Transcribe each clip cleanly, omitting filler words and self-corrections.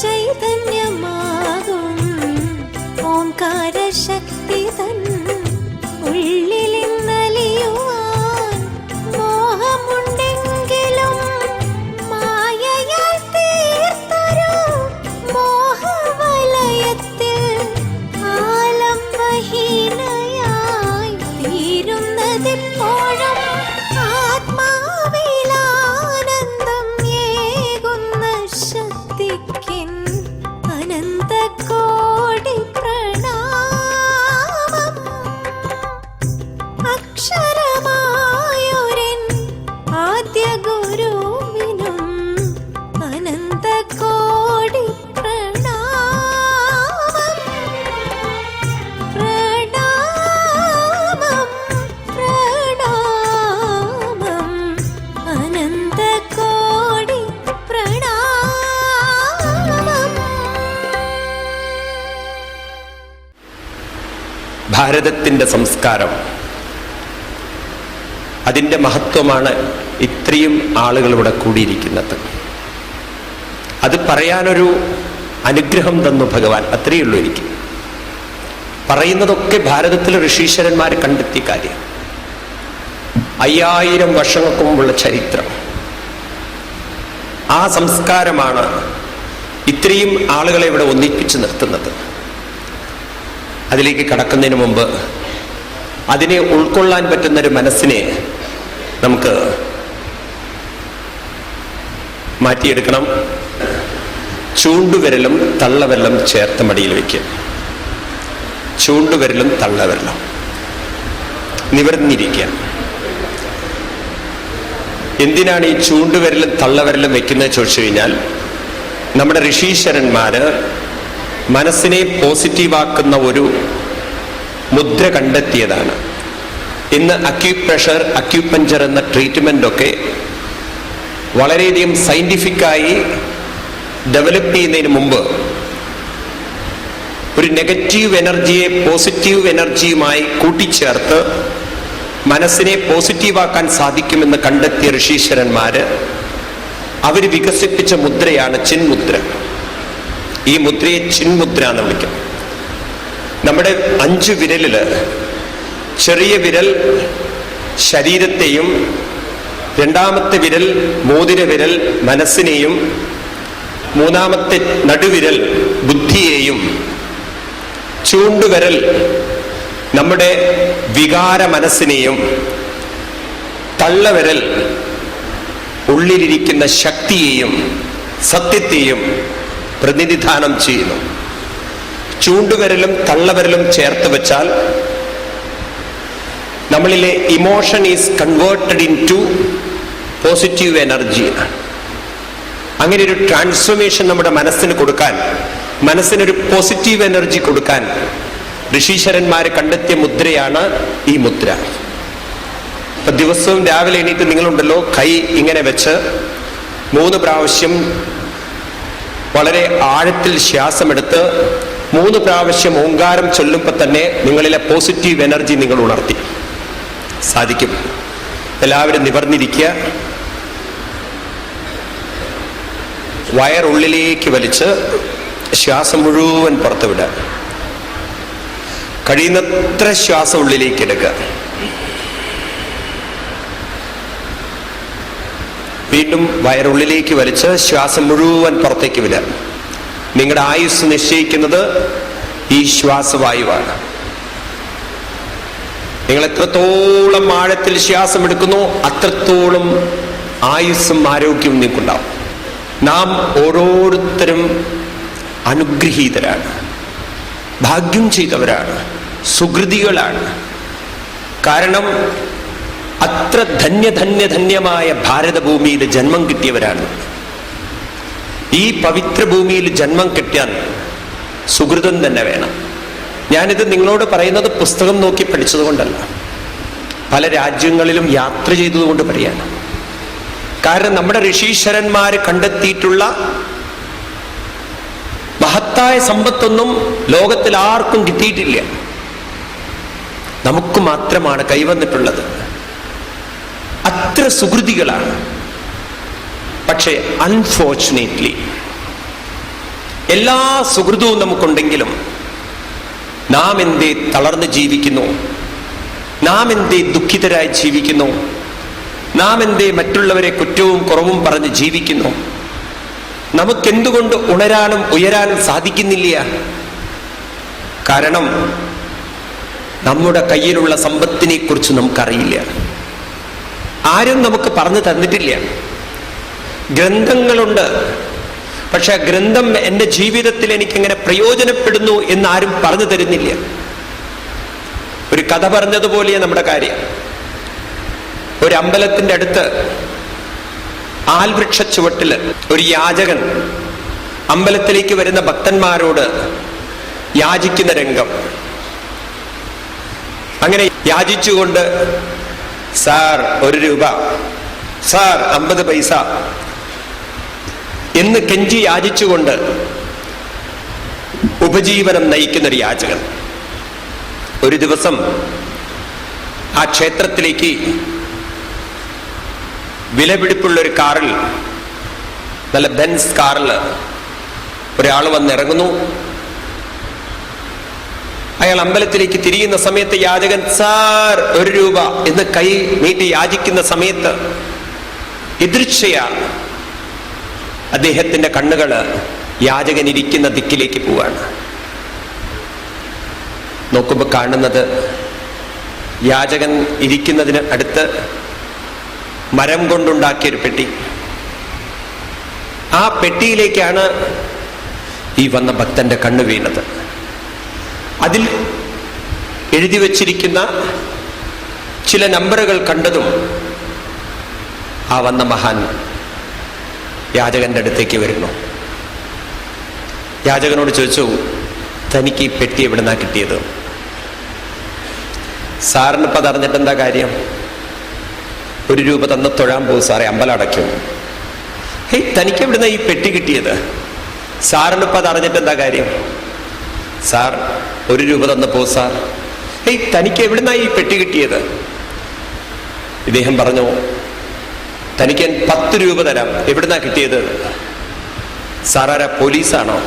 ചൈതന്യമാകും ഓംകാര ശക്തി തൻ ഉള്ളിലിന്നലിയുവാൻ മോഹമുണ്ടെങ്കിലും മായയാൽ തീർത്തൊരു മോഹവലയത്തിൽ ആലംബഹീനയായി തീരുന്നതിപ്പോഴും ആത്മാവിലാനന്ദം ഏകുന്ന ശക്തിക്കിൻ അനന്തകോടി പ്രണാമം. അക്ഷരമായൊരൻ ആദ്യ ഗുരുവിനും അനന്തകോടി പ്രണാമം. പ്രണാമം പ്രണാമം അനന്തകോടി പ്രണാമം. ഭാരതത്തിൻ്റെ സംസ്കാരം, അതിൻ്റെ മഹത്വമാണ് ഇത്രയും ആളുകൾ ഇവിടെ കൂടിയിരിക്കുന്നത്. അത് പറയാനൊരു അനുഗ്രഹം തന്നു ഭഗവാൻ, അത്രയേ ഉള്ളൂ. എനിക്ക് പറയുന്നതൊക്കെ ഭാരതത്തിലെ ഋഷീശ്വരന്മാർ കണ്ടെത്തിയ കാര്യം. 5000 വർഷങ്ങൾക്ക് മുമ്പുള്ള ചരിത്രം, ആ സംസ്കാരമാണ് ഇത്രയും ആളുകളെ ഇവിടെ ഒന്നിപ്പിച്ച് നിർത്തുന്നത്. അതിലേക്ക് കടക്കുന്നതിന് മുമ്പ് അതിനെ ഉൾക്കൊള്ളാൻ പറ്റുന്നൊരു മനസ്സിനെ നമുക്ക് മാറ്റിയെടുക്കണം. ചൂണ്ടുവിരലും തള്ളവിരലും ചേർത്ത് മടിയിൽ വയ്ക്കുക. ചൂണ്ടുവിരലും തള്ളവിരലും നിവർന്നിരിക്കുക. എന്തിനാണ് ഈ ചൂണ്ടുവിരലും തള്ളവിരലും വെക്കുന്നത് ചോദിച്ചു കഴിഞ്ഞാൽ, നമ്മുടെ ഋഷീശ്വരന്മാര് മനസ്സിനെ പോസിറ്റീവാക്കുന്ന ഒരു മുദ്ര കണ്ടെത്തിയതാണ്. ഇന്ന് അക്യൂപ്രഷർ, അക്യൂപഞ്ചർ എന്ന ട്രീറ്റ്മെൻ്റ് ഒക്കെ വളരെയധികം സയൻറ്റിഫിക്കായി ഡെവലപ്പ് ചെയ്യുന്നതിന് മുമ്പ് ഒരു നെഗറ്റീവ് എനർജിയെ പോസിറ്റീവ് എനർജിയുമായി കൂട്ടിച്ചേർത്ത് മനസ്സിനെ പോസിറ്റീവാക്കാൻ സാധിക്കുമെന്ന് കണ്ടെത്തിയ ഋഷീശ്വരന്മാര് അവർ വികസിപ്പിച്ച മുദ്രയാണ് ചിന്മുദ്ര. ഈ മുദ്രയെ ചിന്മുദ്ര എന്ന് വിളിക്കും. നമ്മുടെ 5 വിരലില് ചെറിയ വിരൽ ശരീരത്തെയും, രണ്ടാമത്തെ വിരൽ മോതിര വിരൽ മനസ്സിനെയും, മൂന്നാമത്തെ നടുവിരൽ ബുദ്ധിയെയും, ചൂണ്ടുവിരൽ നമ്മുടെ വികാര മനസ്സിനെയും, തള്ളവിരൽ ഉള്ളിലിരിക്കുന്ന ശക്തിയെയും സത്യത്തെയും പ്രതിനിധാനം ചെയ്യുന്നു. ചൂണ്ടുവിരലും തള്ളവിരലും ചേർത്ത് വെച്ചാൽ നമ്മളിലെ emotion is converted in to positive energy. അങ്ങനെ ഒരു ട്രാൻസ്ഫോർമേഷൻ നമ്മുടെ മനസ്സിന് കൊടുക്കാൻ, മനസ്സിനൊരു പോസിറ്റീവ് എനർജി കൊടുക്കാൻ ഋഷീശ്വരന്മാർ കണ്ടെത്തിയ മുദ്രയാണ് ഈ മുദ്ര. ഇപ്പൊ ദിവസവും രാവിലെ എണീറ്റ് നിങ്ങളുണ്ടല്ലോ, കൈ ഇങ്ങനെ വെച്ച് 3 പ്രാവശ്യം വളരെ ആഴത്തിൽ ശ്വാസമെടുത്ത് 3 പ്രാവശ്യം ഓങ്കാരം ചൊല്ലുമ്പോൾ തന്നെ നിങ്ങളിലെ പോസിറ്റീവ് എനർജി നിങ്ങൾ ഉണർത്തി സാധിക്കും. എല്ലാവരും നിവർന്നിരിക്കുക. വയറുള്ളിലേക്ക് വലിച്ച് ശ്വാസം മുഴുവൻ പുറത്തു വിടുക. കഴിയുന്നത്ര ശ്വാസം ഉള്ളിലേക്ക് എടുക്കുക. വീണ്ടും വയറുള്ളിലേക്ക് വലിച്ച് ശ്വാസം മുഴുവൻ പുറത്തേക്ക് വിടുക. നിങ്ങളുടെ ആയുസ് നിശ്ചയിക്കുന്നത് ഈ ശ്വാസവായുവാണ്. നിങ്ങൾ എത്രത്തോളം ആഴത്തിൽ ശ്വാസം എടുക്കുന്നു അത്രത്തോളം ആയുസ്സും ആരോഗ്യവും നിങ്ങൾക്കുണ്ടാവും. നാം ഓരോരുത്തരും അനുഗ്രഹീതരാണ്, ഭാഗ്യം ചെയ്തവരാണ്, സുകൃതികളാണ്. കാരണം അത്ര ധന്യമായ ഭാരതഭൂമിയിൽ ജന്മം കിട്ടിയവരാണ്. ഈ പവിത്ര ഭൂമിയിൽ ജന്മം കിട്ടിയാൽ സുകൃതം തന്നെ വേണം. ഞാനിത് നിങ്ങളോട് പറയുന്നത് പുസ്തകം നോക്കി പഠിച്ചതുകൊണ്ടല്ല, പല രാജ്യങ്ങളിലും യാത്ര ചെയ്തതുകൊണ്ട് പറയാണ്. കാരണം നമ്മുടെ ഋഷീശ്വരന്മാർ കണ്ടെത്തിയിട്ടുള്ള മഹത്തായ സമ്പത്തൊന്നും ലോകത്തിൽ ആർക്കും കിട്ടിയിട്ടില്ല. നമുക്ക് മാത്രമാണ് കൈവന്നിട്ടുള്ളത്. അത്ര സുകൃതികളാണ്. പക്ഷേ അൺഫോർച്ചുനേറ്റ്ലി എല്ലാ സുഹൃതവും നമുക്കുണ്ടെങ്കിലും നാം എന്തേ തളർന്ന് ജീവിക്കുന്നു? നാം എന്തേ ദുഃഖിതരായി ജീവിക്കുന്നു? നാം എന്തേ മറ്റുള്ളവരെ കുറ്റവും കുറവും പറഞ്ഞ് ജീവിക്കുന്നു? നമുക്കെന്തുകൊണ്ട് ഉണരാനും ഉയരാനും സാധിക്കുന്നില്ല? കാരണം നമ്മുടെ കയ്യിലുള്ള സമ്പത്തിനെ കുറിച്ച് നമുക്കറിയില്ല. ആരും നമുക്ക് പറഞ്ഞു തന്നിട്ടില്ല. ഗ്രന്ഥങ്ങളുണ്ട്, പക്ഷെ ആ ഗ്രന്ഥം എൻ്റെ ജീവിതത്തിൽ എനിക്കെങ്ങനെ പ്രയോജനപ്പെടുന്നു എന്നാരും പറഞ്ഞു തരുന്നില്ല. ഒരു കഥ പറഞ്ഞതുപോലെ നമ്മുടെ കാര്യം. ഒരു അമ്പലത്തിന്റെ അടുത്ത് ആൽവൃക്ഷ ചുവട്ടില് ഒരു യാചകൻ അമ്പലത്തിലേക്ക് വരുന്ന ഭക്തന്മാരോട് യാചിക്കുന്ന രംഗം. അങ്ങനെ യാചിച്ചുകൊണ്ട്, സാർ 1 രൂപ, സാർ 50 പൈസ എന്ന് കെഞ്ചി യാചിച്ചുകൊണ്ട് ഉപജീവനം നയിക്കുന്ന ഒരു യാചകൻ. ഒരു ദിവസം ആ ക്ഷേത്രത്തിലേക്ക് വിലപിടിപ്പുള്ള ഒരു കാറിൽ, നല്ല ബെൻസ് കാറിൽ ഒരാൾ വന്നിറങ്ങുന്നു. അയാൾ അമ്പലത്തിലേക്ക് തിരിയുന്ന സമയത്ത് യാചകൻ സാർ 1 രൂപ എന്ന് കൈ നീട്ടി യാചിക്കുന്ന സമയത്ത് എതിർച്ചയ അദ്ദേഹത്തിന്റെ കണ്ണുകള് യാചകൻ ഇരിക്കുന്ന ദിക്കിലേക്ക് പോവാണ്. നോക്കുമ്പോൾ കാണുന്നത് യാചകൻ ഇരിക്കുന്നതിന് അടുത്ത് മരം കൊണ്ടുണ്ടാക്കിയൊരു പെട്ടി. ആ പെട്ടിയിലേക്കാണ് ഈ വന്ന ഭക്തന്റെ കണ്ണ് വീണത്. അതിൽ എഴുതി വച്ചിരിക്കുന്ന ചില നമ്പറുകൾ കണ്ടതും ആ വന്ന മഹാൻ യാചകന്റെ അടുത്തേക്ക് വരുന്നു. യാചകനോട് ചോദിച്ചു, തനിക്ക് ഈ പെട്ടി എവിടുന്നാ കിട്ടിയത്? സാറിനിപ്പോ അതറിഞ്ഞിട്ട് എന്താ കാര്യം? 1 രൂപ തന്ന് തൊഴാൻ പോകും സാറേ, അമ്പലം അടയ്ക്കും. ഹേയ്, തനിക്ക് എവിടുന്ന ഈ പെട്ടി കിട്ടിയത്? സാറിനിപ്പോ അതറിഞ്ഞിട്ട് എന്താ കാര്യം? സാർ 1 രൂപ തന്ന് പോ സാർ. ഹേയ്, തനിക്ക് എവിടുന്ന ഈ പെട്ടി കിട്ടിയത്? ഇദ്ദേഹം പറഞ്ഞു, തനിക്ക് 10 രൂപ തരാം. എവിടുന്നാ കിട്ടിയത്? സാറാരാ, പോലീസാണോ?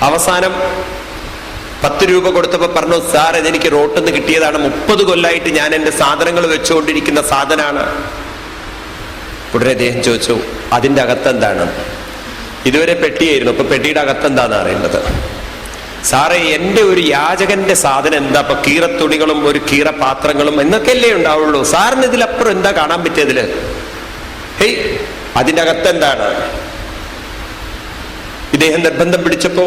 അവസാനം 10 രൂപ കൊടുത്തപ്പോ പറഞ്ഞു, സാർ ഇതെനിക്ക് റോട്ടിൽ നിന്ന് കിട്ടിയതാണ്. 30 കൊല്ലമായിട്ട് ഞാൻ എൻ്റെ സാധനങ്ങൾ വെച്ചുകൊണ്ടിരിക്കുന്ന സാധനമാണ്. ഉടനെ അദ്ദേഹം ചോദിച്ചു, അതിൻ്റെ അകത്തെന്താണ്? ഇതുവരെ പെട്ടിയായിരുന്നു, ഇപ്പൊ പെട്ടിയുടെ അകത്തെന്താന്ന് അറിയുന്നത്? സാറേ, എൻ്റെ ഒരു യാചകന്റെ സാധനം എന്താ? ഇപ്പൊ കീറത്തുണികളും ഒരു കീറപാത്രങ്ങളും എന്നൊക്കെയല്ലേ ഉണ്ടാവുള്ളൂ. സാറിന് ഇതിലപ്പുറം എന്താ കാണാൻ പറ്റിയതില്? ഹേയ്, അതിൻ്റെ അകത്തെന്താണ്? ഇദ്ദേഹം നിർബന്ധം പിടിച്ചപ്പോ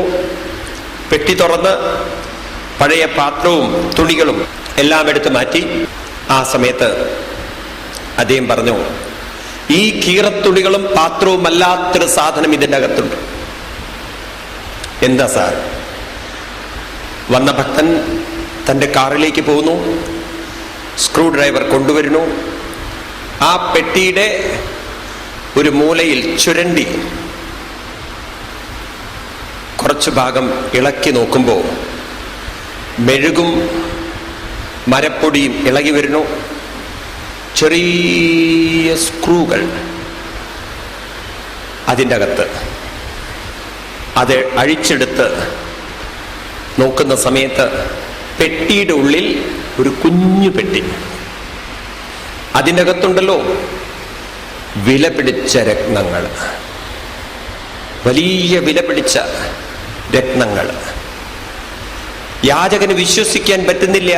പെട്ടി തുറന്ന് പഴയ പാത്രവും തുണികളും എല്ലാം എടുത്ത് മാറ്റി. ആ സമയത്ത് അദ്ദേഹം പറഞ്ഞു, ഈ കീറത്തുണികളും പാത്രവും അല്ലാത്തൊരു സാധനം ഇതിൻ്റെ അകത്തുണ്ട്. എന്താ സാർ? വന്ന ഭക്തൻ തൻ്റെ കാറിലേക്ക് പോകുന്നു, സ്ക്രൂ ഡ്രൈവർ കൊണ്ടുവരുന്നു. ആ പെട്ടിയുടെ ഒരു മൂലയിൽ ചുരണ്ടി കുറച്ചു ഭാഗം ഇളക്കി നോക്കുമ്പോൾ മെഴുകും മരപ്പൊടിയും ഇളകി വരുന്നു. ചെറിയ സ്ക്രൂകൾ അതിൻ്റെ അകത്ത്. അത് അഴിച്ചെടുത്ത് നോക്കുന്ന സമയത്ത് പെട്ടിയുടെ ഉള്ളിൽ ഒരു കുഞ്ഞു പെട്ടി. അതിൻ്റെ അകത്തുണ്ടല്ലോ വില പിടിച്ച രത്നങ്ങൾ, വലിയ വില പിടിച്ച രത്നങ്ങൾ. യാചകന് വിശ്വസിക്കാൻ പറ്റുന്നില്ല,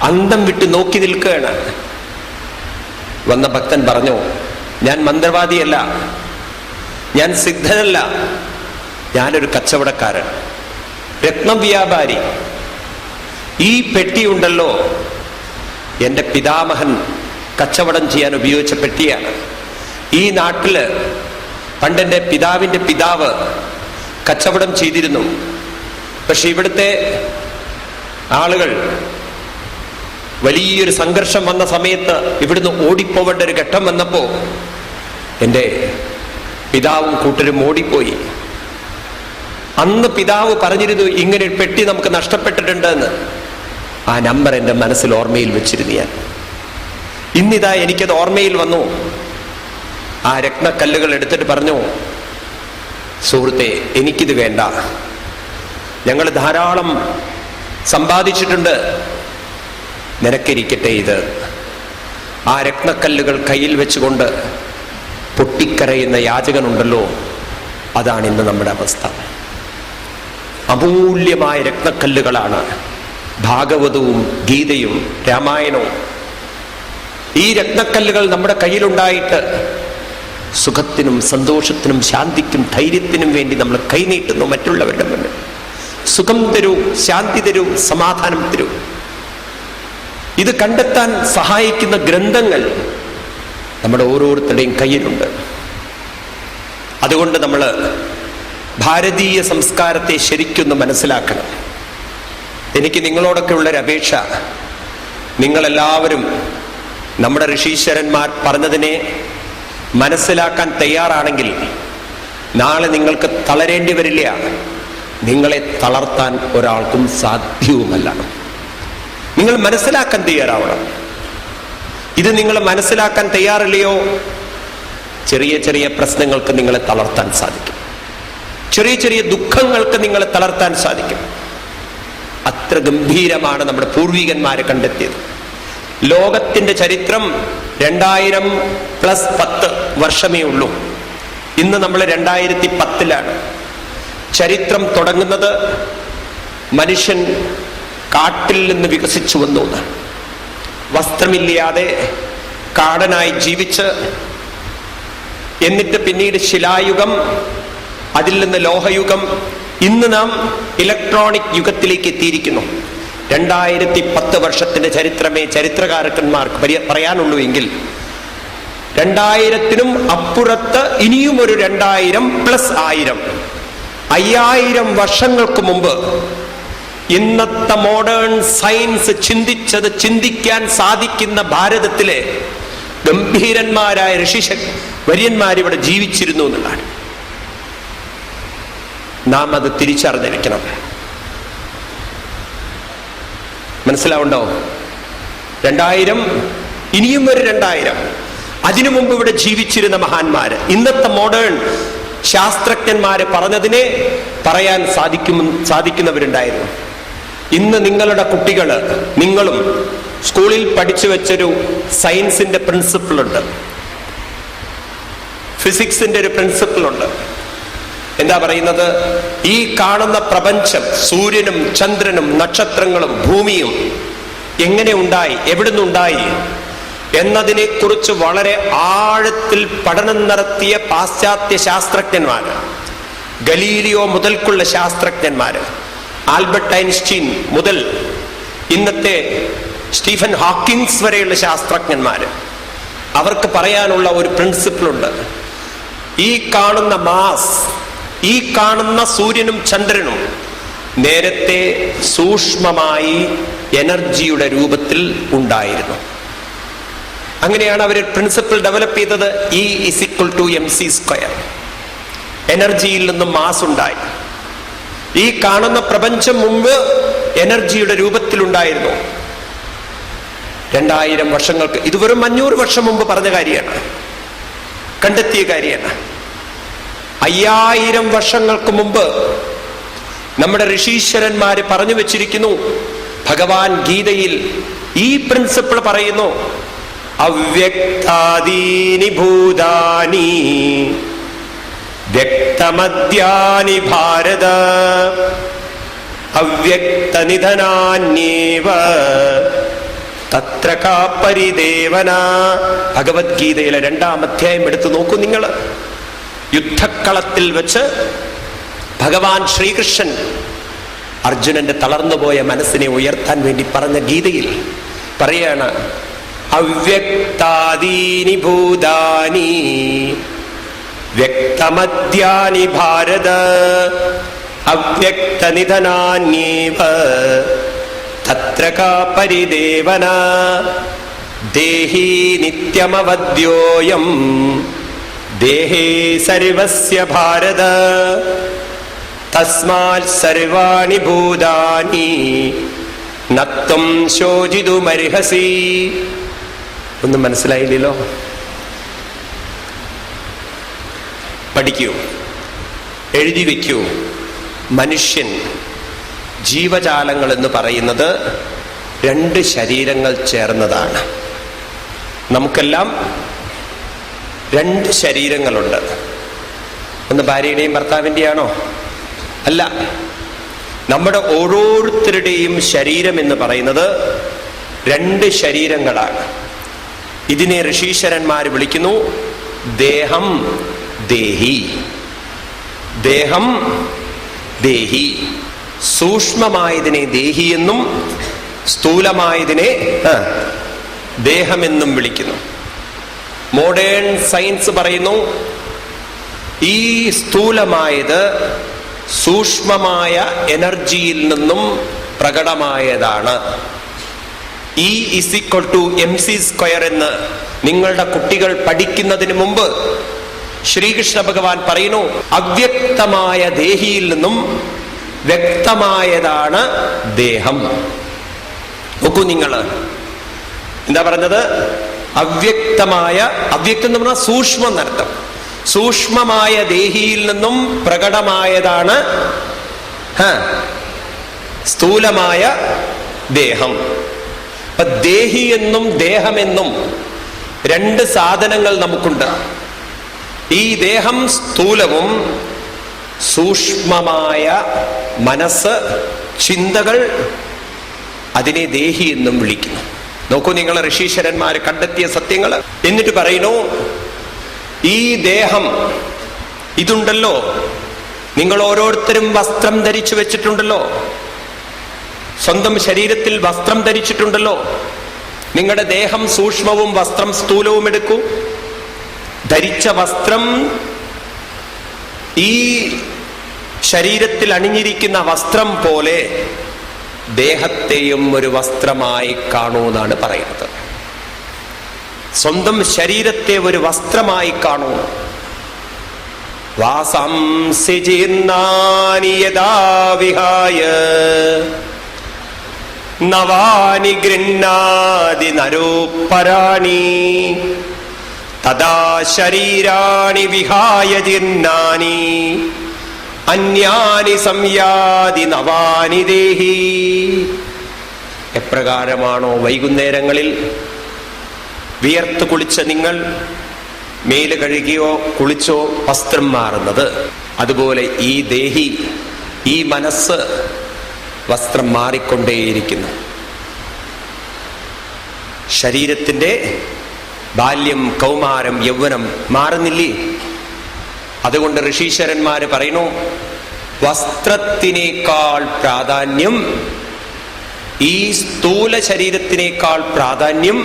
അന്തം വിട്ട് നോക്കി നിൽക്കുകയാണ്. വന്ന ഭക്തൻ പറഞ്ഞു, ഞാൻ മന്ത്രവാദിയല്ല, ഞാൻ സിദ്ധനല്ല, ഞാനൊരു കച്ചവടക്കാരൻ, രത്നം വ്യാപാരി. ഈ പെട്ടി ഉണ്ടല്ലോ എൻ്റെ പിതാമഹൻ കച്ചവടം ചെയ്യാൻ ഉപയോഗിച്ച പെട്ടിയാണ്. ഈ നാട്ടില് പണ്ടെൻ്റെ പിതാവിൻ്റെ പിതാവ് കച്ചവടം ചെയ്തിരുന്നു. പക്ഷെ ഇവിടുത്തെ ആളുകൾ വലിയൊരു സംഘർഷം വന്ന സമയത്ത് ഇവിടുന്ന് ഓടിപ്പോവേണ്ട ഒരു ഘട്ടം വന്നപ്പോ എൻ്റെ പിതാവും കൂട്ടരും ഓടിപ്പോയി. അന്ന് പിതാവ് പറഞ്ഞിരുന്നു, ഇങ്ങനെ ഒരു പെട്ടി നമുക്ക് നഷ്ടപ്പെട്ടിട്ടുണ്ട് എന്ന്. ആ നമ്പർ എൻ്റെ മനസ്സിൽ ഓർമ്മയിൽ വെച്ചിരുന്നു ഞാൻ. ഇന്നിതാ എനിക്കത് ഓർമ്മയിൽ വന്നു. ആ രത്നക്കല്ലുകൾ എടുത്തിട്ട് പറഞ്ഞു, സുഹൃത്തെ, എനിക്കിത് വേണ്ട. ഞങ്ങൾ ധാരാളം സമ്പാദിച്ചിട്ടുണ്ട്, നിനക്കിരിക്കട്ടെ ഇത്. ആ രത്നക്കല്ലുകൾ കയ്യിൽ വെച്ചുകൊണ്ട് പൊട്ടിക്കരയുന്ന യാചകനുണ്ടല്ലോ, അതാണ് ഇന്ന് നമ്മുടെ അവസ്ഥ. അമൂല്യമായ രത്നക്കല്ലുകളാണ് ഭാഗവതവും ഗീതയും രാമായണവും. ഈ രത്നക്കല്ലുകൾ നമ്മുടെ കയ്യിലുണ്ടായിട്ട് സുഖത്തിനും സന്തോഷത്തിനും ശാന്തിക്കും ധൈര്യത്തിനും വേണ്ടി നമ്മൾ കൈനീട്ടുന്നു മറ്റുള്ളവരുടെ മുന്നിൽ. സുഖം തരൂ, ശാന്തി തരൂ, സമാധാനം തരൂ. ഇത് കണ്ടെത്താൻ സഹായിക്കുന്ന ഗ്രന്ഥങ്ങൾ നമ്മുടെ ഓരോരുത്തരുടെയും കയ്യിലുണ്ട്. അതുകൊണ്ട് നമ്മൾ ഭാരതീയ സംസ്കാരത്തെ ശരിക്കൊന്ന് മനസ്സിലാക്കണം. എനിക്ക് നിങ്ങളോടൊക്കെ ഉള്ളൊരു അപേക്ഷ, നിങ്ങളെല്ലാവരും നമ്മുടെ ഋഷീശ്വരന്മാർ പറഞ്ഞതിനെ മനസ്സിലാക്കാൻ തയ്യാറാണെങ്കിൽ നാളെ നിങ്ങൾക്ക് തളരേണ്ടി വരില്ല. നിങ്ങളെ തളർത്താൻ ഒരാൾക്കും സാധ്യവുമല്ല. നിങ്ങൾ മനസ്സിലാക്കാൻ തയ്യാറാവണം. ഇത് നിങ്ങൾ മനസ്സിലാക്കാൻ തയ്യാറില്ലയോ, ചെറിയ ചെറിയ പ്രശ്നങ്ങൾക്ക് നിങ്ങളെ തളർത്താൻ സാധിക്കും. ചെറിയ ചെറിയ ദുഃഖങ്ങൾക്ക് നിങ്ങളെ തളർത്താൻ സാധിക്കും. അത്ര ഗംഭീരമാണ് നമ്മുടെ പൂർവികന്മാരെ കണ്ടെത്തിയത്. ലോകത്തിന്റെ ചരിത്രം 2000+10 വർഷമേ ഉള്ളൂ. ഇന്ന് നമ്മൾ 2010-ലാണ്. ചരിത്രം തുടങ്ങുന്നത് മനുഷ്യൻ കാട്ടിൽ നിന്ന് വികസിച്ചു വന്നു. വസ്ത്രമില്ലാതെ കാടനായി ജീവിച്ച്, എന്നിട്ട് പിന്നീട് ശിലായുഗം, അതിൽ നിന്ന് ലോഹയുഗം, ഇന്ന് നാം ഇലക്ട്രോണിക് യുഗത്തിലേക്ക് എത്തിയിരിക്കുന്നു. 2010 വർഷത്തിന്റെ ചരിത്രമേ ചരിത്രകാരന്മാർക്ക് പറയാനുള്ളൂ എങ്കിൽ 2000-നും അപ്പുറത്ത് ഇനിയും ഒരു 2000+1000 5000 വർഷങ്ങൾക്ക് മുമ്പ് ഇന്നത്തെ മോഡേൺ സയൻസ് ചിന്തിക്കാൻ സാധിക്കുന്ന ഭാരതത്തിലെ ഗംഭീരന്മാരായ വര്യന്മാരിവിടെ ജീവിച്ചിരുന്നു എന്നുള്ളതാണ്. നാം അത് തിരിച്ചറിഞ്ഞിരിക്കണം. മനസ്സിലാവുണ്ടോ? 2000, ഇനിയും ഒരു 2000. അതിനു മുമ്പ് ഇവിടെ ജീവിച്ചിരുന്ന മഹാന്മാര്, ഇന്നത്തെ മോഡേൺ ശാസ്ത്രജ്ഞന്മാര് പറഞ്ഞതിനെ പറയാൻ സാധിക്കുന്നവരുണ്ടായിരുന്നു. ഇന്ന് നിങ്ങളുടെ കുട്ടികള്, നിങ്ങളും സ്കൂളിൽ പഠിച്ചു വെച്ചൊരു സയൻസിന്റെ പ്രിൻസിപ്പിളുണ്ട്, ഫിസിക്സിന്റെ ഒരു പ്രിൻസിപ്പിളുണ്ട്. എന്താ പറയുന്നത്? ഈ കാണുന്ന പ്രപഞ്ചം, സൂര്യനും ചന്ദ്രനും നക്ഷത്രങ്ങളും ഭൂമിയും എങ്ങനെ ഉണ്ടായി, എവിടുന്നുണ്ടായി എന്നതിനെ കുറിച്ച് വളരെ ആഴത്തിൽ പഠനം നടത്തിയ പാശ്ചാത്യ ശാസ്ത്രജ്ഞന്മാര്, ഗലീലിയോ മുതൽക്കുള്ള ശാസ്ത്രജ്ഞന്മാര്, ആൽബർട്ട് ഐൻസ്റ്റീൻ മുതൽ ഇന്നത്തെ സ്റ്റീഫൻ ഹോക്കിൻസ് വരെയുള്ള ശാസ്ത്രജ്ഞന്മാര്, അവർക്ക് പറയാനുള്ള ഒരു പ്രിൻസിപ്പിളുണ്ട്. ഈ കാണുന്ന മാസ്, ഈ കാണുന്ന സൂര്യനും ചന്ദ്രനും നേരത്തെ സൂക്ഷ്മമായി എനർജിയുടെ രൂപത്തിൽ ഉണ്ടായിരുന്നു. അങ്ങനെയാണ് അവർ പ്രിൻസിപ്പിൾ ഡെവലപ്പ് ചെയ്തത്. E=mc². എനർജിയിൽ നിന്നും മാസ് ഉണ്ടായി. ഈ കാണുന്ന പ്രപഞ്ചം മുമ്പ് എനർജിയുടെ രൂപത്തിലുണ്ടായിരുന്നു. 2000 വർഷങ്ങൾക്ക്, ഇത് വെറും 500 വർഷം മുമ്പ് പറഞ്ഞ കാര്യമാണ്, കണ്ടെത്തിയ കാര്യമാണ്. 5000 വർഷങ്ങൾക്ക് മുമ്പ് നമ്മുടെ ഋഷീശ്വരന്മാര് പറഞ്ഞു വെച്ചിരിക്കുന്നു. ഭഗവാൻ ഗീതയിൽ ഈ പ്രിൻസിപ്പിൾ പറയുന്നു. അവ്യക്താദീനി ഭൂതാനി വ്യക്തമദ്യാനി ഭാരത അവ്യക്തനിധനാന്യേവ തത്ര കാ പരിദേവന. ഭഗവത്ഗീതയിലെ 2-ാം അധ്യായം എടുത്തു നോക്കൂ നിങ്ങൾ. യുദ്ധക്കളത്തിൽ വെച്ച് ഭഗവാൻ ശ്രീകൃഷ്ണൻ അർജുനന്റെ തളർന്നുപോയ മനസ്സിനെ ഉയർത്താൻ വേണ്ടി പറഞ്ഞ ഗീതയിൽ പറയാണ്, അവ്യക്താദീനി ഭൂതാനി വ്യക്തമദ്യാനി ഭാരത അവ്യക്തനിധനാന്യേവ തത്ര കാ പരിദേവന. ദേഹി നിത്യമവദ്യോയം ദേഹേ സർവസ്യ ഭാരത തസ്മാത് സർവാണി ഭൂതാനി നത്വം ശോചിതുമർഹസി. ഒന്നും മനസ്സിലായില്ലല്ലോ? പഠിക്കൂ. എഴുതി വയ്ക്കൂ, മനുഷ്യൻ, ജീവജാലങ്ങൾ എന്ന് പറയുന്നത് 2 ശരീരങ്ങൾ ചേർന്നതാണ്. നമുക്കെല്ലാം 2 ശരീരങ്ങളുണ്ട്. ഒന്ന് ഭാര്യയുടെയും ഭർത്താവിൻ്റെയാണോ? അല്ല. നമ്മുടെ ഓരോരുത്തരുടെയും ശരീരം എന്ന് പറയുന്നത് 2 ശരീരങ്ങളാണ്. ഇതിനെ ഋഷീശ്വരന്മാർ വിളിക്കുന്നു ദേഹം, ദേഹി. ദേഹം, ദേഹി. സൂക്ഷ്മമായതിനെ ദേഹി എന്നും സ്ഥൂലമായതിനെ ദേഹമെന്നും വിളിക്കുന്നു. മോഡേൺ സയൻസ് പറയുന്നു ഈ സ്ഥൂലമായത് സൂക്ഷ്മമായ എനർജിയിൽ നിന്നും പ്രകടമായതാണ്. E=mc² എന്ന് നിങ്ങളുടെ കുട്ടികൾ പഠിക്കുന്നതിന് മുമ്പ് ശ്രീകൃഷ്ണ ഭഗവാൻ പറയുന്നു, അവ്യക്തമായ ദേഹിയിൽ നിന്നും വ്യക്തമായതാണ് ദേഹം. നോക്കൂ, നിങ്ങൾ എന്താ പറഞ്ഞത്? അവ്യക്തമായ, അവ്യക്തം എന്ന് പറഞ്ഞാൽ സൂക്ഷ്മം എന്നർത്ഥം. സൂക്ഷ്മമായ ദേഹിയിൽ നിന്നും പ്രകടമായതാണ് സ്ഥൂലമായ ദേഹം. അപ്പൊ ദേഹി എന്നും ദേഹമെന്നും 2 സാധനങ്ങൾ നമുക്കുണ്ട്. ഈ ദേഹം സ്ഥൂലവും സൂക്ഷ്മമായ മനസ്സ്, ചിന്തകൾ, അതിനെ ദേഹി എന്നും വിളിക്കുന്നു. നോക്കൂ, നിങ്ങൾ ഋഷീശ്വരന്മാർ കണ്ടെത്തിയ സത്യങ്ങൾ. എന്നിട്ട് പറയുന്നു, ഈ ദേഹം ഇതുണ്ടല്ലോ, നിങ്ങൾ ഓരോരുത്തരും വസ്ത്രം ധരിച്ചു വെച്ചിട്ടുണ്ടല്ലോ, സ്വന്തം ശരീരത്തിൽ വസ്ത്രം ധരിച്ചിട്ടുണ്ടല്ലോ. നിങ്ങളുടെ ദേഹം സൂക്ഷ്മവും വസ്ത്രം സ്ഥൂലവും എടുക്കൂ. ധരിച്ച വസ്ത്രം ഈ ശരീരത്തിൽ അണിഞ്ഞിരിക്കുന്ന വസ്ത്രം പോലെ ദേഹത്തെയും ഒരു വസ്ത്രമായി കാണൂ എന്നാണ് പറയുന്നത്. സ്വന്തം ശരീരത്തെ ഒരു വസ്ത്രമായി കാണൂ. വാസാംസി ജീർണാനി യഥാ വിഹായ നവാനി ഗൃഹ്ണാതി നരോപരാണി തദാ ശരീരാണി വിഹായ ജീർണാനി അന്യാനി സംയാതി നവാനി ദേഹി. എപ്രകാരമാണോ വൈകുന്നേരങ്ങളിൽ വിയർത്ത് കുളിച്ച നിങ്ങൾ മേല് കഴുകിയോ കുളിച്ചോ വസ്ത്രം മാറുന്നത്, അതുപോലെ ഈ ദേഹി, ഈ മനസ്സ് വസ്ത്രം മാറിക്കൊണ്ടേയിരിക്കുന്നു. ശരീരത്തിന്റെ ബാല്യം, കൗമാരം, യൗവനം മാറുന്നില്ലേ? അതുകൊണ്ട് ഋഷീശ്വരന്മാര് പറയുന്നു, വസ്ത്രത്തിനേക്കാൾ പ്രാധാന്യം, ഈ സ്ഥൂല ശരീരത്തിനേക്കാൾ പ്രാധാന്യം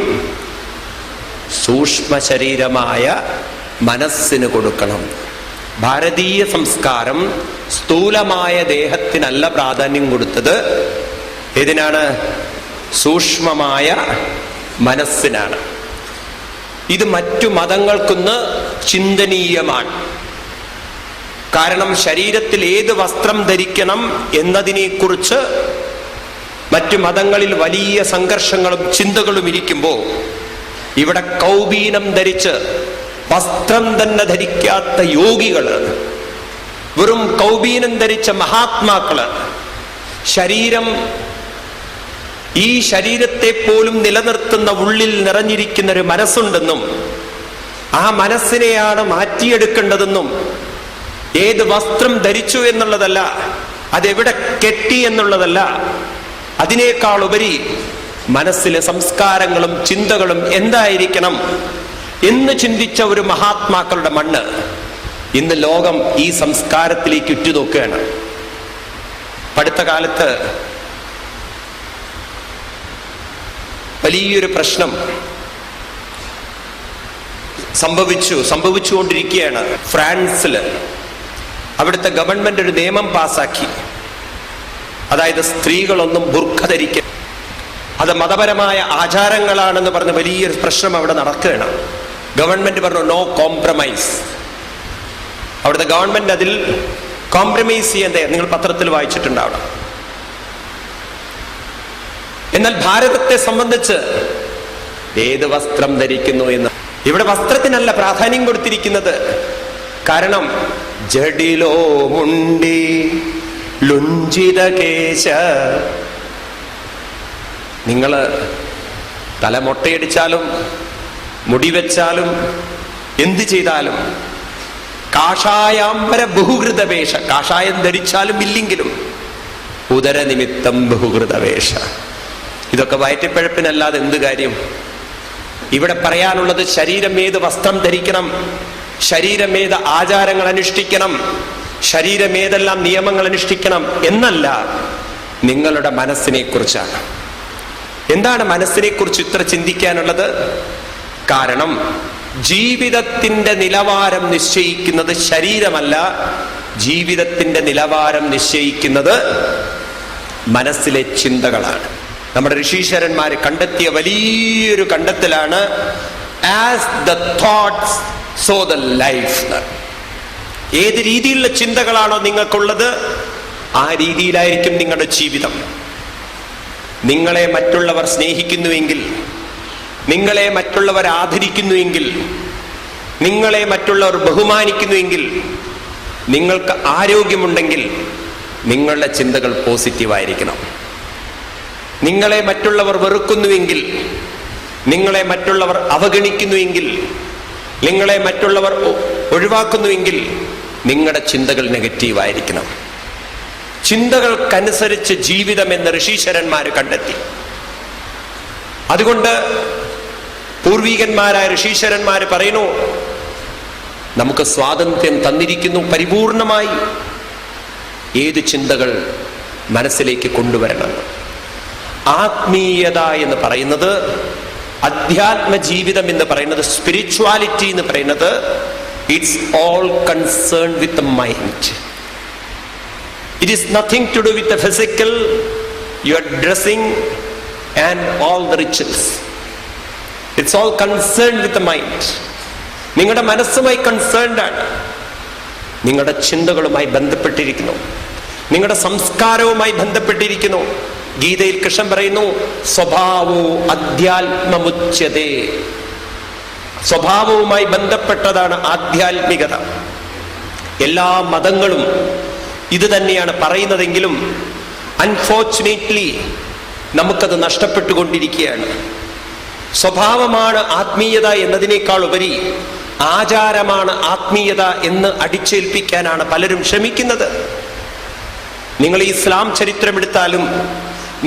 സൂക്ഷ്മ ശരീരമായ മനസ്സിന് കൊടുക്കണം. ഭാരതീയ സംസ്കാരം സ്ഥൂലമായ ദേഹത്തിനല്ല പ്രാധാന്യം കൊടുത്തത്. ഏതിനാണ്? സൂക്ഷ്മമായ മനസ്സിനാണ്. ഇത് മറ്റു മതങ്ങൾക്കൊന്ന് ചിന്തനീയമാണ്. കാരണം ശരീരത്തിൽ ഏത് വസ്ത്രം ധരിക്കണം എന്നതിനെക്കുറിച്ച് മറ്റു മതങ്ങളിൽ വലിയ സംഘർഷങ്ങളും ചിന്തകളും ഇരിക്കുമ്പോൾ ഇവിടെ കൗബീനം ധരിച്ച് വസ്ത്രം തന്നെ ധരിക്കാത്ത യോഗികള്, വെറും കൗബീനം ധരിച്ച മഹാത്മാക്കള്, ശരീരം, ഈ ശരീരത്തെ പോലും നിലനിർത്തുന്ന ഉള്ളിൽ നിറഞ്ഞിരിക്കുന്ന ഒരു മനസ്സുണ്ടെന്നും ആ മനസ്സിനെയാണ് മാറ്റിയെടുക്കേണ്ടതെന്നും ഏത് വസ്ത്രം ധരിച്ചു എന്നുള്ളതല്ല, അതെവിടെ കെട്ടി എന്നുള്ളതല്ല, അതിനേക്കാൾ ഉപരി മനസ്സിലെ സംസ്കാരങ്ങളും ചിന്തകളും എന്തായിരിക്കണം എന്ന് ചിന്തിച്ച ഒരു മഹാത്മാക്കളുടെ മണ്ണ് ഇന്ന് ലോകം ഈ സംസ്കാരത്തിലേക്ക് ഉറ്റുനോക്കുകയാണ്. അടുത്ത കാലത്ത് വലിയൊരു പ്രശ്നം സംഭവിച്ചുകൊണ്ടിരിക്കുകയാണ്. ഫ്രാൻസിൽ അവിടുത്തെ ഗവൺമെന്റ് ഒരു നിയമം പാസാക്കി. അതായത് സ്ത്രീകളൊന്നും ബുർഖ ധരിക്കുക, അത് മതപരമായ ആചാരങ്ങളാണെന്ന് പറഞ്ഞ് വലിയൊരു പ്രശ്നം അവിടെ നടക്കുകയാണ്. ഗവൺമെന്റ് പറഞ്ഞു നോ കോംപ്രമൈസ്. അവിടുത്തെ ഗവൺമെന്റ് അതിൽ കോംപ്രമൈസ് ചെയ്യാൻ, നിങ്ങൾ പത്രത്തിൽ വായിച്ചിട്ടുണ്ടാവണം. എന്നാൽ ഭാരതത്തെ സംബന്ധിച്ച് ഏത് വസ്ത്രം ധരിക്കുന്നു എന്ന്, ഇവിടെ വസ്ത്രത്തിനല്ല പ്രാധാന്യം കൊടുത്തിരിക്കുന്നത്. കാരണം ജഡിലോ മുണ്ടി ലുഞ്ചിത കേശ. നിങ്ങള് തലമൊട്ടയടിച്ചാലും മുടി വെച്ചാലും എന്ത് ചെയ്താലും കാഷായാംബര ബഹുകൃതവേഷ, കാഷായം ധരിച്ചാലും ഇല്ലെങ്കിലും ഉദരനിമിത്തം ബഹുകൃതവേഷ. ഇതൊക്കെ വയറ്റിപ്പഴപ്പിനല്ലാതെ എന്ത് കാര്യം? ഇവിടെ പറയാനുള്ളത് ശരീരം ഏത് വസ്ത്രം ധരിക്കണം, ശരീരം ഏത് ആചാരങ്ങൾ അനുഷ്ഠിക്കണം, ശരീരം ഏതെല്ലാം നിയമങ്ങൾ അനുഷ്ഠിക്കണം എന്നല്ല, നിങ്ങളുടെ മനസ്സിനെ കുറിച്ചാണ്. എന്താണ് മനസ്സിനെ കുറിച്ച് ഇത്ര ചിന്തിക്കാനുള്ളത്? കാരണം ജീവിതത്തിന്റെ നിലവാരം നിശ്ചയിക്കുന്നത് ശരീരമല്ല, ജീവിതത്തിന്റെ നിലവാരം നിശ്ചയിക്കുന്നത് മനസ്സിലെ ചിന്തകളാണ്. നമ്മുടെ ഋഷീശ്വരന്മാര് കണ്ടെത്തിയ വലിയൊരു കണ്ടെത്തലാണ് as the thoughts so the life. ഏത് രീതിയിലുള്ള ചിന്തകളാണോ നിങ്ങൾക്കുള്ളത് ആ രീതിയിലായിരിക്കും നിങ്ങളുടെ ജീവിതം. നിങ്ങളെ മറ്റുള്ളവർ സ്നേഹിക്കുന്നുവെങ്കിൽ, നിങ്ങളെ മറ്റുള്ളവർ ആദരിക്കുന്നുവെങ്കിൽ, നിങ്ങളെ മറ്റുള്ളവർ ബഹുമാനിക്കുന്നുവെങ്കിൽ, നിങ്ങൾക്ക് ആരോഗ്യമുണ്ടെങ്കിൽ നിങ്ങളുടെ ചിന്തകൾ പോസിറ്റീവായിരിക്കണം. നിങ്ങളെ മറ്റുള്ളവർ വെറുക്കുന്നുവെങ്കിൽ, നിങ്ങളെ മറ്റുള്ളവർ അവഗണിക്കുന്നുവെങ്കിൽ, നിങ്ങളെ മറ്റുള്ളവർ ഒഴിവാക്കുന്നുവെങ്കിൽ നിങ്ങളുടെ ചിന്തകൾ നെഗറ്റീവായിരിക്കണം. ചിന്തകൾക്കനുസരിച്ച് ജീവിതം എന്ന് ഋഷീശ്വരന്മാർ കണ്ടെത്തി. അതുകൊണ്ട് പൂർവികന്മാരായ ഋഷീശ്വരന്മാർ പറയുന്നു, നമുക്ക് സ്വാതന്ത്ര്യം തന്നിരിക്കുന്നു പരിപൂർണമായി. ഏത് ചിന്തകൾ മനസ്സിലേക്ക് കൊണ്ടുവരണം? ആത്മീയത എന്ന് പറയുന്നത്, അധ്യാത്മ ജീവിതം എന്ന് പറയുന്നത്, സ്പിരിച്വാലിറ്റി എന്ന് പറയുന്നത്, it's all concern with the mind. It is nothing to do with the physical, your dressing and all the rituals. It's all concerned with the mind. നിങ്ങളുടെ മനസ്സുമായി കൺസേൺഡ് ആണ്, നിങ്ങളുടെ ചിന്തകളുമായി ബന്ധപ്പെട്ടിരിക്കുന്നു, നിങ്ങളുടെ സംസ്കാരവുമായി ബന്ധപ്പെട്ടിരിക്കുന്നു. ഗീതയിൽ കൃഷ്ണൻ പറയുന്നു, സ്വഭാവോ അധ്യാത്മമുച്യതേ. സ്വഭാവവുമായി ബന്ധപ്പെട്ടതാണ് ആധ്യാത്മികത. എല്ലാ മതങ്ങളും ഇത് തന്നെയാണ് പറയുന്നതെങ്കിലും അൺഫോർച്ചുനേറ്റ്ലി നമുക്കത് നഷ്ടപ്പെട്ടുകൊണ്ടിരിക്കുകയാണ്. സ്വഭാവമാണ് ആത്മീയത എന്നതിനേക്കാൾ ഉപരി ആചാരമാണ് ആത്മീയത എന്ന് അടിച്ചേൽപ്പിക്കാനാണ് പലരും ശ്രമിക്കുന്നത്. നിങ്ങൾ ഇസ്ലാം ചരിത്രം എടുത്താലും,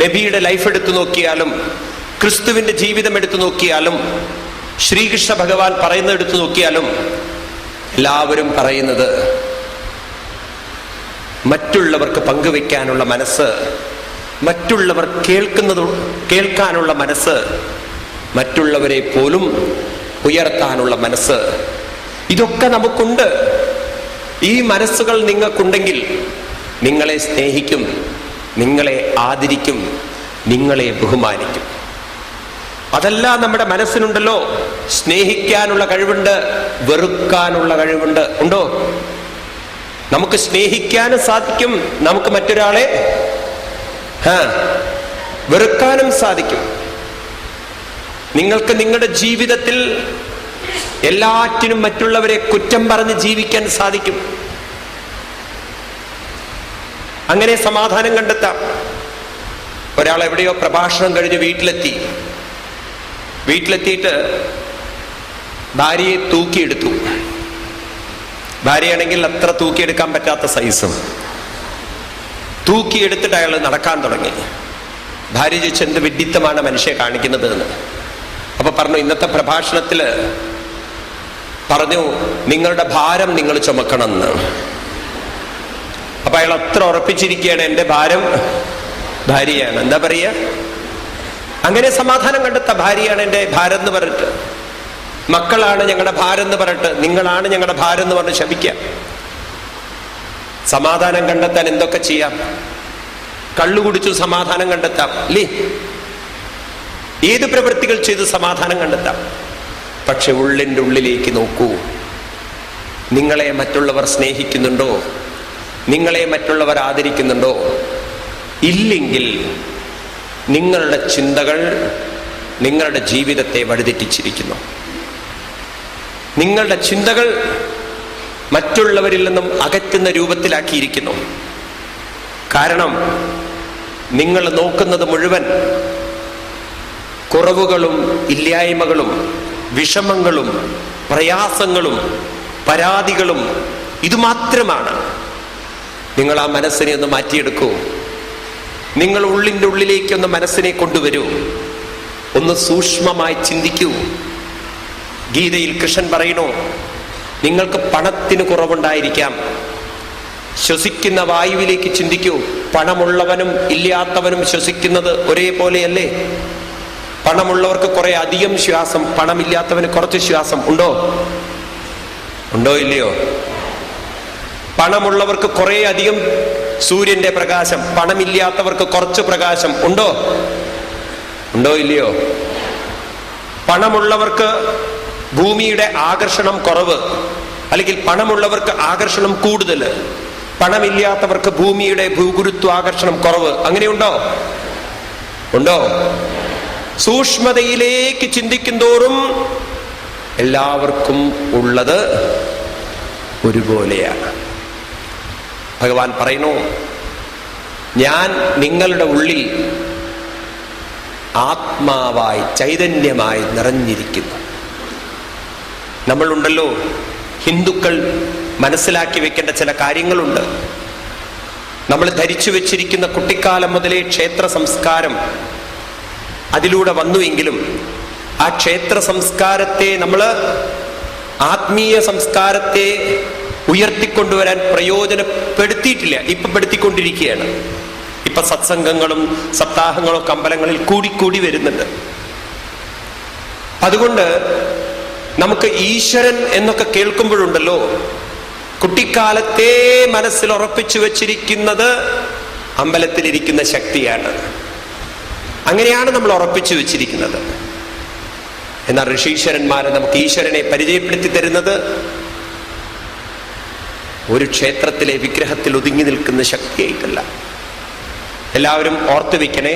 നബിയുടെ ലൈഫ് എടുത്തു നോക്കിയാലും, ക്രിസ്തുവിന്റെ ജീവിതം എടുത്തു നോക്കിയാലും, ശ്രീകൃഷ്ണ ഭഗവാൻ പറയുന്നത് എടുത്തു നോക്കിയാലും, എല്ലാവരും പറയുന്നത് മറ്റുള്ളവർക്ക് പങ്കുവെക്കാനുള്ള മനസ്സ്, മറ്റുള്ളവർ കേൾക്കാനുള്ള മനസ്സ്, മറ്റുള്ളവരെ പോലും ഉയർത്താനുള്ള മനസ്സ്, ഇതൊക്കെ നമുക്കുണ്ട്. ഈ മനസ്സുകൾ നിങ്ങൾക്കുണ്ടെങ്കിൽ നിങ്ങളെ സ്നേഹിക്കും, നിങ്ങളെ ആദരിക്കും, നിങ്ങളെ ബഹുമാനിക്കും. അതെല്ലാം നമ്മുടെ മനസ്സിനുണ്ടല്ലോ. സ്നേഹിക്കാനുള്ള കഴിവുണ്ട്, വെറുക്കാനുള്ള കഴിവുണ്ട്. ഉണ്ടോ? നമുക്ക് സ്നേഹിക്കാനും സാധിക്കും, നമുക്ക് മറ്റൊരാളെ വെറുക്കാനും സാധിക്കും. നിങ്ങൾക്ക് നിങ്ങളുടെ ജീവിതത്തിൽ എല്ലാറ്റിനും മറ്റുള്ളവരെ കുറ്റം പറഞ്ഞ് ജീവിക്കാൻ സാധിക്കും. അങ്ങനെ സമാധാനം കണ്ടെത്താം. ഒരാൾ എവിടെയോ പ്രഭാഷണം കഴിഞ്ഞ് വീട്ടിലെത്തിയിട്ട് ഭാര്യയെ തൂക്കിയെടുത്തു. ഭാര്യയാണെങ്കിൽ അത്ര തൂക്കിയെടുക്കാൻ പറ്റാത്ത സൈസും. തൂക്കിയെടുത്തിട്ട് അയാൾ നടക്കാൻ തുടങ്ങി. ഭാര്യ ചോദിച്ചു, എന്ത് വിഡ്ഢിത്തമാണ് മനുഷ്യ കാണിക്കുന്നത് എന്ന്. അപ്പൊ പറഞ്ഞു, ഇന്നത്തെ പ്രഭാഷണത്തില് പറഞ്ഞു, നിങ്ങളുടെ ഭാരം നിങ്ങൾ ചുമക്കണം എന്ന്. അപ്പൊ അയാൾ അത്ര ഉറപ്പിച്ചിരിക്കുകയാണ്, എന്റെ ഭാരം ഭാര്യയാണ്. എന്താ പറയുക? അങ്ങനെ സമാധാനം കണ്ടെത്ത. ഭാര്യയാണ് എന്റെ ഭാരം എന്ന് പറഞ്ഞിട്ട്, മക്കളാണ് ഞങ്ങളുടെ ഭാരം എന്ന് പറഞ്ഞിട്ട്, നിങ്ങളാണ് ഞങ്ങളുടെ ഭാരം എന്ന് പറഞ്ഞ് ശപിക്കാം. സമാധാനം കണ്ടെത്താൻ എന്തൊക്കെ ചെയ്യാം? കള്ളു കുടിച്ചു സമാധാനം കണ്ടെത്താം അല്ലേ? ഏത് പ്രവൃത്തികൾ ചെയ്ത് സമാധാനം കണ്ടെത്താം. പക്ഷെ ഉള്ളിൻ്റെ ഉള്ളിലേക്ക് നോക്കൂ. നിങ്ങളെ മറ്റുള്ളവർ സ്നേഹിക്കുന്നുണ്ടോ? നിങ്ങളെ മറ്റുള്ളവർ ആദരിക്കുന്നുണ്ടോ? ഇല്ലെങ്കിൽ നിങ്ങളുടെ ചിന്തകൾ നിങ്ങളുടെ ജീവിതത്തെ വഴിതെറ്റിച്ചിരിക്കുന്നു. നിങ്ങളുടെ ചിന്തകൾ മറ്റുള്ളവരിൽ നിന്നും അകറ്റുന്ന രൂപത്തിലാക്കിയിരിക്കുന്നു. കാരണം നിങ്ങൾ നോക്കുന്നത് മുഴുവൻ കുറവുകളും ഇല്ലായ്മകളും വിഷമങ്ങളും പ്രയാസങ്ങളും പരാതികളും ഇതുമാത്രമാണ്. നിങ്ങൾ ആ മനസ്സിനെ ഒന്ന് മാറ്റിയെടുക്കൂ. നിങ്ങൾ ഉള്ളിൻ്റെ ഉള്ളിലേക്കൊന്ന് മനസ്സിനെ കൊണ്ടുവരൂ. ഒന്ന് സൂക്ഷ്മമായി ചിന്തിക്കൂ. ഗീതയിൽ കൃഷ്ണൻ പറയുന്നു, നിങ്ങൾക്ക് പണത്തിന് കുറവുണ്ടായിരിക്കാം. ശ്വസിക്കുന്ന വായുവിലേക്ക് ചിന്തിക്കൂ. പണമുള്ളവനും ഇല്ലാത്തവനും ശ്വസിക്കുന്നത് ഒരേപോലെയല്ലേ? പണമുള്ളവർക്ക് കുറെ അധികം ശ്വാസം, പണമില്ലാത്തവന് കുറച്ച് ശ്വാസം. ഉണ്ടോ ഇല്ലയോ? പണമുള്ളവർക്ക് കുറെ അധികം സൂര്യന്റെ പ്രകാശം, പണമില്ലാത്തവർക്ക് കുറച്ച് പ്രകാശം. ഉണ്ടോ ഇല്ലയോ? പണമുള്ളവർക്ക് ഭൂമിയുടെ ആകർഷണം കുറവ്, അല്ലെങ്കിൽ പണമുള്ളവർക്ക് ആകർഷണം കൂടുതൽ, പണമില്ലാത്തവർക്ക് ഭൂമിയുടെ ഭൂഗുരുത്വാകർഷണം കുറവ്. അങ്ങനെയുണ്ടോ? സൂക്ഷ്മതയിലേക്ക് ചിന്തിക്കുന്തോറും എല്ലാവർക്കും ഉള്ളത് ഒരുപോലെയാണ്. ഭഗവാൻ പറയുന്നു, ഞാൻ നിങ്ങളുടെ ഉള്ളിൽ ആത്മാവായി ചൈതന്യമായി നിറഞ്ഞിരിക്കുന്നു. നമ്മളുണ്ടല്ലോ, ഹിന്ദുക്കൾ മനസ്സിലാക്കി വെക്കേണ്ട ചില കാര്യങ്ങളുണ്ട്. നമ്മൾ ധരിച്ചു വെച്ചിരിക്കുന്ന കുട്ടിക്കാലം മുതലേ ക്ഷേത്ര സംസ്കാരം അതിലൂടെ വന്നുവെങ്കിലും ആ ക്ഷേത്ര സംസ്കാരത്തെ നമ്മൾ ആത്മീയ സംസ്കാരത്തെ ഉയർത്തിക്കൊണ്ടുവരാൻ പ്രയോജനപ്പെടുത്തിയിട്ടില്ല. ഇപ്പൊ പെടുത്തിക്കൊണ്ടിരിക്കുകയാണ്. ഇപ്പൊ സത്സംഗങ്ങളും സപ്താഹങ്ങളും ഒക്കെ അമ്പലങ്ങളിൽ കൂടി വരുന്നുണ്ട്. അതുകൊണ്ട് നമുക്ക് ഈശ്വരൻ എന്നൊക്കെ കേൾക്കുമ്പോഴുണ്ടല്ലോ, കുട്ടിക്കാലത്തെ മനസ്സിൽ ഉറപ്പിച്ചു വെച്ചിരിക്കുന്നത് അമ്പലത്തിലിരിക്കുന്ന ശക്തിയാണ്. അങ്ങനെയാണ് നമ്മൾ ഉറപ്പിച്ചു വെച്ചിരിക്കുന്നത്. എന്നാൽ ഋഷീശ്വരന്മാരെ നമുക്ക് ഈശ്വരനെ പരിചയപ്പെടുത്തി തരുന്നത് ഒരു ക്ഷേത്രത്തിലെ വിഗ്രഹത്തിൽ ഒതുങ്ങി നിൽക്കുന്ന ശക്തിയായിട്ടല്ല. എല്ലാവരും ഓർത്തു വെക്കണേ,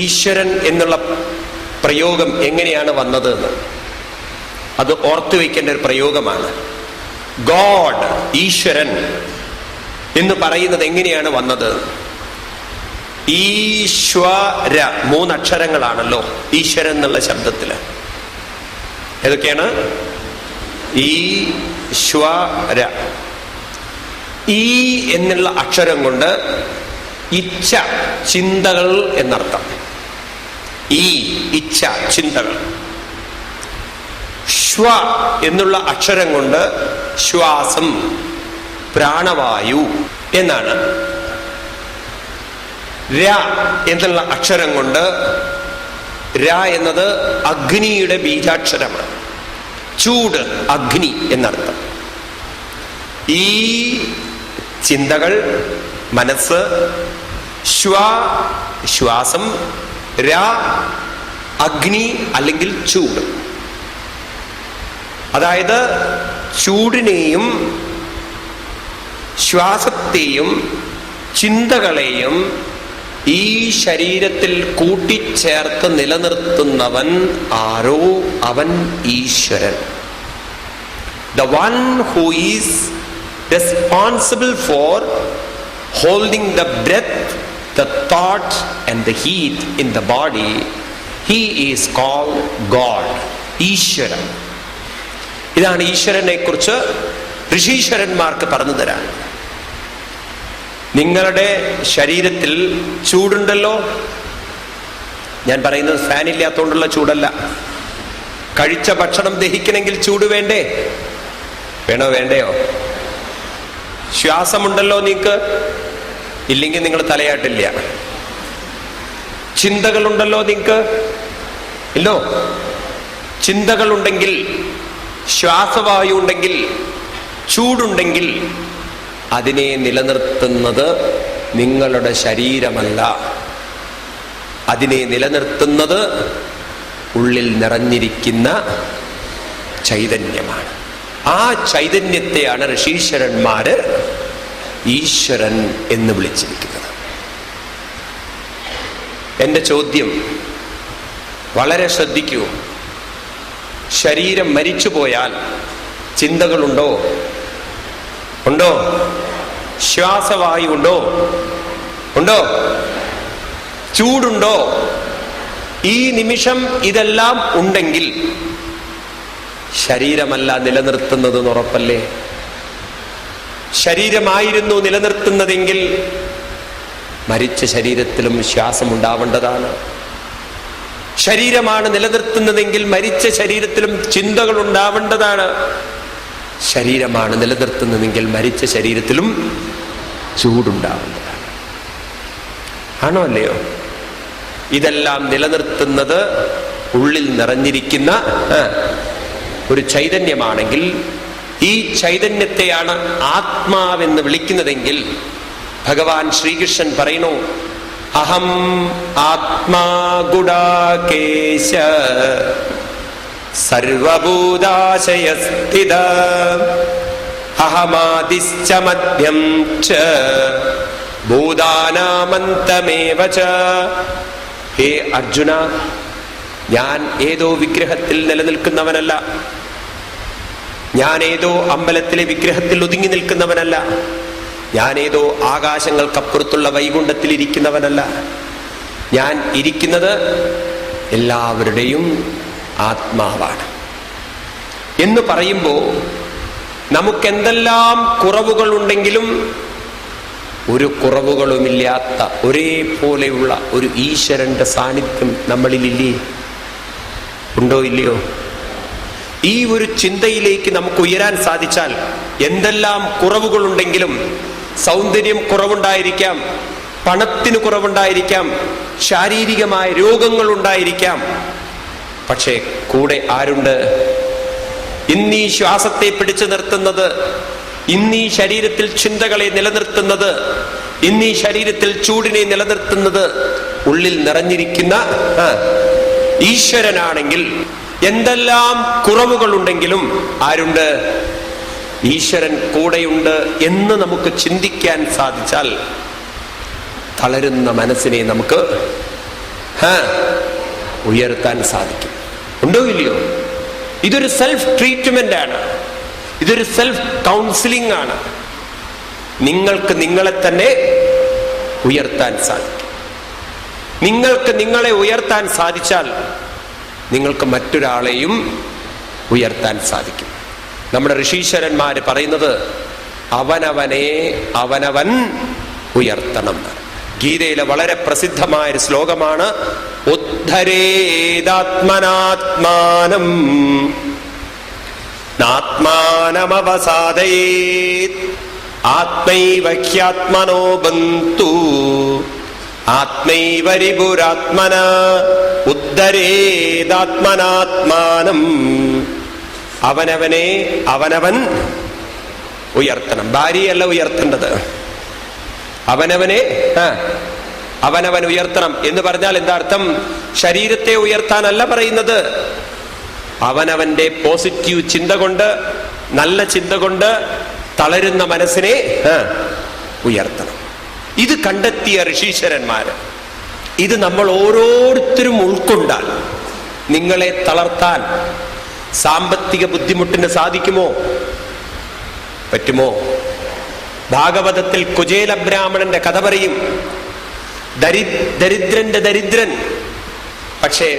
ഈശ്വരൻ എന്നുള്ള പ്രയോഗം എങ്ങനെയാണ് വന്നത് എന്ന്. അത് ഓർത്തു വെക്കേണ്ട ഒരു പ്രയോഗമാണ്. ഗോഡ്, ഈശ്വരൻ എന്ന് പറയുന്നത് എങ്ങനെയാണ് വന്നത്? ഈശ്വര, 3 അക്ഷരങ്ങളാണല്ലോ ഈശ്വരൻ എന്നുള്ള ശബ്ദത്തില്. ഏതൊക്കെയാണ്? ഈശ്വര. ഈ എന്നുള്ള അക്ഷരം കൊണ്ട് ഇച്ഛ, ചിന്തകൾ എന്നർത്ഥം. ഈ ഇച്ഛ, ചിന്തകൾ. ശ്വ എന്നുള്ള അക്ഷരം കൊണ്ട് ശ്വാസം, പ്രാണവായു എന്നാണ്. ര എന്നുള്ള അക്ഷരം കൊണ്ട്, ര എന്നത് അഗ്നിയുടെ ബീജാക്ഷരമാണ്. ചൂട്, അഗ്നി എന്നർത്ഥം. ഈ ചിന്തകൾ, മനസ്സ്, ശ്വ ശ്വാസം, ര അഗ്നി അല്ലെങ്കിൽ ചൂട്. അതായത് ചൂടിനെയും ശ്വാസത്തെയും ചിന്തകളെയും ഈ ശരീരത്തിൽ കൂട്ടിച്ചേർത്ത് നിലനിർത്തുന്നവൻ ആരോ, അവൻ ഈശ്വരൻ. The one who is responsible for holding the breath, the thought and the heat in the body, he is called God, ഈശ്വരൻ. ഇതാണ് ഈശ്വരനെ കുറിച്ച് ഋഷീശ്വരന്മാർക്ക് പറഞ്ഞു തരാൻ. നിങ്ങളുടെ ശരീരത്തിൽ ചൂടുണ്ടല്ലോ. ഞാൻ പറയുന്നത് ഫാൻ ഇല്ലാത്തതുകൊണ്ടുള്ള ചൂടല്ല. കഴിച്ച ഭക്ഷണം ദഹിക്കണമെങ്കിൽ ചൂട് വേണ്ടേ? വേണ്ടയോ? ശ്വാസമുണ്ടല്ലോ നിങ്ങൾക്ക്, ഇല്ലെങ്കിൽ നിങ്ങൾ തലയാട്ടില്ല. ചിന്തകളുണ്ടല്ലോ നിങ്ങൾക്ക്, ഇല്ലോ? ചിന്തകളുണ്ടെങ്കിൽ, ശ്വാസവായു ഉണ്ടെങ്കിൽ, ചൂടുണ്ടെങ്കിൽ അതിനെ നിലനിർത്തുന്നത് നിങ്ങളുടെ ശരീരമല്ല. അതിനെ നിലനിർത്തുന്നത് ഉള്ളിൽ നിറഞ്ഞിരിക്കുന്ന ചൈതന്യമാണ്. ആ ചൈതന്യത്തെയാണ് ഋഷീശ്വരന്മാര് ഈശ്വരൻ എന്ന് വിളിച്ചിരിക്കുന്നത്. എൻ്റെ ചോദ്യം വളരെ ശ്രദ്ധിക്കൂ. ശരീരം മരിച്ചുപോയാൽ ചിന്തകളുണ്ടോ? ഉണ്ടോ? ശ്വാസവായു ഉണ്ടോ? ഉണ്ടോ? ചൂടുണ്ടോ? ഈ നിമിഷം ഇതെല്ലാം ഉണ്ടെങ്കിൽ ശരീരമല്ല നിലനിർത്തുന്നത് ഉറപ്പല്ലേ? ശരീരമായിരുന്നു നിലനിർത്തുന്നതെങ്കിൽ മരിച്ച ശരീരത്തിലും ശ്വാസം ഉണ്ടാവേണ്ടതാണ്. ശരീരമാണ് നിലനിർത്തുന്നതെങ്കിൽ മരിച്ച ശരീരത്തിലും ചിന്തകൾ ഉണ്ടാവേണ്ടതാണ്. ശരീരമാണ് നിലനിർത്തുന്നതെങ്കിൽ മരിച്ച ശരീരത്തിലും ചൂടുണ്ടാവേണ്ടതാണ്. ആണോ അല്ലയോ? ഇതെല്ലാം നിലനിർത്തുന്നത് ഉള്ളിൽ നിറഞ്ഞിരിക്കുന്ന ഒരു ചൈതന്യമാണെങ്കിൽ, ഈ ചൈതന്യത്തെയാണ് ആത്മാവെന്ന് വിളിക്കുന്നതെങ്കിൽ ഭഗവാൻ ശ്രീകൃഷ്ണൻ പറയുന്നു, അഹം ആത്മാ ഗുഡാകേശ സർവഭൂതാശയസ്ഥിത അഹമാദിശ്ച മധ്യം ച ഭൂതാനാമന്തമേവ ച. ഹേ അർജുന, ഞാൻ ഏതോ വിഗ്രഹത്തിൽ നിലനിൽക്കുന്നവനല്ല. ഞാൻ ഏതോ അമ്പലത്തിലെ വിഗ്രഹത്തിൽ ഒതുങ്ങി നിൽക്കുന്നവനല്ല. ഞാൻ ഏതോ ആകാശങ്ങൾക്കപ്പുറത്തുള്ള വൈകുണ്ഠത്തിൽ ഇരിക്കുന്നവനല്ല. ഞാൻ ഇരിക്കുന്നത് എല്ലാവരുടെയും ആത്മാവാണ് എന്ന് പറയുമ്പോൾ നമുക്കെന്തെല്ലാം കുറവുകൾ ഉണ്ടെങ്കിലും ഒരു കുറവുകളുമില്ലാത്ത ഒരേപോലെയുള്ള ഒരു ഈശ്വരന്റെ സാന്നിധ്യം നമ്മളിലില്ലേ? ഉണ്ടോ ഇല്ലയോ? ഈ ഒരു ചിന്തയിലേക്ക് നമുക്ക് ഉയരാൻ സാധിച്ചാൽ എന്തെല്ലാം കുറവുകളുണ്ടെങ്കിലും, സൗന്ദര്യം കുറവുണ്ടായിരിക്കാം, പണത്തിന് കുറവുണ്ടായിരിക്കാം, ശാരീരികമായ രോഗങ്ങൾ ഉണ്ടായിരിക്കാം, പക്ഷേ കൂടെ ആരുണ്ട്? ഇന്നീ ശ്വാസത്തെ പിടിച്ചു നിർത്തുന്നത്, ഇന്നീ ശരീരത്തിൽ ചിന്തകളെ നിലനിർത്തുന്നത്, ഇന്നീ ശരീരത്തിൽ ചൂടിനെ നിലനിർത്തുന്നത് ഉള്ളിൽ നിറഞ്ഞിരിക്കുന്ന ഈശ്വരനാണെങ്കിൽ, എന്തെല്ലാം കുറവുകളുണ്ടെങ്കിലും ആരുണ്ട്? ഈശ്വരൻ കൂടെയുണ്ട് എന്ന് നമുക്ക് ചിന്തിക്കാൻ സാധിച്ചാൽ തളരുന്ന മനസ്സിനെ നമുക്ക് ഉയർത്താൻ സാധിക്കും. ഉണ്ടോ ഇല്ലയോ? ഇതൊരു സെൽഫ് ട്രീറ്റ്മെന്റ് ആണ്. ഇതൊരു സെൽഫ് കൗൺസിലിംഗ് ആണ്. നിങ്ങൾക്ക് നിങ്ങളെ തന്നെ ഉയർത്താൻ സാധിക്കും. നിങ്ങൾക്ക് നിങ്ങളെ ഉയർത്താൻ സാധിച്ചാൽ നിങ്ങൾക്ക് മറ്റൊരാളെയും ഉയർത്താൻ സാധിക്കും. നമ്മുടെ ഋഷീശ്വരന്മാര് പറയുന്നത് അവനവനെ അവനവൻ ഉയർത്തണം. ഗീതയിലെ വളരെ പ്രസിദ്ധമായ ഒരു ശ്ലോകമാണ്, ഉദ്ധരേദാത്മനാത്മാനം നാത്മാനമവസാദയേത് ആത്മൈവ ഹ്യാത്മനോ ബന്തു ആത്മൈവ രിപുരാത്മന ഉദ്ധരേദാത്മനാത്മാനം. അവനവനെ അവനവൻ ഉയർത്തണം. ഭാര്യയല്ല ഉയർത്തേണ്ടത്, അവനവനെ അവനവൻ ഉയർത്തണം എന്ന് പറഞ്ഞാൽ എന്താ അർത്ഥം? ശരീരത്തെ ഉയർത്താനല്ല പറയുന്നത്. അവനവന്റെ പോസിറ്റീവ് ചിന്ത കൊണ്ട്, നല്ല ചിന്ത കൊണ്ട് തളരുന്ന മനസ്സിനെ ഉയർത്തണം. ഇത് കണ്ടെത്തിയ ഋഷീശ്വരന്മാര്, ഇത് നമ്മൾ ഓരോരുത്തരും ഉൾക്കൊണ്ടാൽ നിങ്ങളെ തളർത്താൻ സാമ്പത്തിക ബുദ്ധിമുട്ടിന് സാധിക്കുമോ? പറ്റുമോ? ഭാഗവതത്തിൽ കുചേല ബ്രാഹ്മണന്റെ കഥ പറയും. ദരിദ്രന്റെ ദരിദ്രൻ, പക്ഷേ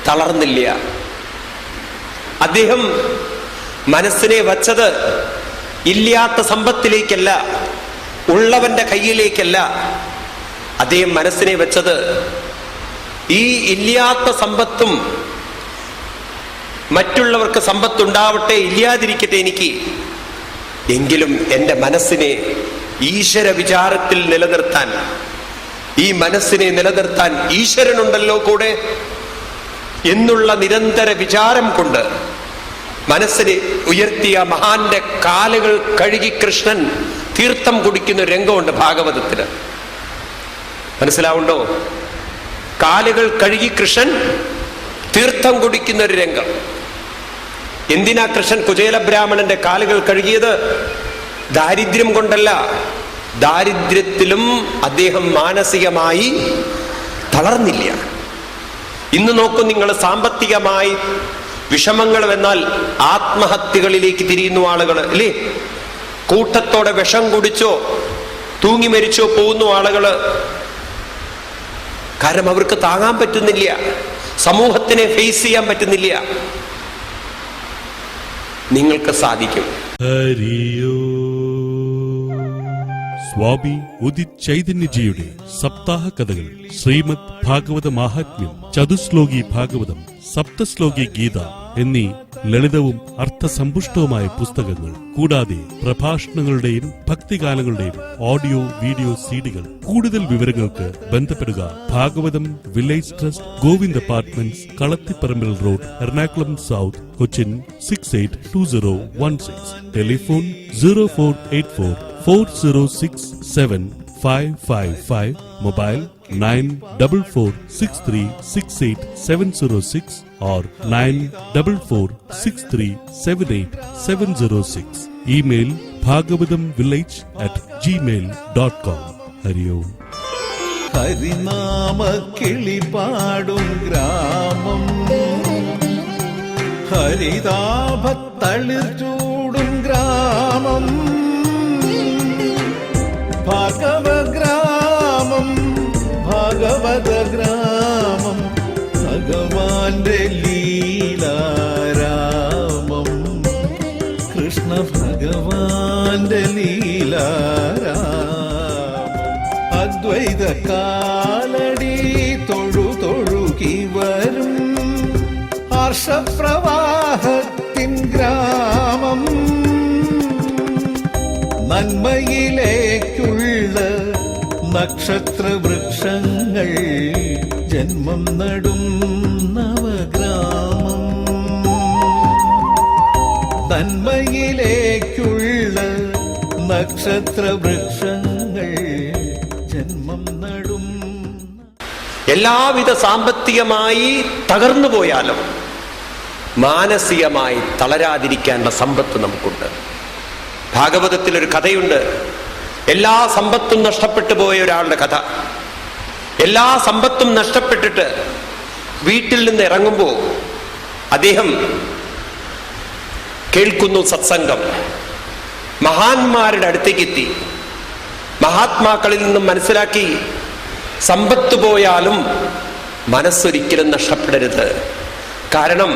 തളർന്നില്ല. അദ്ദേഹം മനസ്സിനെ വച്ചത് ഇല്ലാത്ത സമ്പത്തിലേക്കല്ല, ഉള്ളവന്റെ കയ്യിലേക്കല്ല. അദ്ദേഹം മനസ്സിനെ വെച്ചത് ഈ ഇല്ലാത്ത സമ്പത്തും മറ്റുള്ളവർക്ക് സമ്പത്തുണ്ടാവട്ടെ, ഇല്ലാതിരിക്കട്ടെ എനിക്ക്, എങ്കിലും എൻ്റെ മനസ്സിനെ ഈശ്വര വിചാരത്തിൽ നിലനിർത്താൻ, ഈ മനസ്സിനെ നിലനിർത്താൻ ഈശ്വരനുണ്ടല്ലോ കൂടെ എന്നുള്ള നിരന്തര വിചാരം കൊണ്ട് മനസ്സിനെ ഉയർത്തിയ മഹാന്റെ കാലുകൾ കഴുകി കൃഷ്ണൻ തീർത്ഥം കുടിക്കുന്ന രംഗമുണ്ട് ഭാഗവതത്തിന്. മനസ്സിലാവുണ്ടോ? കാലുകൾ കഴുകി കൃഷ്ണൻ തീർത്ഥം കുടിക്കുന്ന ഒരു രംഗം. എന്തിനാ കൃഷ്ണൻ കുചേല ബ്രാഹ്മണന്റെ കാലുകൾ കഴുകിയത്? ദാരിദ്ര്യം കൊണ്ടല്ല. ദാരിദ്ര്യത്തിലും അദ്ദേഹം മാനസികമായി തളർന്നില്ല. ഇന്ന് നോക്കൂ നിങ്ങൾ, സാമ്പത്തികമായി വിഷമങ്ങൾ വന്നാൽ ആത്മഹത്യകളിലേക്ക് തിരിയുന്നു ആളുകൾ, അല്ലേ? കൂട്ടത്തോടെ വിഷം കുടിച്ചോ തൂങ്ങി മരിച്ചോ പോകുന്നു ആളുകള്. കാരണം അവർക്ക് താങ്ങാൻ പറ്റുന്നില്ല, സമൂഹത്തിനെ ഫേസ് ചെയ്യാൻ പറ്റുന്നില്ല. നിങ്ങൾക്ക് സാധിക്കും. സ്വാമി ഉദിത് ചൈതന്യജിയുടെ സപ്താഹ കഥകൾ, ശ്രീമദ് ഭാഗവത മാഹാത്മ്യം, ചതുശ്ലോകി ഭാഗവതം, സപ്തശ്ലോകി ഗീത എന്നീ ലളിതവും അർത്ഥസമ്പുഷ്ടവുമായ പുസ്തകങ്ങൾ, കൂടാതെ പ്രഭാഷണങ്ങളുടെയും ഭക്തിഗാനങ്ങളുടെയും ഓഡിയോ വീഡിയോ സിഡികൾ. കൂടുതൽ വിവരങ്ങൾക്ക് ബന്ധപ്പെടുക Bhagavatam village trust, Govind apartments, Kalathiparambil road, Ernakulam south, Cochin 682016. Telephone 0484406755. Mobile 9446368706 or 9446378706. Email bhagavatamvillage@gmail.com. Hari Om. ഹരിനാമ കിളിപാടും ഗ്രാമം, ഹരിതാഭത്തളിർ ചൂടും ഗ്രാമം, ഭാഗവഗ്രാമം, ഭാഗവത ഗ്രാമം, ഭഗവാന്റെ ലീലാരാമം, കൃഷ്ണ ഭഗവാന്റെ ലീലാരാമം. അദ്വൈത കാലടി തൊഴുതൊഴുകി വരും ഹർഷപ്രവാഹത്തിൻ ഗ്രാമം, നന്മയിലേക്കുള്ള നക്ഷത്രവൃക്ഷങ്ങൾ ജന്മം നടും നവഗ്രാമം, നന്മയിലേക്കുള്ള നക്ഷത്രവൃക്ഷങ്ങൾ ജന്മം നടും. എല്ലാവിധ സാമ്പത്തികമായി തകർന്നു പോയാലും മാനസികമായി തളരാതിരിക്കാനുള്ള സമ്പത്ത് നമുക്കുണ്ട്. ഭാഗവതത്തിലൊരു കഥയുണ്ട്. എല്ലാ സമ്പത്തും നഷ്ടപ്പെട്ടു പോയ ഒരാളുടെ കഥ. എല്ലാ സമ്പത്തും നഷ്ടപ്പെട്ടിട്ട് വീട്ടിൽ നിന്ന് ഇറങ്ങുമ്പോൾ അദ്ദേഹം കേൾക്കുന്നു സത്സംഗം. മഹാന്മാരുടെ അടുത്തേക്ക് എത്തി. മഹാത്മാക്കളിൽ നിന്നും മനസ്സിലാക്കി, സമ്പത്ത് പോയാലും മനസ്സൊരിക്കലും നഷ്ടപ്പെടരുത്. കാരണം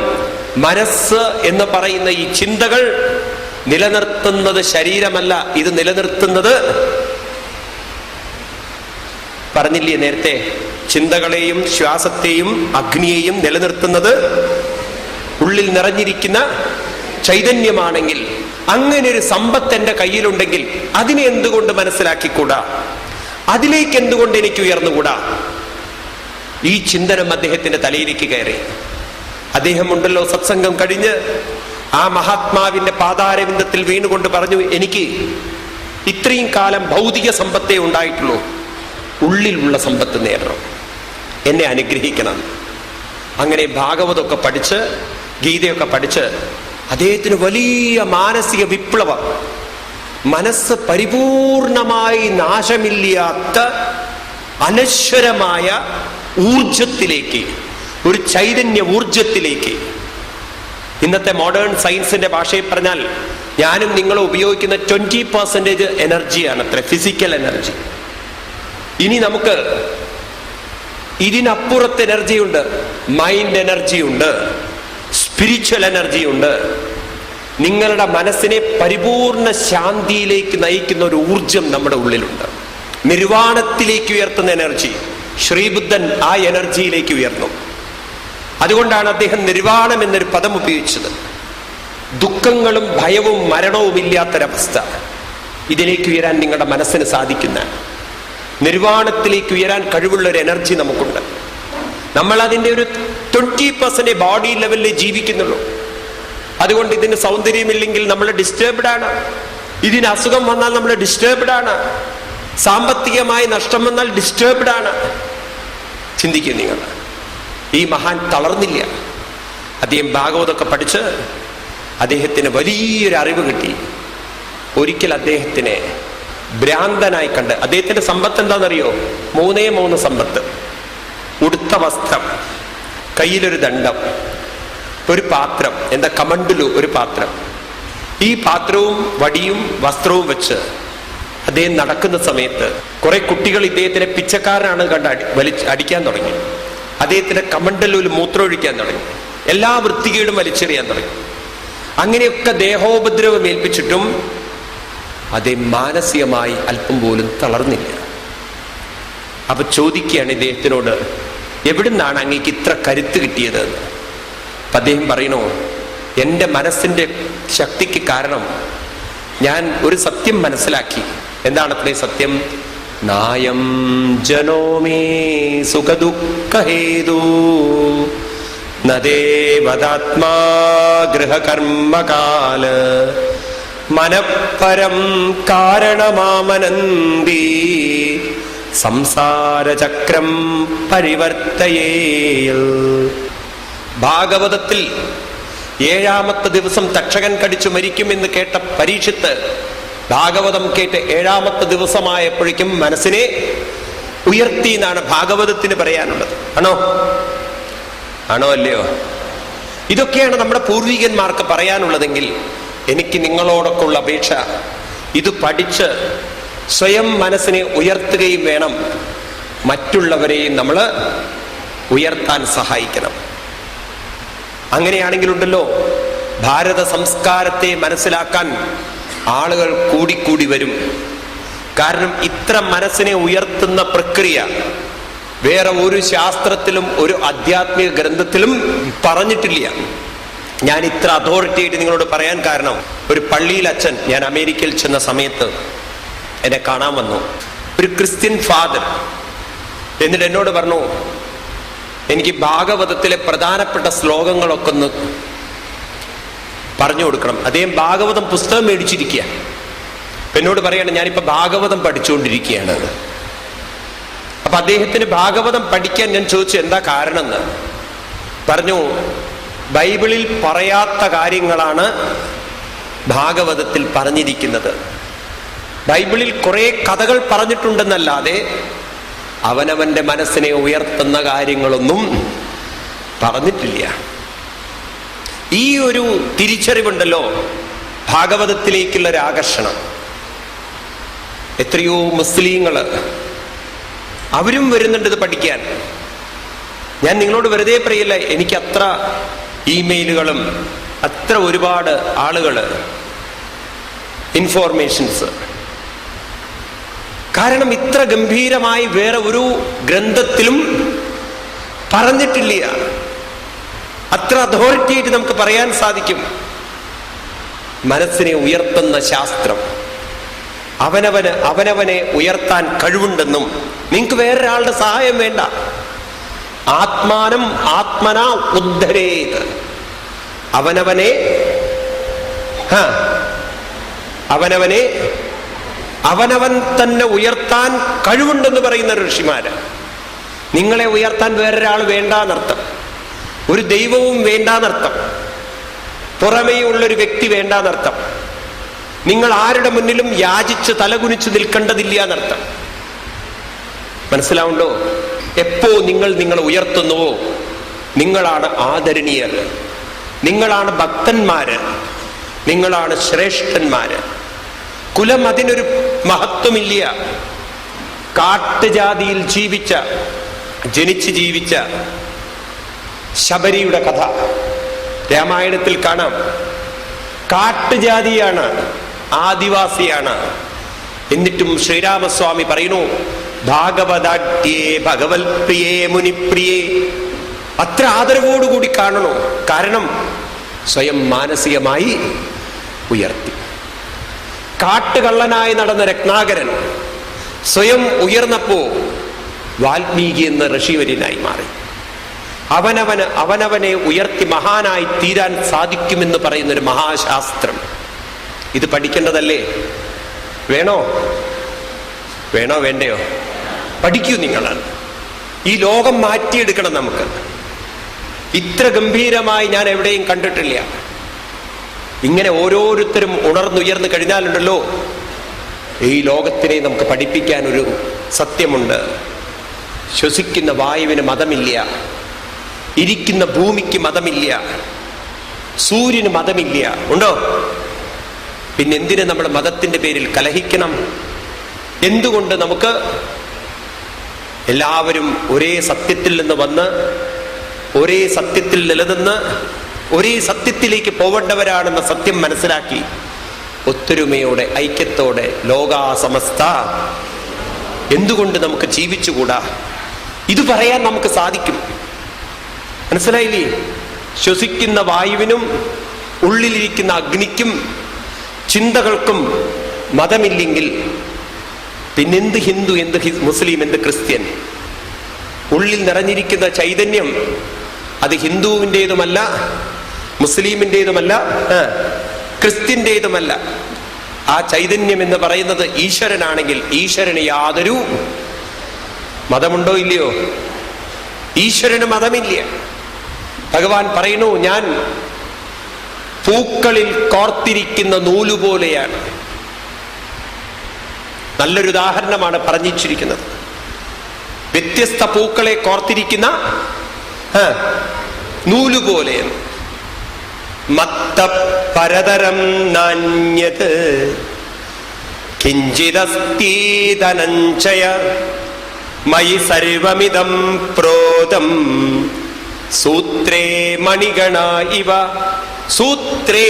മനസ്സ് എന്ന് പറയുന്ന ഈ ചിന്തകൾ നിലനിർത്തുന്നത് ശരീരമല്ല, ഇത് നിലനിർത്തുന്നത്, പറഞ്ഞില്ലേ നേരത്തെ, ചിന്തകളെയും ശ്വാസത്തെയും അഗ്നിയെയും നിലനിർത്തുന്നത് ഉള്ളിൽ നിറഞ്ഞിരിക്കുന്ന ചൈതന്യമാണെങ്കിൽ, അങ്ങനെ ഒരു സമ്പത്ത് എന്റെ കയ്യിലുണ്ടെങ്കിൽ അതിനെ എന്തുകൊണ്ട് മനസ്സിലാക്കിക്കൂടാ? അതിലേക്ക് എന്തുകൊണ്ട് എനിക്ക് ഉയർന്നുകൂടാ? ഈ ചിന്തനം അദ്ദേഹത്തിന്റെ തലയിലേക്ക് കയറി. അദ്ദേഹം ഉണ്ടല്ലോ സത്സംഗം കഴിഞ്ഞ് ആ മഹാത്മാവിന്റെ പാതാരവിന്ദത്തിൽ വീണുകൊണ്ട് പറഞ്ഞു, എനിക്ക് ഇത്രയും കാലം ഭൗതിക സമ്പത്തേ ഉണ്ടായിട്ടുള്ളൂ, ഉള്ളിലുള്ള സമ്പത്ത് നേടണം, എന്നെ അനുഗ്രഹിക്കണം. അങ്ങനെ ഭാഗവതമൊക്കെ പഠിച്ച് ഗീതയൊക്കെ പഠിച്ച് അദ്ദേഹത്തിന് വലിയ മാനസിക വിപ്ലവം, മനസ്സ് പരിപൂർണമായി നാശമില്ലാത്ത അനശ്വരമായ ഊർജത്തിലേക്ക്, ഒരു ചൈതന്യ ഊർജത്തിലേക്ക്. ഇന്നത്തെ മോഡേൺ സയൻസിന്റെ ഭാഷയിൽ പറഞ്ഞാൽ ഞാനും നിങ്ങളും ഉപയോഗിക്കുന്ന 20% എനർജിയാണ് അത്ര, ഫിസിക്കൽ എനർജി. ഇനി നമുക്ക് ഇതിനപ്പുറത്ത് എനർജിയുണ്ട്. Mind എനർജിയുണ്ട്, spiritual എനർജിയുണ്ട്. നിങ്ങളുടെ മനസ്സിനെ പരിപൂർണ ശാന്തിയിലേക്ക് നയിക്കുന്ന ഒരു ഊർജം നമ്മുടെ ഉള്ളിലുണ്ട്. നിർവാണത്തിലേക്ക് ഉയർത്തുന്ന എനർജി. ശ്രീബുദ്ധൻ ആ എനർജിയിലേക്ക് ഉയർന്നു. അതുകൊണ്ടാണ് അദ്ദേഹം നിർവാണം എന്നൊരു പദം ഉപയോഗിച്ചത്. ദുഃഖങ്ങളും ഭയവും മരണവും ഇല്ലാത്തൊരവസ്ഥ. ഇതിലേക്ക് ഉയരാൻ നിങ്ങളുടെ മനസ്സിന് സാധിക്കുന്ന, നിർവാണത്തിലേക്ക് ഉയരാൻ കഴിവുള്ള ഒരു എനർജി നമുക്കുണ്ട്. നമ്മൾ അതിൻ്റെ ഒരു 20% ബോഡി ലെവലിൽ ജീവിക്കുന്നുള്ളൂ. അതുകൊണ്ട് ഇതിന് സൗന്ദര്യമില്ലെങ്കിൽ നമ്മൾ ഡിസ്റ്റർബ്ഡ് ആണ്. ഇതിന് അസുഖം വന്നാൽ നമ്മൾ ഡിസ്റ്റർബ്ഡ് ആണ്. സാമ്പത്തികമായി നഷ്ടം വന്നാൽ ഡിസ്റ്റർബ്ഡ് ആണ്. ചിന്തിക്കുക നിങ്ങൾ. ഈ മഹാൻ തളർന്നില്ല. അദ്ദേഹം ഭാഗവതമൊക്കെ പഠിച്ച് അദ്ദേഹത്തിന് വലിയൊരു അറിവ് കിട്ടി. ഒരിക്കൽ അദ്ദേഹത്തിനെ ഭ്രാന്തനായി കണ്ട്, അദ്ദേഹത്തിന്റെ സമ്പത്ത് എന്താണെന്നറിയോ? 3 സമ്പത്ത്. ഉടുത്ത വസ്ത്രം, കയ്യിലൊരു ദണ്ഡം, ഒരു പാത്രം, എന്താ കമണ്ടിലു ഒരു പാത്രം, ഈ പാത്രവും വടിയും വസ്ത്രവും വെച്ച് അദ്ദേഹം നടക്കുന്ന സമയത്ത് കുറെ കുട്ടികൾ ഇദ്ദേഹത്തിനെ പിച്ചക്കാരനാണ് കണ്ട് അടിക്കാൻ തുടങ്ങി. അദ്ദേഹത്തിന്റെ കമണ്ടലൂൽ മൂത്രമൊഴിക്കാൻ തുടങ്ങി. എല്ലാ വൃത്തികേടും വലിച്ചെറിയാൻ തുടങ്ങി. അങ്ങനെയൊക്കെ ദേഹോപദ്രവം ഏൽപ്പിച്ചിട്ടും അദ്ദേഹം മാനസികമായി അല്പം പോലും തളർന്നില്ല. അപ്പൊ ചോദിക്കുകയാണ് ഇദ്ദേഹത്തിനോട്, എവിടുന്നാണ് അങ്ങേക്ക് ഇത്ര കരുത്ത് കിട്ടിയത്? അപ്പൊ അദ്ദേഹം പറയണോ, എൻ്റെ മനസ്സിന്റെ ശക്തിക്ക് കാരണം ഞാൻ ഒരു സത്യം മനസ്സിലാക്കി. എന്താണത്രേ സത്യം? നായം ജനോമേ സുഖദുഃഖഹേതു നദേവദാത്മാ ഗൃഹകർമ്മകാല മനഃപരം കാരണമാമനന്തി സംസാരചക്രം പരിവർത്തയേൽ. ഭാഗവതത്തിൽ 7ാമത്തെ ദിവസം തക്ഷകൻ കടിച്ചു മരിക്കുമെന്ന് കേട്ട പരീക്ഷിത്ത് ഭാഗവതം കേട്ട് 7ാമത്തെ ദിവസമായപ്പോഴേക്കും മനസ്സിനെ ഉയർത്തി എന്നാണ് ഭാഗവതത്തിന് പറയാനുള്ളത്. ആണോ? ആണോ അല്ലയോ? ഇതൊക്കെയാണ് നമ്മുടെ പൂർവികന്മാർക്ക് പറയാനുള്ളതെങ്കിൽ എനിക്ക് നിങ്ങളോടൊക്കെ ഉള്ള അപേക്ഷ, ഇത് പഠിച്ച് സ്വയം മനസ്സിനെ ഉയർത്തുകയും വേണം, മറ്റുള്ളവരെയും നമ്മൾ ഉയർത്താൻ സഹായിക്കണം. അങ്ങനെയാണെങ്കിലുണ്ടല്ലോ ഭാരത സംസ്കാരത്തെ മനസ്സിലാക്കാൻ ആളുകൾ കൂടിക്കൂടി വരും. കാരണം ഇത്ര മനസ്സിനെ ഉയർത്തുന്ന പ്രക്രിയ വേറെ ഒരു ശാസ്ത്രത്തിലും ഒരു ആധ്യാത്മിക ഗ്രന്ഥത്തിലും പറഞ്ഞിട്ടില്ല. ഞാൻ ഇത്ര അതോറിറ്റി ആയിട്ട് നിങ്ങളോട് പറയാൻ കാരണം, ഒരു പള്ളിയിൽ അച്ഛൻ, ഞാൻ അമേരിക്കയിൽ ചെന്ന സമയത്ത് എന്നെ കാണാൻ വന്നു, ഒരു ക്രിസ്ത്യൻ ഫാദർ. എന്നിട്ട് എന്നോട് പറഞ്ഞു, എനിക്ക് ഭാഗവതത്തിലെ പ്രധാനപ്പെട്ട ശ്ലോകങ്ങളൊക്കെ ഒന്ന് പറഞ്ഞു കൊടുക്കണം. അദ്ദേഹം ഭാഗവതം പുസ്തകം മേടിച്ചിരിക്കുക. എന്നോട് പറയാണ്, ഞാനിപ്പോ ഭാഗവതം പഠിച്ചുകൊണ്ടിരിക്കുകയാണ്. അപ്പൊ അദ്ദേഹത്തിന് ഭാഗവതം പഠിക്കാൻ ഞാൻ ചോദിച്ചു എന്താ കാരണം എന്ന്. പറഞ്ഞു, ബൈബിളിൽ പറയാത്ത കാര്യങ്ങളാണ് ഭാഗവതത്തിൽ പറഞ്ഞിരിക്കുന്നത്. ബൈബിളിൽ കുറെ കഥകൾ പറഞ്ഞിട്ടുണ്ടെന്നല്ലാതെ അവനവന്റെ മനസ്സിനെ ഉയർത്തുന്ന കാര്യങ്ങളൊന്നും പറഞ്ഞിട്ടില്ല. ഈ ഒരു തിരിച്ചറിവുണ്ടല്ലോ ഭാഗവതത്തിലേക്കുള്ള ഒരു ആകർഷണം. എത്രയോ മുസ്ലിങ്ങള് അവരും വരുന്നുണ്ട് ഇത് പഠിക്കാൻ. ഞാൻ നിങ്ങളോട് വെറുതെ പറയില്ല, എനിക്ക് അത്ര ഇമെയിലുകളും അത്ര ഒരുപാട് ആളുകള് ഇൻഫോർമേഷൻസ്. കാരണം ഇത്ര ഗംഭീരമായി വേറെ ഒരു ഗ്രന്ഥത്തിലും പറഞ്ഞിട്ടില്ല. അത്ര അതോറിറ്റി ആയിട്ട് നമുക്ക് പറയാൻ സാധിക്കും. മനസ്സിനെ ഉയർത്തുന്ന ശാസ്ത്രം, അവനവനെ ഉയർത്താൻ കഴിവുണ്ടെന്നും നിങ്ങൾക്ക് വേറൊരാളുടെ സഹായം വേണ്ട. ആത്മാനം ആത്മനാ ഉദ്ധരേത്. അവനവൻ തന്നെ ഉയർത്താൻ കഴിവുണ്ടെന്ന് പറയുന്ന ഋഷിമാര്. നിങ്ങളെ ഉയർത്താൻ വേറൊരാൾ വേണ്ടാന്നർത്ഥം, ഒരു ദൈവവും വേണ്ടാന്നർത്ഥം, പുറമേ ഉള്ളൊരു വ്യക്തി വേണ്ടാന്നർത്ഥം, നിങ്ങൾ ആരുടെ മുന്നിലും യാചിച്ച് തലകുനിച്ച് നിൽക്കേണ്ടതില്ല എന്നർത്ഥം. മനസ്സിലാവുണ്ടോ? എപ്പോ നിങ്ങളെ ഉയർത്തുന്നുവോ നിങ്ങളാണ് ആദരണീയർ, നിങ്ങളാണ് ഭക്തന്മാര്, നിങ്ങളാണ് ശ്രേഷ്ഠന്മാര്. കുലം അതിനൊരു മഹത്വമില്ല. കാട്ടുജാതിയിൽ ജനിച്ച് ജീവിച്ച ശബരിയുടെ കഥ രാമായണത്തിൽ കാണാം. കാട്ടുജാതിയാണ്, ആദിവാസിയാണ്. എന്നിട്ടും ശ്രീരാമസ്വാമി പറയുന്നു, ഭാഗവതാട്യേ ഭഗവത് പ്രിയേ മുനിപ്രിയേ. അത്ര ആദരവോടുകൂടി കാണണോ? കാരണം സ്വയം മാനസികമായി ഉയർത്തി. കാട്ടുകള്ളനായി നടന്ന രത്നാകരൻ സ്വയം ഉയർന്നപ്പോ വാൽമീകി എന്ന ഋഷിവര്യനായി മാറി. അവനവനെ ഉയർത്തി മഹാനായി തീരാൻ സാധിക്കുമെന്ന് പറയുന്നൊരു മഹാശാസ്ത്രം. ഇത് പഠിക്കേണ്ടതല്ലേ? വേണോ വേണ്ടയോ? പഠിക്കൂ നിങ്ങൾ. ഈ ലോകം മാറ്റിയെടുക്കണം നമുക്ക്. ഇത്ര ഗംഭീരമായി ഞാൻ എവിടെയും കണ്ടിട്ടില്ല. ഇങ്ങനെ ഓരോരുത്തരും ഉണർന്നുയർന്നു കഴിഞ്ഞാലുണ്ടല്ലോ ഈ ലോകത്തിനെ നമുക്ക് പഠിപ്പിക്കാൻ ഒരു സത്യമുണ്ട്. ശ്വസിക്കുന്ന വായുവിന് മതമില്ല, ഇരിക്കുന്ന ഭൂമിക്ക് മതമില്ല, സൂര്യന് മതമില്ല. ഉണ്ടോ? പിന്നെന്തിന് നമ്മൾ മതത്തിന്റെ പേരിൽ കലഹിക്കണം? എന്തുകൊണ്ട് നമുക്ക് എല്ലാവരും ഒരേ സത്യത്തിൽ നിന്ന് വന്ന് ഒരേ സത്യത്തിൽ നിലനിന്ന് ഒരേ സത്യത്തിലേക്ക് പോവേണ്ടവരാണെന്ന സത്യം മനസ്സിലാക്കി ഒത്തൊരുമയോടെ ഐക്യത്തോടെ ലോകാസമസ്ത എന്തുകൊണ്ട് നമുക്ക് ജീവിച്ചുകൂടാ? ഇത് പറയാൻ നമുക്ക് സാധിക്കും. മനസ്സിലായില്ലേ? ശ്വസിക്കുന്ന വായുവിനും ഉള്ളിലിരിക്കുന്ന അഗ്നിക്കും ചിന്തകൾക്കും മതമില്ലെങ്കിൽ പിന്നെന്ത് ഹിന്ദു, എന്ത് മുസ്ലിം, എന്ത് ക്രിസ്ത്യൻ? ഉള്ളിൽ നിറഞ്ഞിരിക്കുന്ന ചൈതന്യം അത് ഹിന്ദുവിൻ്റെതുമല്ല, മുസ്ലിമിൻ്റെതുമല്ല, ക്രിസ്ത്യൻ്റെതുമല്ല. ആ ചൈതന്യം എന്ന് പറയുന്നത് ഈശ്വരനാണെങ്കിൽ ഈശ്വരന് യാതൊരു മതമുണ്ടോ? ഇല്ലയോ? ഈശ്വരന് മതമില്ല. ഭഗവാൻ പറയുന്നു, ഞാൻ പൂക്കളിൽ കോർത്തിരിക്കുന്ന നൂലുപോലെയാണ്. നല്ലൊരു ഉദാഹരണമാണ് പറഞ്ഞിരിക്കുന്നത്. വ്യത്യസ്ത പൂക്കളെ കോർത്തിരിക്കുന്ന നൂലുപോലെയാണ്. മത്ത പരതരം നാന്യത് കിഞ്ചിദസ്തി ധനഞ്ജയ മയി സർവമിദം പ്രോതം സൂത്രേ മണിഗണ ഇവ. സൂത്രേ,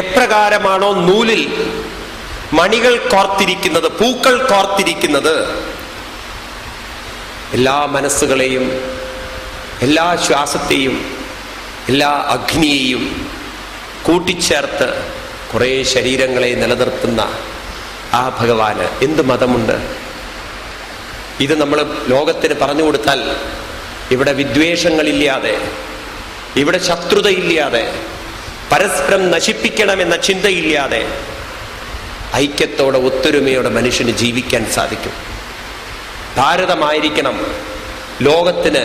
എപ്രകാരമാണോ നൂലിൽ മണികൾ കോർത്തിരിക്കുന്നത്, പൂക്കൾ കോർത്തിരിക്കുന്നത്, എല്ലാ മനസ്സുകളെയും എല്ലാ ശ്വാസത്തെയും എല്ലാ അഗ്നിയെയും കൂട്ടിച്ചേർത്ത് കുറേ ശരീരങ്ങളെ നിലനിർത്തുന്ന ആ ഭഗവാന് എന്ത് മതമുണ്ട്? ഇത് നമ്മൾ ലോകത്തിന് പറഞ്ഞു കൊടുത്താൽ ഇവിടെ വിദ്വേഷങ്ങളില്ലാതെ, ഇവിടെ ശത്രുതയില്ലാതെ, പരസ്പരം നശിപ്പിക്കണമെന്ന ചിന്തയില്ലാതെ ഐക്യത്തോടെ ഒത്തൊരുമയോടെ മനുഷ്യന് ജീവിക്കാൻ സാധിക്കും. ഭാരതമായിരിക്കണം ലോകത്തിന്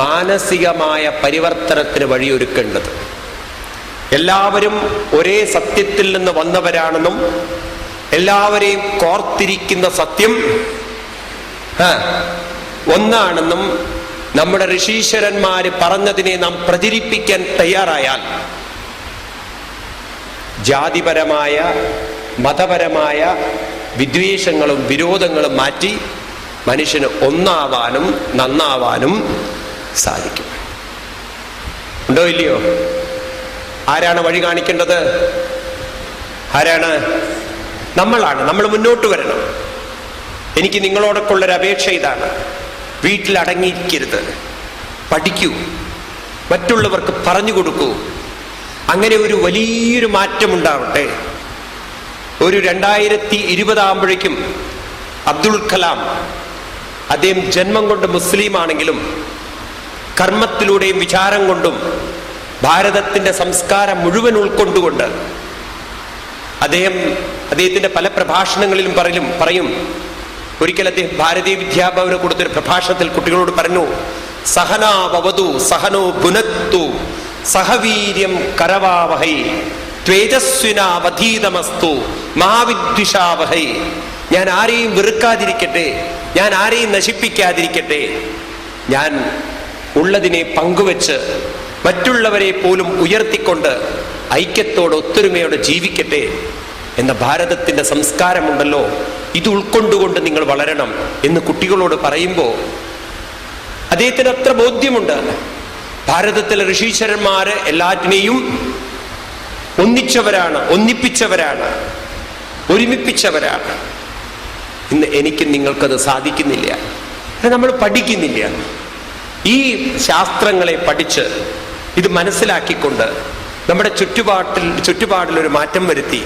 മാനസികമായ പരിവർത്തനത്തിന് വഴിയൊരുക്കേണ്ടത്. എല്ലാവരും ഒരേ സത്യത്തിൽ നിന്ന് വന്നവരാണെന്നും എല്ലാവരെയും കോർത്തിരിക്കുന്ന സത്യം ഒന്നാണെന്നും നമ്മുടെ ഋഷീശ്വരന്മാര് പറഞ്ഞതിനെ നാം പ്രചരിപ്പിക്കാൻ തയ്യാറായാൽ ജാതിപരമായ മതപരമായ വിദ്വേഷങ്ങളും വിരോധങ്ങളും മാറ്റി മനുഷ്യന് ഒന്നാവാനും നന്നാവാനും സാധിക്കും. ഉണ്ടോ ഇല്ലയോ? ആരാണ് വഴി കാണിക്കേണ്ടത്? ആരാണ്? നമ്മളാണ്. നമ്മൾ മുന്നോട്ട് വരണം. എനിക്ക് നിങ്ങളോടൊക്കെ ഉള്ളൊരു അപേക്ഷ ഇതാണ്: വീട്ടിൽ അടങ്ങിയിരിക്കരുത്, പഠിക്കൂ, മറ്റുള്ളവർക്ക് പറഞ്ഞു കൊടുക്കൂ. അങ്ങനെ ഒരു വലിയൊരു മാറ്റം ഉണ്ടാവട്ടെ. ഒരു 2020 ആകുമ്പോഴേക്കും അബ്ദുൽ കലാം, അദ്ദേഹം ജന്മം കൊണ്ട് മുസ്ലിം ആണെങ്കിലും കർമ്മത്തിലൂടെയും വിചാരം കൊണ്ടും ഭാരതത്തിന്റെ സംസ്കാരം മുഴുവൻ ഉൾക്കൊണ്ടുകൊണ്ട് അദ്ദേഹത്തിന്റെ പല പ്രഭാഷണങ്ങളിലും പറയും. ഒരിക്കൽ അദ്ദേഹം ഭാരതീയ വിദ്യാഭവന് കൊടുത്തൊരു പ്രഭാഷണത്തിൽ കുട്ടികളോട് പറഞ്ഞു, സഹനാവവതു സഹനോ ഭുനക്തു സഹവീര്യം കരവാവഹൈ ത്വേജസ്വിനാവധീതമസ്തു മഹാവിദ്വിഷാവഹൈ. ഞാൻ ആരെയും വെറുക്കാതിരിക്കട്ടെ, ഞാൻ ആരെയും നശിപ്പിക്കാതിരിക്കട്ടെ, ഞാൻ ഉള്ളതിനെ പങ്കുവെച്ച് മറ്റുള്ളവരെ പോലും ഉയർത്തിക്കൊണ്ട് ഐക്യത്തോടെ ഒത്തൊരുമയോടെ ജീവിക്കട്ടെ എന്ന ഭാരതത്തിന്റെ സംസ്കാരമുണ്ടല്ലോ, ഇത് ഉൾക്കൊണ്ടുകൊണ്ട് നിങ്ങൾ വളരണം എന്ന് കുട്ടികളോട് പറയുമ്പോൾ അദ്ദേഹത്തിന് അത്ര ബോധ്യമുണ്ട്. ഭാരതത്തിലെ ഋഷീശ്വരന്മാര് എല്ലാറ്റിനെയും ഒന്നിച്ചവരാണ്, ഒന്നിപ്പിച്ചവരാണ്, ഒരുമിപ്പിച്ചവരാണ്. ഇന്ന് എനിക്കും നിങ്ങൾക്കത് സാധിക്കുന്നില്ല, നമ്മൾ പഠിക്കുന്നില്ല. ഈ ശാസ്ത്രങ്ങളെ പഠിച്ച് ഇത് മനസ്സിലാക്കിക്കൊണ്ട് നമ്മുടെ ചുറ്റുപാടിലൊരു മാറ്റം വരുത്തി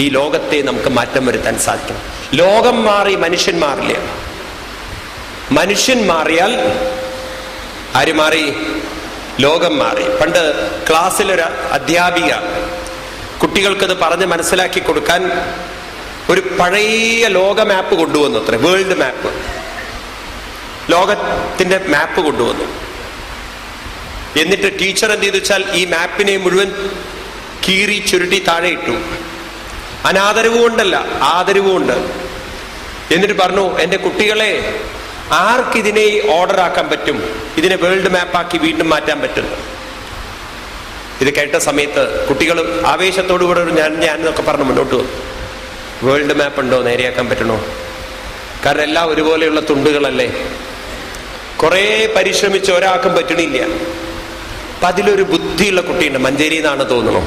ഈ ലോകത്തെ നമുക്ക് മാറ്റം വരുത്താൻ സാധിക്കണം. ലോകം മാറി മനുഷ്യൻ മാറില്ല. മനുഷ്യൻ മാറിയാൽ ആര് മാറി? ലോകം മാറി. പണ്ട് ക്ലാസ്സിലൊരു അധ്യാപിക കുട്ടികൾക്കത് പറഞ്ഞ് മനസ്സിലാക്കി കൊടുക്കാൻ ഒരു പഴയ ലോക മാപ്പ് കൊണ്ടുവന്നു, അത്ര വേൾഡ് മാപ്പ്, ലോകത്തിന്റെ മാപ്പ് കൊണ്ടുവന്നു. എന്നിട്ട് ടീച്ചർ എന്ത് ചെയ്തു വെച്ചാൽ ഈ മാപ്പിനെ മുഴുവൻ കീറി ചുരുട്ടി താഴെ ഇട്ടു. അനാദരവ് കൊണ്ടല്ല, ആദരവ് കൊണ്ട്. എന്നിട്ട് പറഞ്ഞു, എന്റെ കുട്ടികളെ, ആർക്കിതിനെ ഓർഡർ ആക്കാൻ പറ്റും? ഇതിനെ വേൾഡ് മാപ്പാക്കി വീണ്ടും മാറ്റാൻ പറ്റുന്നു? ഇത് കേട്ട സമയത്ത് കുട്ടികൾ ആവേശത്തോടുകൂടെ ഞാൻ എന്നൊക്കെ പറഞ്ഞ് മുന്നോട്ട് വന്നു. വേൾഡ് മാപ്പ് ഉണ്ടോ, നേരെയാക്കാൻ പറ്റണോ? കാരണം എല്ലാം ഒരുപോലെയുള്ള തുണ്ടുകളല്ലേ. കുറെ പരിശ്രമിച്ച് ഒരാൾക്കും പറ്റണില്ല. അപ്പൊ അതിലൊരു ബുദ്ധിയുള്ള കുട്ടിയുണ്ട്, മഞ്ചേരി എന്നാണ് തോന്നണു.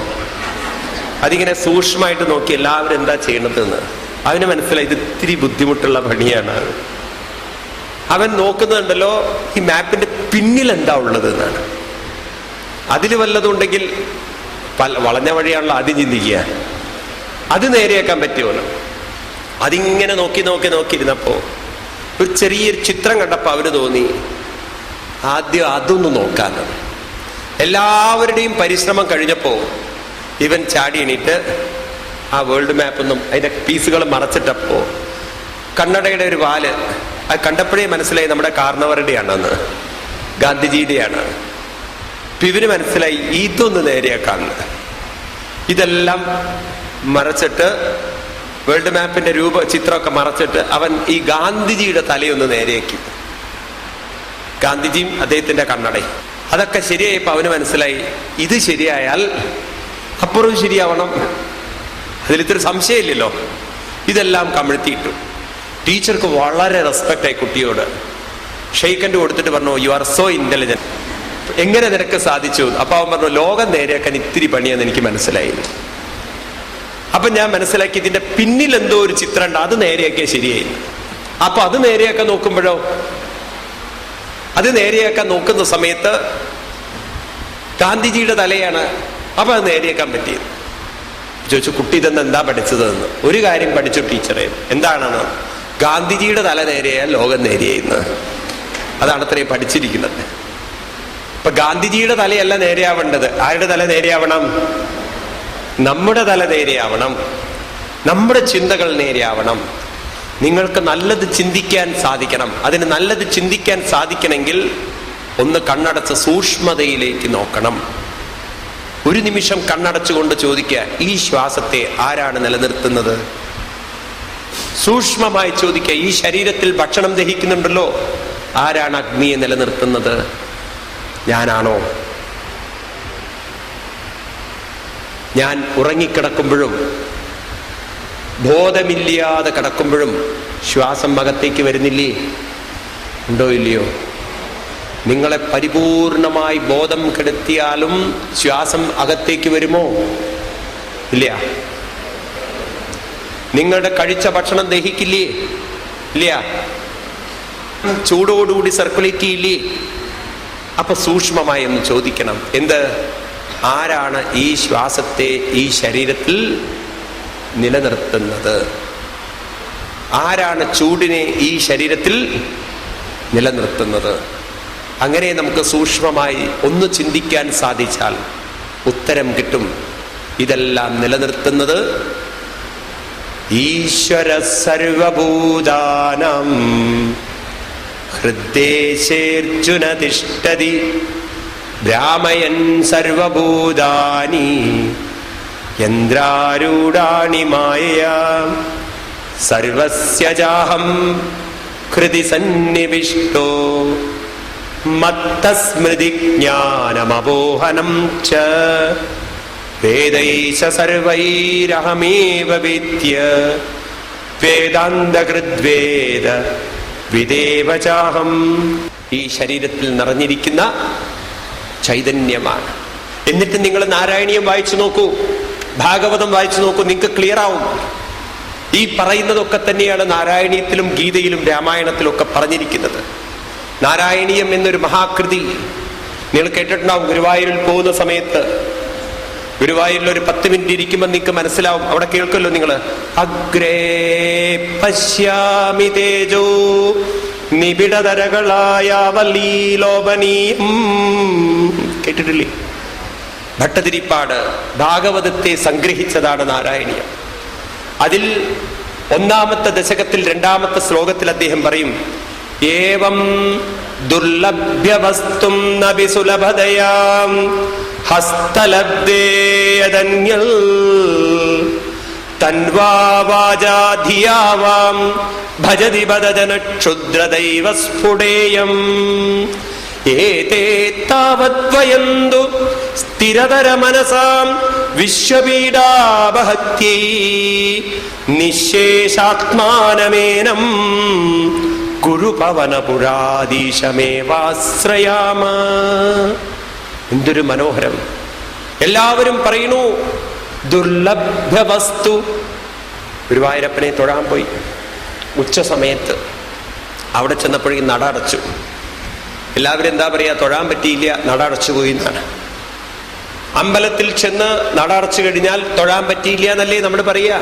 അതിങ്ങനെ സൂക്ഷ്മമായിട്ട് നോക്കി എല്ലാവരും എന്താ ചെയ്യണതെന്ന് അവന് മനസ്സിലായി. ഇത് ഇത്തിരി ബുദ്ധിമുട്ടുള്ള പണിയാണ്. അവൻ നോക്കുന്നുണ്ടല്ലോ ഈ മാപ്പിന്റെ പിന്നിൽ എന്താ ഉള്ളത് എന്നാണ്. അതിൽ വല്ലതുണ്ടെങ്കിൽ വളഞ്ഞ വഴിയാണല്ലോ ആദ്യം ചിന്തിക്കുക, അത് നേരെയാക്കാൻ പറ്റുമല്ലോ. അതിങ്ങനെ നോക്കിയിരുന്നപ്പോ ഒരു ചെറിയൊരു ചിത്രം കണ്ടപ്പോ അവന് തോന്നി ആദ്യം അതൊന്ന് നോക്കാന്ന്. എല്ലാവരുടെയും പരിശ്രമം കഴിഞ്ഞപ്പോ ഇവൻ ചാടി എണീറ്റ് ആ വേൾഡ് മാപ്പൊന്നും അതിന്റെ പീസുകൾ മറച്ചിട്ടപ്പോ കണ്ണടയുടെ ഒരു വാല് അത് കണ്ടപ്പോഴേ മനസ്സിലായി നമ്മുടെ കാർണവരുടെയാണെന്ന്, ഗാന്ധിജിയുടെയാണ്. ഇവന് മനസ്സിലായി ഇതൊന്ന് നേരെയാക്കാന്ന്. ഇതെല്ലാം മറച്ചിട്ട് വേൾഡ് മാപ്പിന്റെ ചിത്രമൊക്കെ മറച്ചിട്ട് അവൻ ഈ ഗാന്ധിജിയുടെ തലയൊന്ന് നേരെയാക്കി. ഗാന്ധിജിയും അദ്ദേഹത്തിന്റെ കണ്ണടയും അതൊക്കെ ശരിയായപ്പോ അവന് മനസ്സിലായി ഇത് ശരിയായാൽ അപ്പുറവും ശരിയാവണം, അതിലിത്തിരി സംശയമില്ലല്ലോ. ഇതെല്ലാം കമിഴ്ത്തിയിട്ടു. ടീച്ചർക്ക് വളരെ റെസ്പെക്റ്റ് ആയി കുട്ടിയോട് ഷെയ്ക്കൻഡ് കൊടുത്തിട്ട് പറഞ്ഞു, യു ആർ സോ ഇന്റലിജന്റ്, എങ്ങനെ നിനക്ക് സാധിച്ചു? അപ്പൊ അവൻ പറഞ്ഞു, ലോകം നേരെയാക്കാൻ ഇത്തിരി പണിയെന്ന് എനിക്ക് മനസ്സിലായി. അപ്പൊ ഞാൻ മനസ്സിലാക്കി ഇതിന്റെ പിന്നിൽ എന്തോ ഒരു ചിത്രം ഉണ്ട്, അത് നേരെയാക്കിയാൽ ശരിയായി. അപ്പൊ അത് നേരെയാക്കാൻ നോക്കുമ്പോഴോ, അത് നേരെയാക്കാൻ നോക്കുന്ന സമയത്ത് ഗാന്ധിജിയുടെ തലയാണ്. അപ്പൊ അത് നേരെയാക്കാൻ പറ്റിയത്. ചോദിച്ചു, കുട്ടി ഇതെന്ന് എന്താ പഠിച്ചതെന്ന്. ഒരു കാര്യം പഠിച്ചു ടീച്ചറെ. എന്താണെന്ന്? ഗാന്ധിജിയുടെ തല നേരെയാൽ ലോകം നേരെയായിരുന്നു. അതാണ് അത്രയും പഠിച്ചിരിക്കുന്നത്. ഇപ്പൊ ഗാന്ധിജിയുടെ തലയല്ല നേരെയാവേണ്ടത്. ആരുടെ തല നേരെയാവണം? നമ്മുടെ തല നേരെയാവണം, നമ്മുടെ ചിന്തകൾ നേരെയാവണം. നിങ്ങൾക്ക് നല്ലത് ചിന്തിക്കാൻ സാധിക്കണം. അതിന് നല്ലത് ചിന്തിക്കാൻ സാധിക്കണമെങ്കിൽ ഒന്ന് കണ്ണടച്ച് സൂക്ഷ്മതയിലേക്ക് നോക്കണം. ഒരു നിമിഷം കണ്ണടച്ചുകൊണ്ട് ചോദിക്കുക, ഈ ശ്വാസത്തെ ആരാണ് നിലനിർത്തുന്നത്? സൂക്ഷ്മമായി ചോദിക്കുക, ഈ ശരീരത്തിൽ ഭക്ഷണം ദഹിക്കുന്നുണ്ടല്ലോ, ആരാണ് അഗ്നിയെ നിലനിർത്തുന്നത്? ഞാനാണോ? ഞാൻ ഉറങ്ങിക്കിടക്കുമ്പോഴും ബോധമില്ലാതെ കിടക്കുമ്പോഴും ശ്വാസം അകത്തേക്ക് വരുന്നില്ലേ? ഉണ്ടോ ഇല്ലയോ? നിങ്ങളെ പരിപൂർണമായി ബോധം കെടുത്തിയാലും ശ്വാസം അകത്തേക്ക് വരുമോ? ഇല്ല. നിങ്ങളുടെ കഴിച്ച ഭക്ഷണം ദഹിക്കില്ലേ? ഇല്ല. ചൂടോടുകൂടി സർക്കുലേറ്റ് ചെയ്യില്ലേ? അപ്പൊ സൂക്ഷ്മമായി ഒന്ന് ചോദിക്കണം, എന്ത്? ആരാണ് ഈ ശ്വാസത്തെ ഈ ശരീരത്തിൽ നിലനിർത്തുന്നത്? ആരാണ് ചൂടിനെ ഈ ശരീരത്തിൽ നിലനിർത്തുന്നത്? അങ്ങനെ നമുക്ക് സൂക്ഷ്മമായി ഒന്ന് ചിന്തിക്കാൻ സാധിച്ചാൽ ഉത്തരം കിട്ടും. ഇതെല്ലാം നിലനിർത്തുന്നത് ഈശ്വര സർവഭൂതാനാം ഹൃദ്ദേശേർജുന തിഷ്ഠതി ഭ്രാമയൻ സർവഭൂതാനി യന്ത്രാരൂഢാണി മായയാ സർവസ്യജാഹം ഹൃദി സന്നിവിഷ്ടോ മത്തസ്മൃതി ജ്ഞാനമപോഹനം ച വേദൈശ സർവൈരഹമേവ വിദ്യ വേദാന്തകൃദ്വേദ വിദേവചാഹം. ഈ ശരീരത്തിൽ നിറഞ്ഞിരിക്കുന്ന ചൈതന്യമാണ്. എന്നിട്ട് നിങ്ങൾ നാരായണീയം വായിച്ചു നോക്കൂ, ഭാഗവതം വായിച്ചു നോക്കൂ, നിങ്ങൾക്ക് ക്ലിയർ ആവും. ഈ പറയുന്നതൊക്കെ തന്നെയാണ് നാരായണീയത്തിലും ഗീതയിലും രാമായണത്തിലും ഒക്കെ പറഞ്ഞിരിക്കുന്നത്. നാരായണീയം എന്നൊരു മഹാകൃതി നിങ്ങൾ കേട്ടിട്ടുണ്ടാവും. ഗുരുവായൂരിൽ പോകുന്ന സമയത്ത് ഗുരുവായൂരിൽ ഒരു 10 മിനിറ്റ് ഇരിക്കുമ്പോൾ നിങ്ങൾക്ക് മനസ്സിലാവും. അവിടെ കേൾക്കല്ലോ നിങ്ങൾ, അഗ്രേ പശ്യാമി തേജോ നിബിഡതരകളായ വല്ലീലോപനീയം. കേട്ടിട്ടില്ലേ? ഭട്ടതിരിപ്പാട് ഭാഗവതത്തെ സംഗ്രഹിച്ചതാണ് നാരായണീയം. അതിൽ 1-ാമത്തെ ദശകത്തിൽ 2-ാമത്തെ ശ്ലോകത്തിൽ അദ്ദേഹം പറയും, ഏവം ദുർലഭ്യവസ്തും നബി സുലഭതയാം ഹസ്തലബ്ധേയദന്യൽ തൻവാവാചാധിയാവാം ഭജതി ബദജന ക്ഷുദ്രദൈവ സ്ഫുടേയം. ഏതേ താവദ്വയന്തു സ്ഥിരതര മനസാം വിശ്വപീഡാപഹത്യൈ നിശേഷാത്മാനമേനം ഗുരുപവനപുരാധീശമേവാശ്രയാമ. എന്തൊരു മനോഹരം! എല്ലാവരും പറയുന്നു ദുർലഭ്യവസ്തു. ഗുരുവായൂരപ്പനെ തൊഴാൻ പോയി ഉച്ച സമയത്ത്. അവിടെ ചെന്നപ്പോഴേക്കും നട അടച്ചു. എല്ലാവരും എന്താ പറയാ? തൊഴാൻ പറ്റിയില്ല, നട അടച്ചു പോയി എന്നാണ്. അമ്പലത്തിൽ ചെന്ന് നട അടച്ചു കഴിഞ്ഞാൽ തൊഴാൻ പറ്റിയില്ല എന്നല്ലേ നമ്മൾ പറയാ?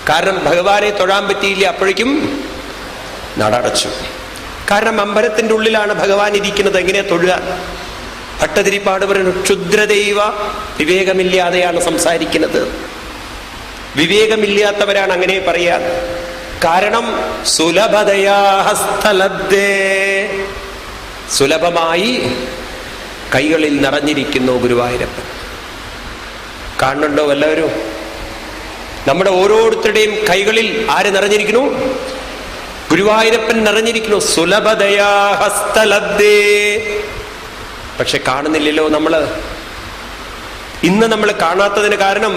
കാരണം ഭഗവാനെ തൊഴാൻ പറ്റിയില്ല, അപ്പോഴേക്കും നട അടച്ചു. കാരണം അമ്പലത്തിന്റെ ഉള്ളിലാണ് ഭഗവാൻ ഇരിക്കുന്നത്, എങ്ങനെയാ തൊഴുക? ഭട്ടതിരിപ്പാട് പറയുന്നു, ക്ഷുദ്രദൈവ, വിവേകമില്ലാതെയാണ് സംസാരിക്കുന്നത്. വിവേകമില്ലാത്തവരാണ് അങ്ങനെ പറയാൻ. കാരണം സുലഭതയാ ഹസ്തലബ്ധേ, സുലഭമായി കൈകളിൽ നിറഞ്ഞിരിക്കുന്നു ഗുരുവായൂരപ്പൻ. കാണുന്നുണ്ടോ എല്ലാവരും? നമ്മുടെ ഓരോരുത്തരുടെയും കൈകളിൽ ആര് നിറഞ്ഞിരിക്കുന്നു? ഗുരുവായൂരപ്പൻ നിറഞ്ഞിരിക്കുന്നു. സുലഭതയാ ഹസ്തലബ്ധേ. പക്ഷെ കാണുന്നില്ലല്ലോ നമ്മള്. ഇന്ന് നമ്മൾ കാണാത്തതിന് കാരണം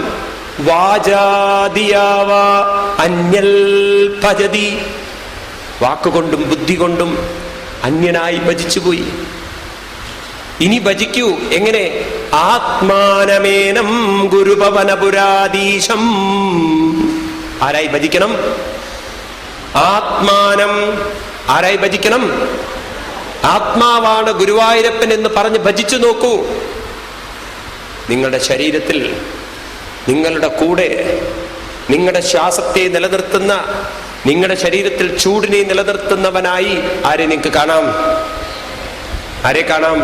വാചാദിയാവ അന്യൽ ഭജതി, വാക്കുകൊണ്ടും ബുദ്ധി കൊണ്ടും അന്യനായി ഭജിച്ചുപോയി. ഇനി ഭജിക്കൂ. എങ്ങനെ? ആത്മാനമേനം ഗുരുപവനപുരാധീശം. ആരായി ഭജിക്കണം? ആത്മാനം. ആരായി ഭജിക്കണം? ആത്മാവാണ് ഗുരുവായൂരപ്പൻ എന്ന് പറഞ്ഞ് ഭജിച്ചു നോക്കൂ. നിങ്ങളുടെ ശരീരത്തിൽ, നിങ്ങളുടെ കൂടെ, നിങ്ങളുടെ ശ്വാസത്തെ നിലനിർത്തുന്ന, നിങ്ങളുടെ ശരീരത്തിൽ ചൂടിനെ നിലനിർത്തുന്നവനായി ആരെ നിങ്ങൾക്ക് കാണാം? ആരെ കാണാം?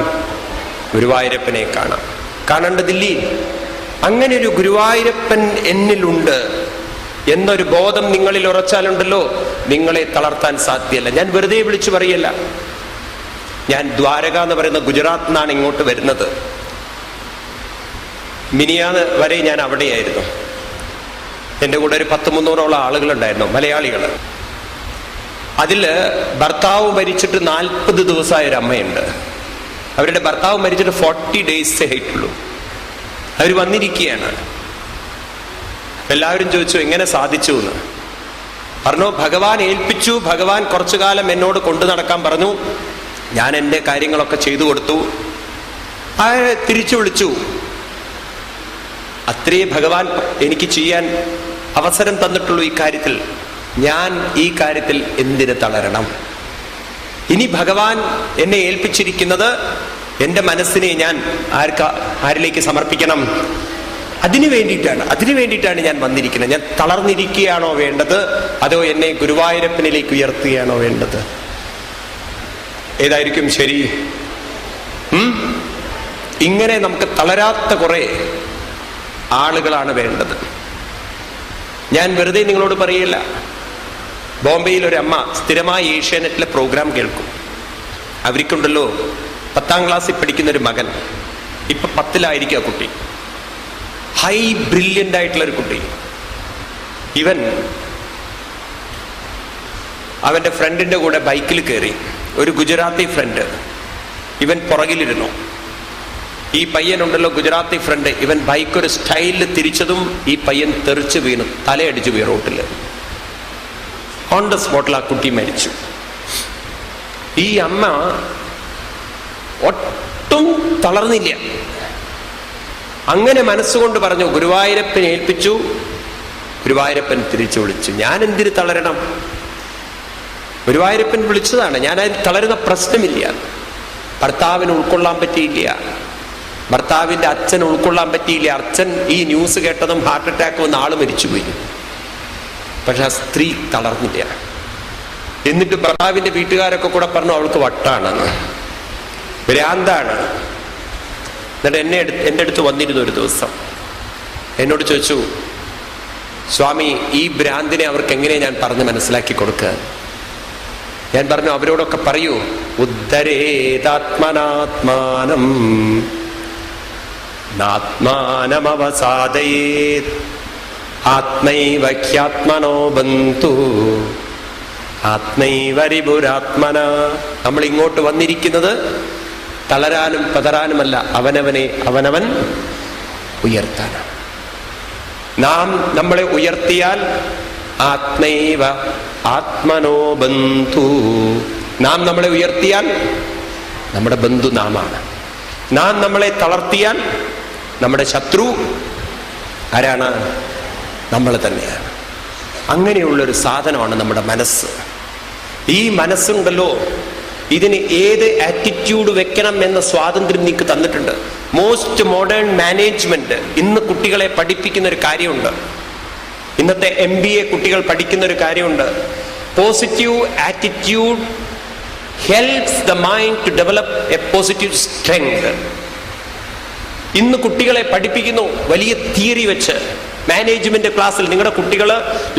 ഗുരുവായൂരപ്പനെ കാണാം. കാണേണ്ടതില്ലേ? അങ്ങനെ ഒരു ഗുരുവായൂരപ്പൻ എന്നിലുണ്ട് എന്നൊരു ബോധം നിങ്ങളിൽ ഉറച്ചാലുണ്ടല്ലോ, നിങ്ങളെ തളർത്താൻ സാധ്യമല്ല. ഞാൻ വെറുതെ വിളിച്ചു പറയല്ല. ഞാൻ ദ്വാരക എന്ന് പറയുന്ന ഗുജറാത്തിൽ നിന്നാണ് ഇങ്ങോട്ട് വരുന്നത്. മിനിയാന്ന് വരെ ഞാൻ അവിടെയായിരുന്നു. എൻ്റെ കൂടെ ഒരു 100-300 ആളുകളുണ്ടായിരുന്നു, മലയാളികൾ. അതില് ഭർത്താവ് മരിച്ചിട്ട് 40 ദിവസമായ ഒരു അമ്മയുണ്ട്. അവരുടെ ഭർത്താവ് മരിച്ചിട്ട് 40 days ആയിട്ടുള്ളൂ. അവർ വന്നിരിക്കുകയാണ്. എല്ലാവരും ചോദിച്ചു എങ്ങനെ സാധിച്ചു എന്ന്. പറഞ്ഞു ഭഗവാൻ ഏൽപ്പിച്ചു, ഭഗവാൻ കുറച്ചു കാലം എന്നോട് കൊണ്ടു നടക്കാൻ പറഞ്ഞു. ഞാൻ എൻ്റെ കാര്യങ്ങളൊക്കെ ചെയ്തു കൊടുത്തു. തിരിച്ചു വിളിച്ചു. അത്രേ ഭഗവാൻ എനിക്ക് ചെയ്യാൻ അവസരം തന്നിട്ടുള്ളൂ ഈ കാര്യത്തിൽ. ഞാൻ ഈ കാര്യത്തിൽ എന്തിന് തളരണം? ഇനി ഭഗവാൻ എന്നെ ഏൽപ്പിച്ചിരിക്കുന്നത് എൻ്റെ മനസ്സിനെ ഞാൻ ആരിലേക്ക് സമർപ്പിക്കണം? അതിനു വേണ്ടിയിട്ടാണ് ഞാൻ വന്നിരിക്കുന്നത്. ഞാൻ തളർന്നിരിക്കുകയാണോ വേണ്ടത്, അതോ എന്നെ ഗുരുവായൂരപ്പനിലേക്ക് ഉയർത്തുകയാണോ വേണ്ടത്? ഏതായിരിക്കും ശരി? ഇങ്ങനെ നമുക്ക് തളരാത്ത കുറെ ആളുകളാണ് വേണ്ടത്. ഞാൻ വെറുതെ നിങ്ങളോട് പറയില്ല. ബോംബെയിൽ ഒരു അമ്മ സ്ഥിരമായി ഏഷ്യാനെറ്റിലെ പ്രോഗ്രാം കേൾക്കും. അവർക്കുണ്ടല്ലോ 10ാം ക്ലാസ്സിൽ പഠിക്കുന്ന ഒരു മകൻ. ഇപ്പൊ 10ലായിരിക്കും ആ കുട്ടി. ഹൈ ബ്രില്യൻ്റ് ആയിട്ടുള്ളൊരു കുട്ടി. ഇവൻ അവൻ്റെ ഫ്രണ്ടിൻ്റെ കൂടെ ബൈക്കിൽ കയറി. ഒരു ഗുജറാത്തി ഫ്രണ്ട്. ഇവൻ പുറകിലിരുന്നു. ഈ പയ്യനുണ്ടല്ലോ ഗുജറാത്തി ഫ്രണ്ട്, ഇവൻ ബൈക്ക് ഒരു സ്റ്റൈലിൽ തിരിച്ചതും ഈ പയ്യൻ തെറിച്ച് വീണു, തലയടിച്ചു പോയി റോട്ടിൽ. ഓൺ ദ സ്പോട്ടിൽ ആ കുട്ടി മരിച്ചു. ഈ അമ്മ ഒട്ടും തളർന്നില്ല. അങ്ങനെ മനസ്സുകൊണ്ട് പറഞ്ഞു, ഗുരുവായൂരപ്പൻ ഏൽപ്പിച്ചു, ഗുരുവായൂരപ്പൻ തിരിച്ചു വിളിച്ചു. ഞാൻ എന്തിന് തളരണം? ഗുരുവായൂരപ്പൻ വിളിച്ചതാണ്. ഞാൻ അതിൽ തളരുന്ന പ്രശ്നമില്ല. ഭർത്താവിന് ഉൾക്കൊള്ളാൻ പറ്റിയില്ല, ഭർത്താവിൻ്റെ അച്ഛൻ ഉൾക്കൊള്ളാൻ പറ്റിയില്ല. അച്ഛൻ ഈ ന്യൂസ് കേട്ടതും ഹാർട്ട് അറ്റാക്ക് വന്ന ആള് മരിച്ചുപോയി. പക്ഷെ ആ സ്ത്രീ തളർന്നില്ല. എന്നിട്ട് ഭർത്താവിൻ്റെ വീട്ടുകാരൊക്കെ കൂടെ പറഞ്ഞു അവൾക്ക് വട്ടാണെന്ന്, ഭ്രാന്താണ്. എന്നിട്ട് എൻ്റെ അടുത്ത് വന്നിരുന്നു ഒരു ദിവസം. എന്നോട് ചോദിച്ചു, സ്വാമി ഈ ഭ്രാന്തിനെ അവർക്ക് എങ്ങനെ ഞാൻ പറഞ്ഞ് മനസ്സിലാക്കി കൊടുക്കുക? ഞാൻ പറഞ്ഞു, അവരോടൊക്കെ പറയൂ, ഉദ്ധരേതാത്മനാത്മാനം നാത്മാനമവസാദയേത് ആത്മൈവ ഹ്യാത്മനോ ബന്തു ആത്മൈവ രിപുരാത്മന. നമ്മൾ ഇങ്ങോട്ട് വന്നിരിക്കുന്നത് തളരാനും പതറാനുമല്ല, അവനവൻ ഉയർത്താനാണ്. നാം നമ്മളെ ഉയർത്തിയാൽ ആത്മൈവ ആത്മനോ ബന്ധു, നാം നമ്മളെ ഉയർത്തിയാൽ നമ്മുടെ ബന്ധു നാമാണ്. നാം നമ്മളെ തളർത്തിയാൽ നമ്മുടെ ശത്രു ആരാണ്? നമ്മൾ തന്നെയാണ്. അങ്ങനെയുള്ളൊരു സാധനമാണ് നമ്മുടെ മനസ്സ്. ഈ മനസ്സുണ്ടല്ലോ, ഇതിന് ഏത് ആറ്റിറ്റ്യൂഡ് വെക്കണം എന്ന സ്വാതന്ത്ര്യം നിങ്ങൾക്ക് തന്നിട്ടുണ്ട്. മോസ്റ്റ് മോഡേൺ മാനേജ്മെന്റ് ഇന്ന് കുട്ടികളെ പഠിപ്പിക്കുന്ന ഒരു കാര്യമുണ്ട്. ഇന്നത്തെ MBA കുട്ടികൾ പഠിക്കുന്ന ഒരു കാര്യമുണ്ട്. Positive attitude helps the mind to develop a positive strength. ഇന്ന് കുട്ടികളെ പഠിപ്പിക്കുന്നു വലിയ തിയറി വെച്ച്. മാനേജ്മെന്റ് ക്ലാസ്സിൽ നിങ്ങളുടെ കുട്ടികൾ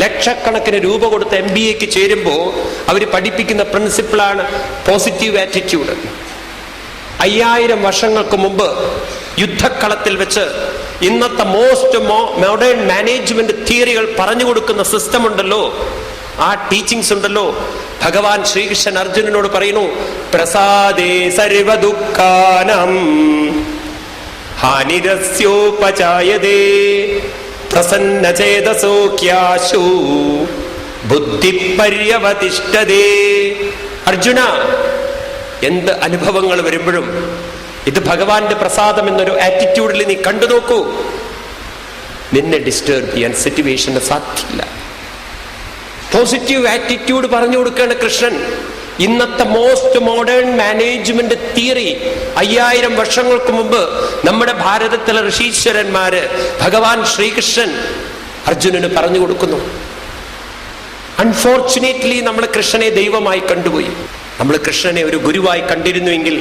ലക്ഷക്കണക്കിന് രൂപ കൊടുത്ത് MBAക്ക് ചേരുമ്പോൾ അവർ പഠിപ്പിക്കുന്ന പ്രിൻസിപ്പിളാണ് പോസിറ്റീവ് ആറ്റിറ്റ്യൂഡ്. 5000 വർഷങ്ങൾക്ക് മുമ്പ് യുദ്ധക്കളത്തിൽ വെച്ച് ഇന്നത്തെ മോസ്റ്റ് മോഡേൺ മാനേജ്മെന്റ് തിയറികൾ പറഞ്ഞു കൊടുക്കുന്ന സിസ്റ്റം ഉണ്ടല്ലോ, ആ ടീച്ചിങ്സ് ഉണ്ടല്ലോ. ഭഗവാൻ ശ്രീകൃഷ്ണൻ അർജുനനോട് പറയുന്നു, പ്രസാദേ സർവ ദുഃഖാനം ഹാനിരസ്യോപചായതേ പ്രസന്നചേതസോക്യാശു ബുദ്ധി പര്യവതിഷ്ഠതേ. അർജുന, എന്ത് അനുഭവങ്ങൾ വരുമ്പോഴും ഇത് ഭഗവാന്റെ പ്രസാദം എന്നൊരു ആറ്റിറ്റ്യൂഡിൽ നീ കണ്ടു നോക്കൂ. നിന്നെ ഡിസ്റ്റർബ് ചെയ്യാൻ സിറ്റുവേഷന് സാധ്യമില്ല. പോസിറ്റീവ് ആറ്റിറ്റ്യൂഡ് പറഞ്ഞു കൊടുക്കുകയാണ് കൃഷ്ണൻ. ഇന്നത്തെ മോസ്റ്റ് മോഡേൺ മാനേജ്മെന്റ് തിയറി 5000 വർഷങ്ങൾക്ക് മുമ്പ് നമ്മുടെ ഭാരതത്തിലെ ഋഷീശ്വരന്മാര് ഭഗവാൻ ശ്രീകൃഷ്ണൻ അർജുനന് പറഞ്ഞു കൊടുക്കുന്നു. അൺഫോർച്ചുനേറ്റ്ലി നമ്മൾ കൃഷ്ണനെ ദൈവമായി കണ്ടുപോയി. നമ്മൾ കൃഷ്ണനെ ഒരു ഗുരുവായി കണ്ടിരുന്നുവെങ്കിൽ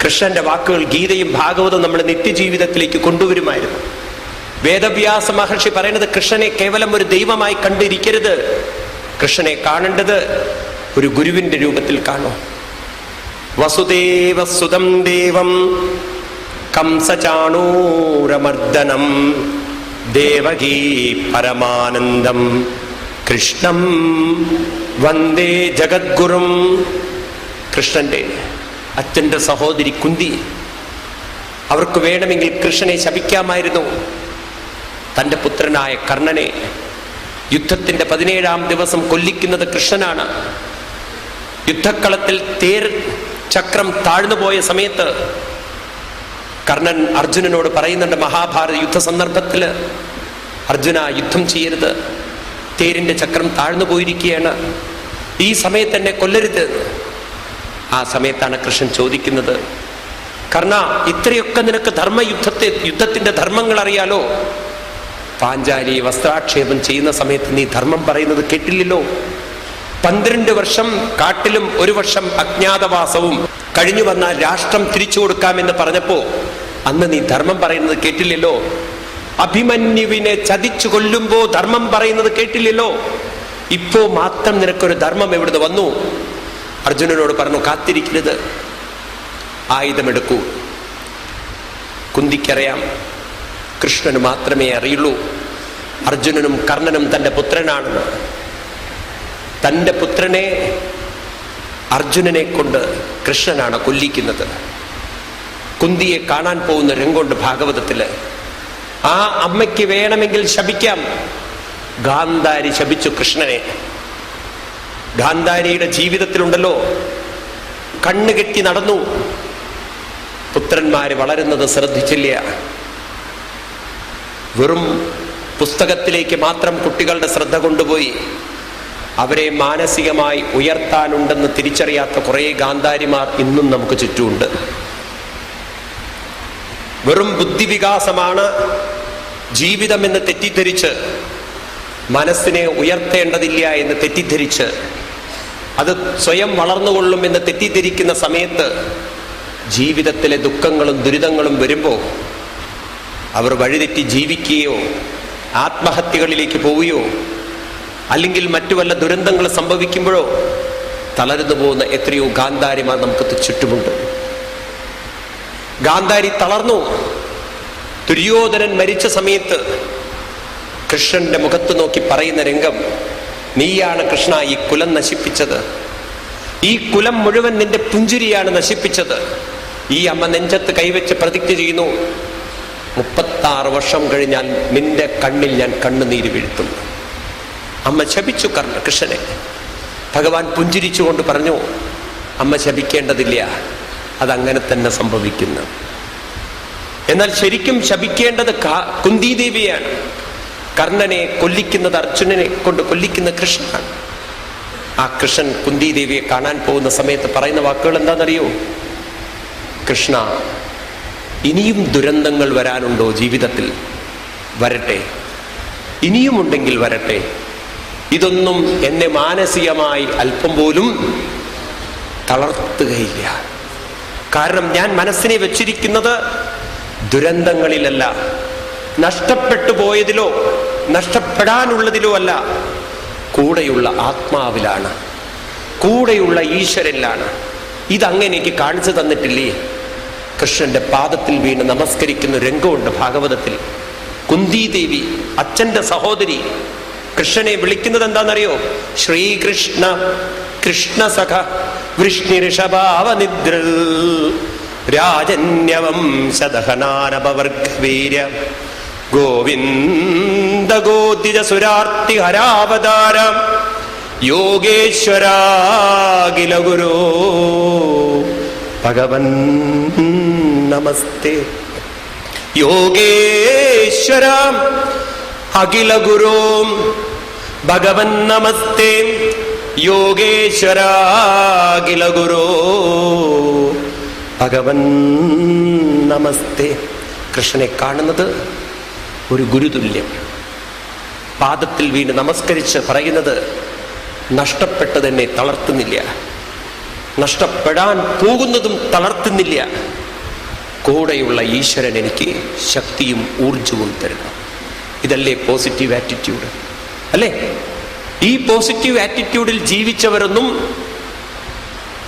കൃഷ്ണന്റെ വാക്കുകൾ ഗീതയും ഭാഗവതവും നമ്മുടെ നിത്യജീവിതത്തിലേക്ക് കൊണ്ടുവരുമായിരുന്നു. വേദവ്യാസ മഹർഷി പറയുന്നത് കൃഷ്ണനെ കേവലം ഒരു ദൈവമായി കണ്ടിരിക്കരുത്, കൃഷ്ണനെ കാണേണ്ടത് ഒരു ഗുരുവിന്റെ രൂപത്തിൽ കാണും. വസുദേവസുതം ദേവം കംസചാണൂരമർദ്ദനം ദേവകീ പരമാനന്ദം കൃഷ്ണം വന്ദേ ജഗദ്ഗുരും. കൃഷ്ണന്റെ അച്ഛന്റെ സഹോദരി കുന്തി, അവർക്ക് വേണമെങ്കിൽ കൃഷ്ണനെ ശപിക്കാമായിരുന്നു. തന്റെ പുത്രനായ കർണനെ യുദ്ധത്തിന്റെ 17ാം ദിവസം കൊല്ലിക്കുന്നത് കൃഷ്ണനാണ്. യുദ്ധക്കളത്തിൽ തേർ ചക്രം താഴ്ന്നുപോയ സമയത്ത് കർണൻ അർജുനനോട് പറയുന്നുണ്ട്, മഹാഭാരത യുദ്ധ സന്ദർഭത്തില്, അർജുന യുദ്ധം ചെയ്യരുത്, തേരിന്റെ ചക്രം താഴ്ന്നു പോയിരിക്കുകയാണ്, ഈ സമയത്ത് എന്നെ കൊല്ലരുത്. ആ സമയത്താണ് കൃഷ്ണൻ ചോദിക്കുന്നത്, കർണ, ഇത്രയൊക്കെ നിനക്ക് യുദ്ധത്തിന്റെ ധർമ്മങ്ങൾ അറിയാലോ, പാഞ്ചാലി വസ്ത്രാക്ഷേപം ചെയ്യുന്ന സമയത്ത് നീ ധർമ്മം പറയുന്നത് കേട്ടില്ലല്ലോ. 12 വർഷം കാട്ടിലും 1 വർഷം അജ്ഞാതവാസവും കഴിഞ്ഞു വന്നാൽ രാഷ്ട്രം തിരിച്ചു കൊടുക്കാമെന്ന് പറഞ്ഞപ്പോ അന്ന് നീ ധർമ്മം പറയുന്നത് കേട്ടില്ലല്ലോ. അഭിമന്യുവിനെ ചതിച്ചു കൊല്ലുമ്പോ ധർമ്മം പറയുന്നത് കേട്ടില്ലല്ലോ. ഇപ്പോ മാത്രം നിനക്കൊരു ധർമ്മം എവിടുന്ന് വന്നു? അർജുനനോട് പറഞ്ഞു, കാത്തിരിക്കരുത്, ആയുധമെടുക്കൂ. കുന്തിക്കറിയാം കൃഷ്ണന് മാത്രമേ അറിയുള്ളൂ അർജുനനും കർണനും തന്റെ പുത്രനാണെന്ന്. തന്റെ പുത്രനെ അർജുനനെ കൊണ്ട് കൃഷ്ണനാണ് കൊല്ലിക്കുന്നത്. കുന്തിയെ കാണാൻ പോകുന്ന രംഗമുണ്ട് ഭാഗവതത്തില്. ആ അമ്മയ്ക്ക് വേണമെങ്കിൽ ശപിക്കാം. ഗാന്ധാരി ശപിച്ചു കൃഷ്ണനെ. ഗാന്ധാരിയുടെ ജീവിതത്തിലുണ്ടല്ലോ, കണ്ണുകെട്ടി നടന്നു, പുത്രന്മാര് വളരുന്നത് ശ്രദ്ധിച്ചില്ല. വെറും പുസ്തകത്തിലേക്ക് മാത്രം കുട്ടികളുടെ ശ്രദ്ധ കൊണ്ടുപോയി അവരെ മാനസികമായി ഉയർത്താനുണ്ടെന്ന് തിരിച്ചറിയാത്ത കുറേ ഗാന്ധാരിമാർ ഇന്നും നമുക്ക് ചുറ്റുമുണ്ട്. വെറും ബുദ്ധിവികാസമാണ് ജീവിതമെന്ന് തെറ്റിദ്ധരിച്ച്, മനസ്സിനെ ഉയർത്തേണ്ടതില്ല എന്ന് തെറ്റിദ്ധരിച്ച്, അത് സ്വയം വളർന്നുകൊള്ളും എന്ന് തെറ്റിദ്ധരിക്കുന്ന സമയത്ത് ജീവിതത്തിലെ ദുഃഖങ്ങളും ദുരിതങ്ങളും വരുമ്പോൾ അവർ വഴിതെറ്റി ജീവിക്കുകയോ ആത്മഹത്യകളിലേക്ക് പോവുകയോ അല്ലെങ്കിൽ മറ്റു വല്ല ദുരന്തങ്ങൾ സംഭവിക്കുമ്പോഴോ തളർന്നു പോകുന്ന എത്രയോ ഗാന്ധാരിമാർ നമുക്ക് ചുറ്റുമുണ്ട്. ഗാന്ധാരി തളർന്നു. ദുര്യോധനൻ മരിച്ച സമയത്ത് കൃഷ്ണന്റെ മുഖത്ത് നോക്കി പറയുന്ന രംഗം, നീയാണ് കൃഷ്ണ ഈ കുലം നശിപ്പിച്ചത്, ഈ കുലം മുഴുവൻ നിന്റെ പുഞ്ചിരിയാണ് നശിപ്പിച്ചത്, ഈ അമ്മ നെഞ്ചത്ത് കൈവച്ച് പ്രതിജ്ഞ ചെയ്യുന്നു, 36 വർഷം കഴിഞ്ഞാൽ നിന്റെ കണ്ണിൽ ഞാൻ കണ്ണുനീര് വീഴ്ത്തും. അമ്മ ശപിച്ചു കൃഷ്ണനെ. ഭഗവാൻ പുഞ്ചിരിച്ചുകൊണ്ട് പറഞ്ഞു, അമ്മ ശപിക്കേണ്ടതില്ല, അതങ്ങനെ തന്നെ സംഭവിക്കുന്നു. എന്നാൽ ശരിക്കും ശപിക്കേണ്ടത് കുന്തിദേവിയാണ്. കർണനെ കൊല്ലിക്കുന്നത് അർജുനനെ കൊണ്ട് കൊല്ലിക്കുന്ന കൃഷ്ണനാണ്. ആ കൃഷ്ണൻ കുന്തിദേവിയെ കാണാൻ പോകുന്ന സമയത്ത് പറയുന്ന വാക്കുകൾ എന്താണെന്നറിയോ? കൃഷ്ണ, ഇനിയും ദുരന്തങ്ങൾ വരാനുണ്ടോ ജീവിതത്തിൽ? വരട്ടെ, ഇനിയുമുണ്ടെങ്കിൽ വരട്ടെ. ഇതൊന്നും എന്നെ മാനസികമായി അല്പം പോലും തളർത്തുകയില്ല. കാരണം ഞാൻ മനസ്സിനെ വെച്ചിരിക്കുന്നത് ദുരന്തങ്ങളിലല്ല, നഷ്ടപ്പെട്ടു പോയതിലോ നഷ്ടപ്പെടാനുള്ളതിലോ അല്ല, കൂടെയുള്ള ആത്മാവിലാണ്, കൂടെയുള്ള ഈശ്വരനിലാണ്. ഇതങ്ങനെ എനിക്ക് കാണിച്ചു തന്നിട്ടില്ലേ? കൃഷ്ണന്റെ പാദത്തിൽ വീണ് നമസ്കരിക്കുന്ന രംഗമുണ്ട് ഭാഗവതത്തിൽ. കുന്തിദേവി, അച്ഛന്റെ സഹോദരി, കൃഷ്ണനെ വിളിക്കുന്നത് എന്താണെന്നറിയോ? ശ്രീകൃഷ്ണ കൃഷ്ണസഖ വൃഷ്ണിഋഷഭാവനിദ്ര രാജന്യവംശദഹനാനപവർഗവീര്യ ഗോവിന്ദ ഗോതിജ സുരാർത്തി ഹരാവതാര യോഗേശ്വരാഖില ഗുരോ ഭഗവൻ നമസ്തേ. യോഗേശ്വര അഖില ഗുരോ ഭഗവൻ നമസ്തേ. യോഗേശ്വര അഖില ഗുരോ ഭഗവൻ നമസ്തേ. കൃഷ്ണനെ കാണുന്നത് ഒരു ഗുരുതുല്യം. പാദത്തിൽ വീണ് നമസ്കരിച്ച് പറയുന്നത്, നഷ്ടപ്പെട്ടതെന്നെ തളർത്തുന്നില്ല, നഷ്ടപ്പെടാൻ പോകുന്നതും തളർത്തുന്നില്ല. കൂടെയുള്ള ഈശ്വരൻ എനിക്ക് ശക്തിയും ഊർജവും തരണം. ഇതല്ലേ പോസിറ്റീവ് ആറ്റിറ്റ്യൂഡ്? അല്ലേ? ഈ പോസിറ്റീവ് ആറ്റിറ്റ്യൂഡിൽ ജീവിച്ചവരൊന്നും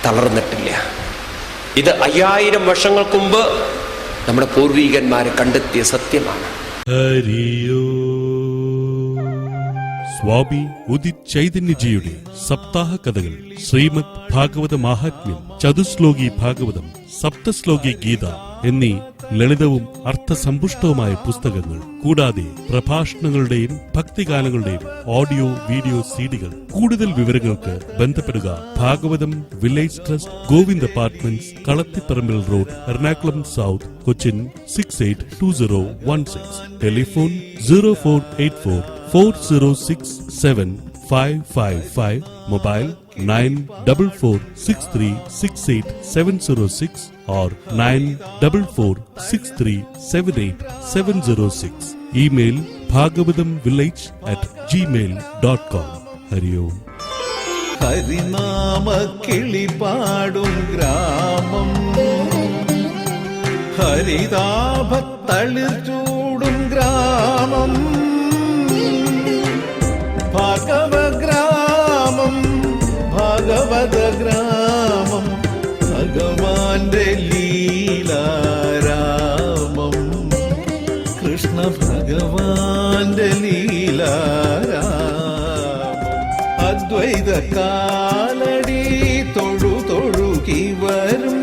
തളർന്നിട്ടില്ല. ഇത് 5000 വർഷങ്ങൾക്ക് മുമ്പ് നമ്മുടെ പൂർവീകന്മാരെ കണ്ടെത്തിയ സത്യമാണ്. ഹരിയോ. സ്വാമി ഉദിത് ചൈതന്യജിയുടെ സപ്താഹ കഥകൾ, ശ്രീമദ് ഭാഗവത മാഹാത്മ്യം, ചതുശ്ലോകി ഭാഗവതം, സപ്തശ്ലോകി ഗീത എന്നീ ലളിതവും അർത്ഥസമ്പുഷ്ടവുമായ പുസ്തകങ്ങൾ, കൂടാതെ പ്രഭാഷണങ്ങളുടെയും ഭക്തിഗാനങ്ങളുടെയും ഓഡിയോ വീഡിയോ സിഡികൾ. കൂടുതൽ വിവരങ്ങൾക്ക് ബന്ധപ്പെടുക Bhagavatam village trust, Govind apartments, Kalathiparambil road, Ernakulam south, Cochin 682016. Telephone 0484 40675555. Mobile 9446368706 or 9446378706. Email bhagavatamvillage@gmail.com. Hari Om. ഹരിനാമ കിളിപാടും ഗ്രാമം, ഹരിതാഭത്തളിർ ചൂടും ഗ്രാമം, ഭാഗവഗ്രാമം, ഭാഗവത ഗ്രാമം, ഭഗവാന്റെ ലീലാരാമം, കൃഷ്ണ ഭഗവാന്റെ ലീലാരാമം. അദ്വൈത കാലടി തൊഴുതൊഴുകി വരും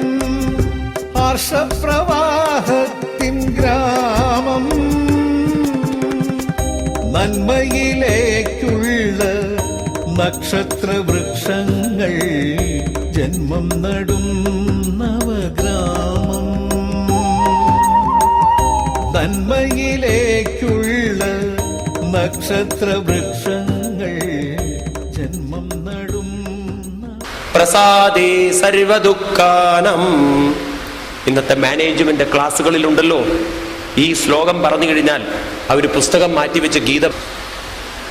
ഹർഷപ്രവാഹത്തിൻ ഗ്രാമം, നന്മയിലേക്കുള്ള നക്ഷത്രവൃക്ഷങ്ങൾ ജന്മം നടും നവഗ്രാമം, നന്മയിലേക്കുള്ള നക്ഷത്രവൃക്ഷങ്ങൾ ജന്മം നടും. പ്രസാദേ സർവദുഃഖാനം. ഇന്നത്തെ മാനേജ്മെന്റ് ക്ലാസ്സുകളിലുണ്ടല്ലോ, ഈ ശ്ലോകം പറഞ്ഞു കഴിഞ്ഞാൽ അവർ പുസ്തകം മാറ്റിവെച്ച് ഗീത,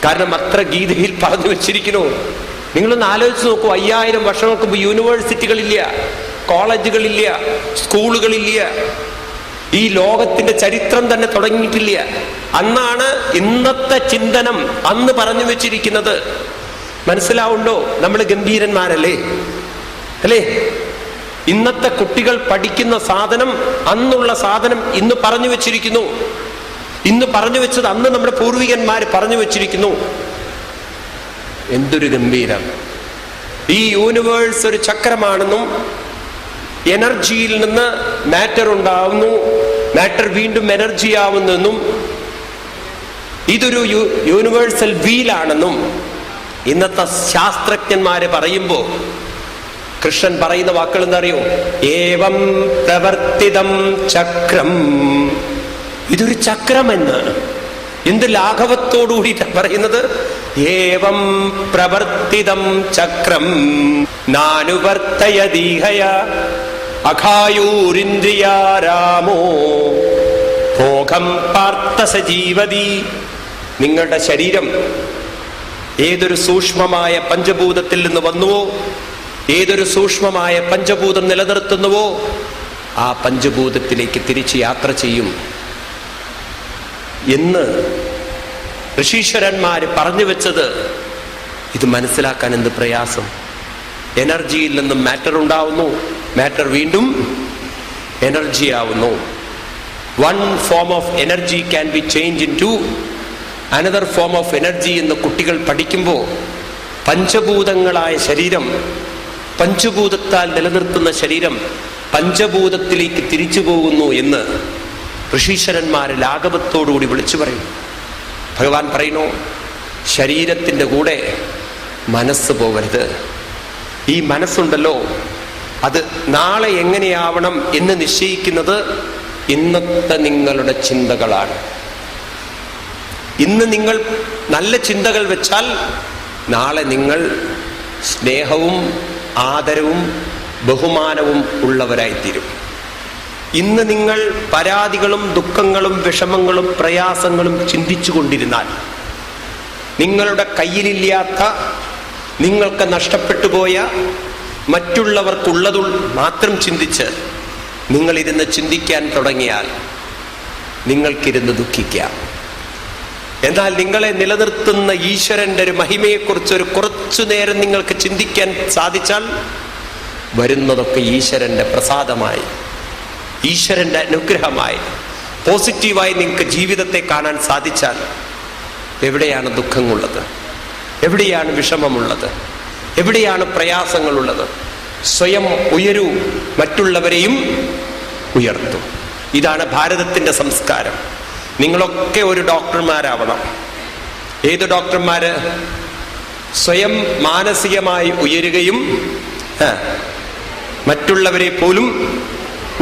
കാരണം അത്ര ഗീതയിൽ പറഞ്ഞു വെച്ചിരിക്കുന്നു. നിങ്ങളൊന്ന് ആലോചിച്ച് നോക്കൂ, 5000 വർഷങ്ങൾക്ക് മുമ്പ് യൂണിവേഴ്സിറ്റികളില്ല, കോളേജുകളില്ല, സ്കൂളുകളില്ല, ഈ ലോകത്തിന്റെ ചരിത്രം തന്നെ തുടങ്ങിയിട്ടില്ല. അന്നാണ് ഇന്നത്തെ ചിന്തനം അന്ന് പറഞ്ഞു വെച്ചിരിക്കുന്നത്. മനസ്സിലാവുണ്ടോ? നമ്മൾ ഗംഭീരന്മാരല്ലേ? അല്ലേ? ഇന്നത്തെ കുട്ടികൾ പഠിക്കുന്ന സാധനം, അന്നുള്ള സാധനം ഇന്ന് പറഞ്ഞു വെച്ചിരിക്കുന്നു. ഇന്ന് പറഞ്ഞു വെച്ചത് അന്ന് നമ്മുടെ പൂർവികന്മാർ പറഞ്ഞു വെച്ചിരിക്കുന്നു. എന്തൊരു ഗംഭീരം! ഈ യൂണിവേഴ്സ് ഒരു ചക്രമാണെന്നും എനർജിയിൽ നിന്ന് മാറ്റർ ഉണ്ടാവുന്നു, മാറ്റർ വീണ്ടും എനർജി ആവുന്നെന്നും ഇതൊരു യൂണിവേഴ്സൽ വീലാണെന്നും ഇന്നത്തെ ശാസ്ത്രജ്ഞന്മാര് പറയുമ്പോൾ കൃഷ്ണൻ പറയുന്ന വാക്കുകൾ എന്താ അറിയോ? ഏവം പ്രവർത്തിതം ചക്രം. ഇതൊരു ചക്രമെന്ന് എന്ത് ലാഘവത്തോടുകൂടി പറയുന്നത്? ഏവം പ്രവർത്തിതം ചക്രം നാനുവർത്തയദീഹയ അഘായൂരിന്ദ്രിയാരാമോ ഭോഗം പാർത്ഥ സജീവതി. നിങ്ങളുടെ ശരീരം ഏതൊരു സൂക്ഷ്മമായ പഞ്ചഭൂതത്തിൽ നിന്ന് വന്നുവോ, ഏതൊരു സൂക്ഷ്മമായ പഞ്ചഭൂതം നിലനിർത്തുന്നുവോ ആ പഞ്ചഭൂതത്തിലേക്ക് തിരിച്ച് യാത്ര ചെയ്യും എന്ന് ഋഷീശ്വരന്മാര് പറഞ്ഞു വെച്ചത്. ഇത് മനസ്സിലാക്കാൻ എന്ത് പ്രയാസം. എനർജിയിൽ നിന്നും മാറ്റർ ഉണ്ടാവുന്നു, മാറ്റർ വീണ്ടും എനർജി ആവുന്നു. One form of energy can be change into another form of energy എന്ന് കുട്ടികൾ പഠിക്കുമ്പോൾ പഞ്ചഭൂതങ്ങളായ ശരീരം, പഞ്ചഭൂതത്താൽ നിലനിർത്തുന്ന ശരീരം പഞ്ചഭൂതത്തിലേക്ക് തിരിച്ചു പോകുന്നു എന്ന് ഋഷീശ്വരന്മാര് ലാഘവത്തോടുകൂടി വിളിച്ചു പറയും. ഭഗവാൻ പറയുന്നു, ശരീരത്തിൻ്റെ കൂടെ മനസ്സ് പോകരുത്. ഈ മനസ്സുണ്ടല്ലോ, അത് നാളെ എങ്ങനെയാവണം എന്ന് നിശ്ചയിക്കുന്നത് ഇന്നത്തെ നിങ്ങളുടെ ചിന്തകളാണ്. ഇന്ന് നിങ്ങൾ നല്ല ചിന്തകൾ വെച്ചാൽ നാളെ നിങ്ങൾ സ്നേഹവും ആദരവും ബഹുമാനവും ഉള്ളവരായിത്തീരും. ഇന്ന് നിങ്ങൾ പരാതികളും ദുഃഖങ്ങളും വിഷമങ്ങളും പ്രയാസങ്ങളും ചിന്തിച്ചു കൊണ്ടിരുന്നാൽ, നിങ്ങളുടെ കയ്യിലില്ലാത്ത, നിങ്ങൾക്ക് നഷ്ടപ്പെട്ടു പോയ, മറ്റുള്ളവർക്കുള്ളതു മാത്രം ചിന്തിച്ച് നിങ്ങളിരുന്ന് ചിന്തിക്കാൻ തുടങ്ങിയാൽ നിങ്ങൾക്കിരുന്ന് ദുഃഖിക്കാം. എന്നാൽ നിങ്ങളെ നിലനിർത്തുന്ന ഈശ്വരന്റെ ഒരു മഹിമയെക്കുറിച്ച് ഒരു കുറച്ചു നേരം നിങ്ങൾക്ക് ചിന്തിക്കാൻ സാധിച്ചാൽ വരുന്നതൊക്കെ ഈശ്വരന്റെ പ്രസാദമായി, ഈശ്വരന്റെ അനുഗ്രഹമായി, പോസിറ്റീവായി നിങ്ങൾക്ക് ജീവിതത്തെ കാണാൻ സാധിച്ചാൽ എവിടെയാണ് ദുഃഖങ്ങളുള്ളത്, എവിടെയാണ് വിഷമമുള്ളത്, എവിടെയാണ് പ്രയാസങ്ങളുള്ളത്? സ്വയം ഉയരൂ, മറ്റുള്ളവരെയും ഉയർത്തൂ. ഇതാണ് ഭാരതത്തിന്റെ സംസ്കാരം. നിങ്ങളൊക്കെ ഒരു ഡോക്ടർമാരാവണം. ഏത് ഡോക്ടർമാര്? സ്വയം മാനസികമായി ഉയരുകയും മറ്റുള്ളവരെ പോലും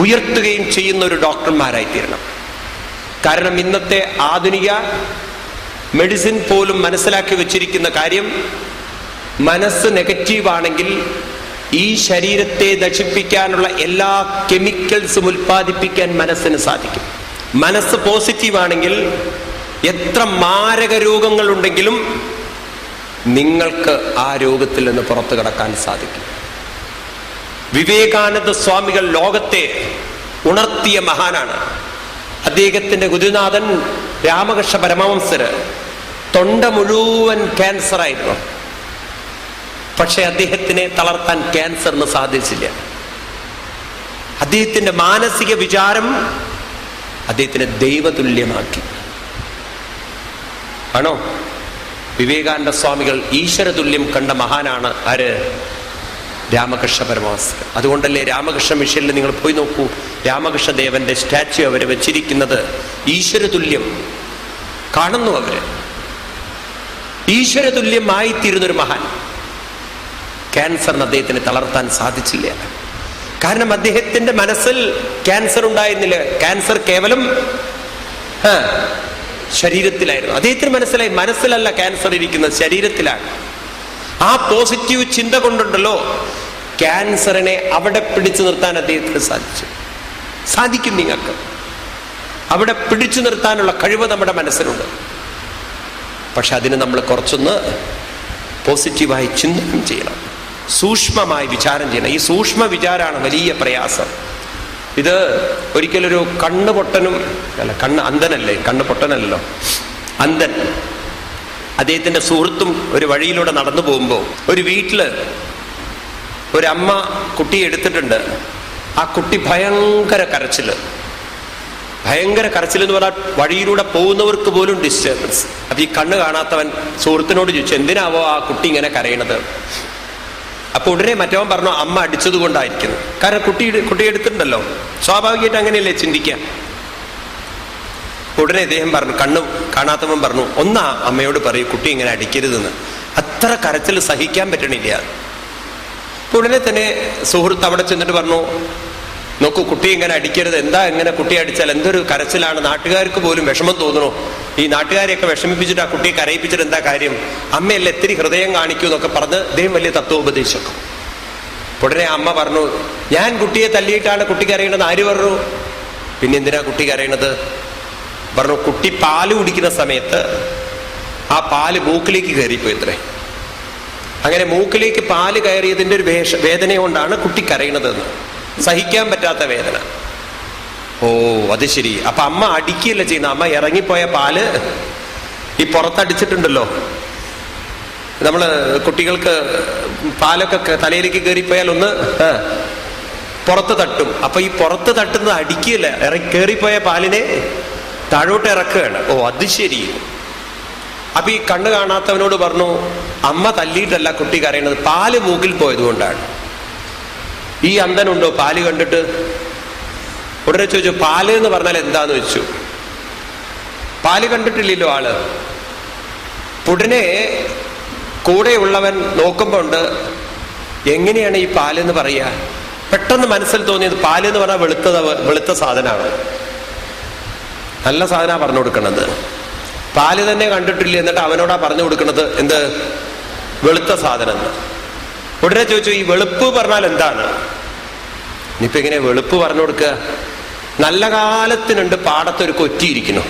ഉയർത്തുകയും ചെയ്യുന്ന ഒരു ഡോക്ടർമാരായി തീരണം. കാരണം ഇന്നത്തെ ആധുനിക മെഡിസിൻ പോലും മനസ്സിലാക്കി വെച്ചിരിക്കുന്ന കാര്യം, മനസ്സ് നെഗറ്റീവാണെങ്കിൽ ഈ ശരീരത്തെ നശിപ്പിക്കാനുള്ള എല്ലാ കെമിക്കൽസും ഉൽപ്പാദിപ്പിക്കാൻ മനസ്സിന് സാധിക്കും. മനസ്സ് പോസിറ്റീവാണെങ്കിൽ എത്ര മാരക രോഗങ്ങളുണ്ടെങ്കിലും നിങ്ങൾക്ക് ആ രോഗത്തിൽ നിന്ന് പുറത്തു കടക്കാൻ സാധിക്കും. വിവേകാനന്ദ സ്വാമികൾ ലോകത്തെ ഉണർത്തിയ മഹാനാണ്. അദ്ദേഹത്തിന്റെ ഗുരുനാഥൻ രാമകൃഷ്ണ പരമഹംസര് തൊണ്ട മുഴുവൻ ക്യാൻസർ ആയിരുന്നു. പക്ഷെ അദ്ദേഹത്തിനെ തളർത്താൻ ക്യാൻസറിന് സാധിച്ചില്ല. അദ്ദേഹത്തിന്റെ മാനസിക വിചാരം അദ്ദേഹത്തിനെ ദൈവതുല്യമാക്കി. ആണോ? വിവേകാനന്ദ സ്വാമികൾ ഈശ്വരതുല്യം കണ്ട മഹാനാണ്. ആര്? രാമകൃഷ്ണ പരമഹംസർ. അതുകൊണ്ടല്ലേ രാമകൃഷ്ണ മിഷനിൽ നിങ്ങൾ പോയി നോക്കൂ, രാമകൃഷ്ണദേവന്റെ സ്റ്റാച്യു അവർ വെച്ചിരിക്കുന്നത് ഈശ്വരതുല്യം കാണുന്നു. അവര് ഈശ്വരതുല്യമായിത്തീരുന്നൊരു മഹാൻ. ക്യാൻസറിന് അദ്ദേഹത്തിന് തളർത്താൻ സാധിച്ചില്ല. കാരണം അദ്ദേഹത്തിന്റെ മനസ്സിൽ ക്യാൻസർ ഉണ്ടായിരുന്നില്ല. ക്യാൻസർ കേവലം ശരീരത്തിലായിരുന്നു. അദ്ദേഹത്തിന് മനസ്സിലായി, മനസ്സിലല്ല ക്യാൻസർ ഇരിക്കുന്നത്, ശരീരത്തിലാണ്. ആ പോസിറ്റീവ് ചിന്ത കൊണ്ടുണ്ടല്ലോ ക്യാൻസറിനെ അവിടെ പിടിച്ചു നിർത്താൻ അദ്ദേഹത്തിന് സാധിക്കും. നിങ്ങൾക്ക് അവിടെ പിടിച്ചു നിർത്താനുള്ള കഴിവ് നമ്മുടെ മനസ്സിലുണ്ട്. പക്ഷെ അതിന് നമ്മൾ കുറച്ചൊന്ന് പോസിറ്റീവായി ചിന്തനം ചെയ്യണം, സൂക്ഷ്മമായി വിചാരം ചെയ്യണം. ഈ സൂക്ഷ്മ വിചാരമാണ് വലിയ പ്രയാസം. ഇത് ഒരിക്കലൊരു കണ്ണ് പൊട്ടനും അന്ധനല്ലേ, കണ്ണ് പൊട്ടനല്ലോ, അന്ധൻ, അദ്ദേഹത്തിന്റെ സുഹൃത്തും ഒരു വഴിയിലൂടെ നടന്നു പോകുമ്പോൾ ഒരു വീട്ടില് ഒരമ്മ കുട്ടിയെ എടുത്തിട്ടുണ്ട്. ആ കുട്ടി ഭയങ്കര കരച്ചില് എന്ന് പറഞ്ഞാൽ വഴിയിലൂടെ പോകുന്നവർക്ക് പോലും ഡിസ്റ്റർബൻസ്. അപ്പൊ ഈ കണ്ണ് കാണാത്തവൻ സുഹൃത്തിനോട് ചോദിച്ചു, എന്തിനാവോ ആ കുട്ടി ഇങ്ങനെ കരയണത്? അപ്പൊ ഉടനെ മറ്റവൻ പറഞ്ഞു അമ്മ അടിച്ചത് കൊണ്ടായിരിക്കുന്നു. കാരണം കുട്ടി എടുത്തിട്ടുണ്ടല്ലോ, സ്വാഭാവികമായിട്ട് അങ്ങനെയല്ലേ ചിന്തിക്കാം. ഉടനെ ഇദ്ദേഹം പറഞ്ഞു, കണ്ണു കാണാത്തവൻ പറഞ്ഞു, ഒന്നാ അമ്മയോട് പറയൂ കുട്ടി ഇങ്ങനെ അടിക്കരുതെന്ന്. അത്ര കരച്ചിൽ സഹിക്കാൻ പറ്റണില്ല. ഉടനെ തന്നെ സുഹൃത്ത് അവിടെ ചെന്നിട്ട് പറഞ്ഞു, നോക്കൂ കുട്ടി ഇങ്ങനെ അടിക്കരുത്, എന്താ ഇങ്ങനെ കുട്ടി അടിച്ചാൽ എന്തൊരു കരച്ചിലാണ്, നാട്ടുകാർക്ക് പോലും വിഷമം തോന്നണോ, ഈ നാട്ടുകാരെയൊക്കെ വിഷമിപ്പിച്ചിട്ട് ആ കുട്ടിയെ കരയിപ്പിച്ചിട്ട് എന്താ കാര്യം, അമ്മയല്ലേ ഇത്തിരി ഹൃദയം കാണിക്കൂ എന്നൊക്കെ പറഞ്ഞ് ഇദ്ദേഹം വലിയ തത്വോപദേശം. ഉടനെ അമ്മ പറഞ്ഞു, ഞാൻ കുട്ടിയെ തല്ലിയിട്ടാണ് കുട്ടി കരയണത്, ആര് പറഞ്ഞു, പിന്നെ എന്തിനാ കുട്ടി കരയണത് പറഞ്ഞു. കുട്ടി പാല് കുടിക്കുന്ന സമയത്ത് ആ പാല് മൂക്കിലേക്ക് കയറിപ്പോയി ഇത്രേ. അങ്ങനെ മൂക്കിലേക്ക് പാല് കയറിയതിന്റെ ഒരു വേദന കൊണ്ടാണ് കുട്ടി കരയണതെന്ന്, സഹിക്കാൻ പറ്റാത്ത വേദന. ഓ അത് ശരി. അപ്പൊ അമ്മ അടിക്കുകയല്ല ചെയ്യുന്ന, അമ്മ ഇറങ്ങിപ്പോയ പാല് ഈ പുറത്തടിച്ചിട്ടുണ്ടല്ലോ, നമ്മള് കുട്ടികൾക്ക് പാലൊക്കെ തലയിലേക്ക് കയറിപ്പോയാൽ ഒന്ന് പുറത്ത് തട്ടും. അപ്പൊ ഈ പുറത്ത് തട്ടുന്നത് അടിക്കുകയല്ല, കയറിപ്പോയ പാലിനെ താഴോട്ട് ഇറക്കുകയാണ്. ഓ അത് ശരി. അപ്പൊ ഈ കണ്ണ് കാണാത്തവനോട് പറഞ്ഞു, അമ്മ തല്ലിയിട്ടല്ല കുട്ടി കരയണത്, പാല് മൂക്കിൽ പോയത് കൊണ്ടാണ്. ഈ അന്ധനുണ്ടോ പാല് കണ്ടിട്ട്? ഉടനെ ചോദിച്ചു, പാല് എന്ന് പറഞ്ഞാൽ എന്താന്ന് വെച്ചു. പാല് കണ്ടിട്ടില്ലല്ലോ ആള്. ഉടനെ കൂടെയുള്ളവൻ നോക്കുമ്പോ ഉണ്ട്, എങ്ങനെയാണ് ഈ പാലെന്ന് പറയുക. പെട്ടെന്ന് മനസ്സിൽ തോന്നിയത് പാല് എന്ന് പറഞ്ഞാൽ വെളുത്ത സാധനമാണ്, നല്ല സാധനമാണ് പറഞ്ഞു കൊടുക്കണത്. പാല് തന്നെ കണ്ടിട്ടില്ല, എന്നിട്ട് അവനോടാ പറഞ്ഞു കൊടുക്കണത് എന്ത്, വെളുത്ത സാധനം എന്ന്. ഉടനെ ചോദിച്ചു, ഈ വെളുപ്പ് പറഞ്ഞാൽ എന്താണ്? ഇനിയിപ്പോ എങ്ങനെ വെളുപ്പ് പറഞ്ഞു കൊടുക്കുക? നല്ല കാലത്തിനുണ്ട് പാടത്തൊരു കൊറ്റിയിരിക്കുന്നു.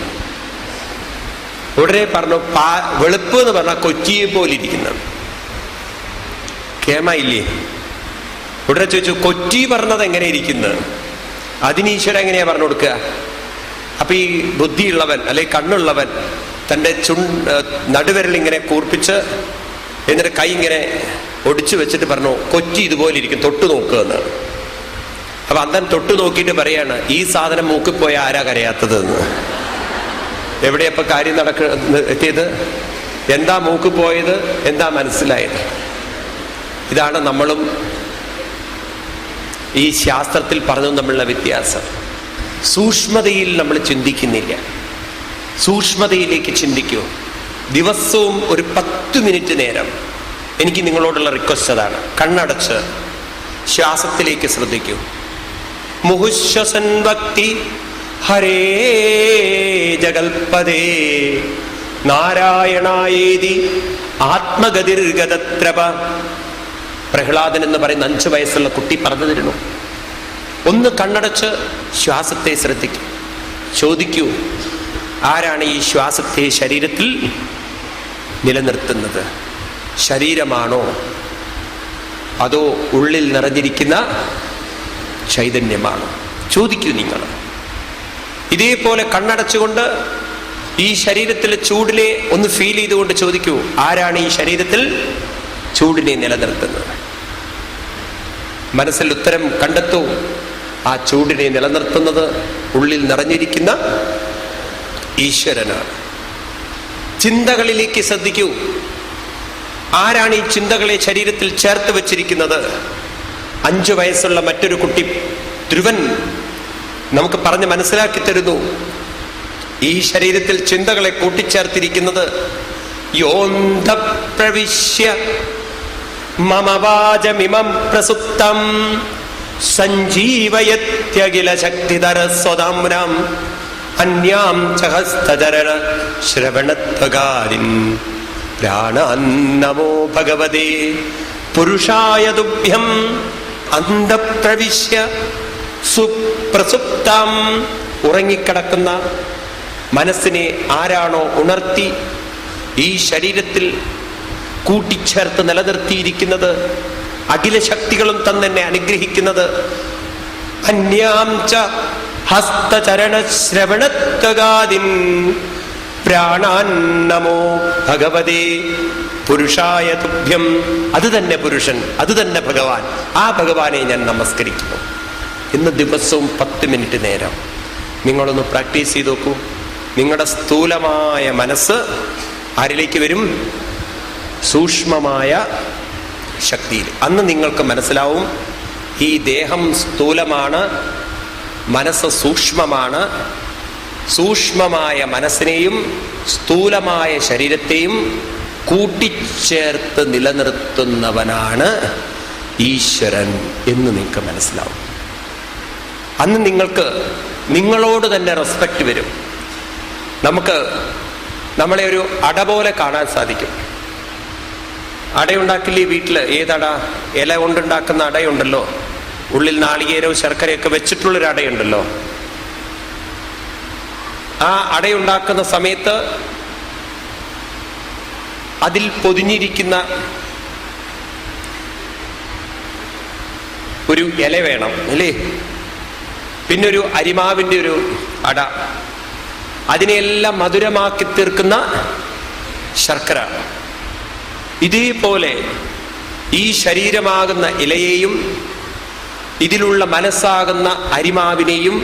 ഉടനെ പറഞ്ഞു, വെളുപ്പ് എന്ന് പറഞ്ഞാൽ കൊച്ചിയെ പോലെ ഇരിക്കുന്നത്. കേമായില്ലേ? ഉടനെ ചോദിച്ചു, കൊച്ചി പറഞ്ഞത് എങ്ങനെ ഇരിക്കുന്നത്? അതിന് ഈശ്വരൻ എങ്ങനെയാ പറഞ്ഞു കൊടുക്കുക? അപ്പൊ ഈ ബുദ്ധിയുള്ളവൻ അല്ലെ കണ്ണുള്ളവൻ തൻ്റെ നടുവിരൽ ഇങ്ങനെ കൂർപ്പിച്ച് എന്നിട്ട് കൈ ഇങ്ങനെ ഒടിച്ചു വെച്ചിട്ട് പറഞ്ഞു, കൊച്ചി ഇതുപോലെ ഇരിക്കും, തൊട്ടു നോക്കുക എന്ന്. അപ്പൊ അന്തൻ തൊട്ടു നോക്കിയിട്ട് പറയാണ്, ഈ സാധനം മൂക്കിൽ പോയ ആരാ കരയാത്തത് എന്ന്. എവിടെയപ്പോ കാര്യം എത്തിയത്? എന്താ മൂക്ക് പോയത്, എന്താ മനസ്സിലായത്? ഇതാണ് നമ്മളും ഈ ശാസ്ത്രത്തിൽ പറഞ്ഞതും തമ്മിലുള്ള വ്യത്യാസം. സൂക്ഷ്മതയിൽ നമ്മൾ ചിന്തിക്കുന്നില്ല. സൂക്ഷ്മതയിലേക്ക് ചിന്തിക്കൂ. ദിവസവും ഒരു 10 മിനിറ്റ് നേരം, എനിക്ക് നിങ്ങളോടുള്ള റിക്വസ്റ്റ് അതാണ്, കണ്ണടച്ച് ശ്വാസത്തിലേക്ക് ശ്രദ്ധിക്കൂ. മുഹുശ്വസൻ ഭക്തി ഹരേ ജഗൽപദേ നാരായണായേതി ആത്മഗതിർഗതത്രപ. പ്രഹ്ലാദൻ എന്ന് പറയുന്ന 5 വയസ്സുള്ള കുട്ടി പറഞ്ഞു തരുന്നു. ഒന്ന് കണ്ണടച്ച് ശ്വാസത്തെ ശ്രദ്ധിക്കൂ. ചോദിക്കൂ, ആരാണ് ഈ ശ്വാസത്തെ ശരീരത്തിൽ നിലനിർത്തുന്നത്? ശരീരമാണോ അതോ ഉള്ളിൽ നിറഞ്ഞിരിക്കുന്ന ചൈതന്യമാണോ? ചോദിക്കൂ നിങ്ങൾ. ഇതേപോലെ കണ്ണടച്ചുകൊണ്ട് ഈ ശരീരത്തിലെ ചൂടിനെ ഒന്ന് ഫീൽ ചെയ്തുകൊണ്ട് ചോദിക്കൂ, ആരാണ് ഈ ശരീരത്തിൽ ചൂടിനെ നിലനിർത്തുന്നത്? മനസ്സിൽ ഉത്തരം കണ്ടെത്തൂ. ആ ചൂടിനെ നിലനിർത്തുന്നത് ഉള്ളിൽ നിറഞ്ഞിരിക്കുന്ന ഈശ്വരനാണ്. ചിന്തകളിലേക്ക് ശ്രദ്ധിക്കൂ. ആരാണ് ഈ ചിന്തകളെ ശരീരത്തിൽ ചേർത്ത് വെച്ചിരിക്കുന്നത്? 5 വയസ്സുള്ള മറ്റൊരു കുട്ടി ധ്രുവൻ നമുക്ക് പറഞ്ഞ് മനസ്സിലാക്കി തരുന്നു. ഈ ശരീരത്തിൽ ചിന്തകളെ കൂട്ടിച്ചേർത്തിരിക്കുന്നത് യോന്ധ പ്രവിശ്യ മമ വാചമിമം പ്രസുപ്തം സഞ്ജീവയത്യഖില ശക്തിധര സ്വതാംനാം അന്യാം ചഹസ്തചരണ ശ്രവണത്വകാരിൻ പ്രാണാൻ നമോ ഭഗവതേ പുരുഷായ തുഭ്യം അന്തഃപ്രവിശ്യ സുപ്രസുപ്താം. ഉറങ്ങിക്കിടക്കുന്ന മനസ്സിനെ ആരാണോ ഉണർത്തി ഈ ശരീരത്തിൽ കൂട്ടിച്ചേർത്ത് നിലനിർത്തിയിരിക്കുന്നത്, അഖില ശക്തികളും തന്നെ അനുഗ്രഹിക്കുന്നത്, അന്യാം ച ഹസ്തചരണ ശ്രവണത്വകാദിൻ പ്രാണാൻ നമോ ഭഗവതേ പുരുഷായ തുഭ്യം. അത് തന്നെ പുരുഷൻ, അത് തന്നെ ഭഗവാൻ. ആ ഭഗവാനെ ഞാൻ നമസ്കരിക്കുന്നു. ഇന്ന് ദിവസവും 10 മിനിറ്റ് നേരം നിങ്ങളൊന്ന് പ്രാക്ടീസ് ചെയ്ത് നോക്കൂ. നിങ്ങളുടെ സ്ഥൂലമായ മനസ്സ് ആരിലേക്ക് വരും? സൂക്ഷ്മമായ ശക്തിയിൽ. അന്ന് നിങ്ങൾക്ക് മനസ്സിലാവും ഈ ദേഹം സ്ഥൂലമാണ്, മനസ്സ് സൂക്ഷ്മമാണ്. സൂക്ഷ്മമായ മനസ്സിനെയും സ്ഥൂലമായ ശരീരത്തെയും കൂട്ടിച്ചേർത്ത് നിലനിർത്തുന്നവനാണ് ഈശ്വരൻ എന്ന് നിങ്ങൾക്ക് മനസ്സിലാവും. അന്ന് നിങ്ങൾക്ക് നിങ്ങളോട് തന്നെ റെസ്പെക്റ്റ് വരും. നമുക്ക് നമ്മളെ ഒരു അട പോലെ കാണാൻ സാധിക്കും. അടയുണ്ടാക്കില്ലേ വീട്ടിൽ? ഏതട? ഇല കൊണ്ടുണ്ടാക്കുന്ന അടയുണ്ടല്ലോ, ഉള്ളിൽ നാളികേരവും ശർക്കരയൊക്കെ വെച്ചിട്ടുള്ളൊരു അടയുണ്ടല്ലോ. ആ അടയുണ്ടാക്കുന്ന സമയത്ത് അതിൽ പൊതിഞ്ഞിരിക്കുന്ന ഒരു ഇല വേണം അല്ലേ? പിന്നൊരു അരിമാവിൻ്റെ ഒരു അട, അതിനെല്ലാം മധുരമാക്കി തീർക്കുന്ന ശർക്കര. ഇതേപോലെ ഈ ശരീരമാകുന്ന ഇലയെയും ഇതിലുള്ള മനസ്സാകുന്ന അരിമാവിനെയും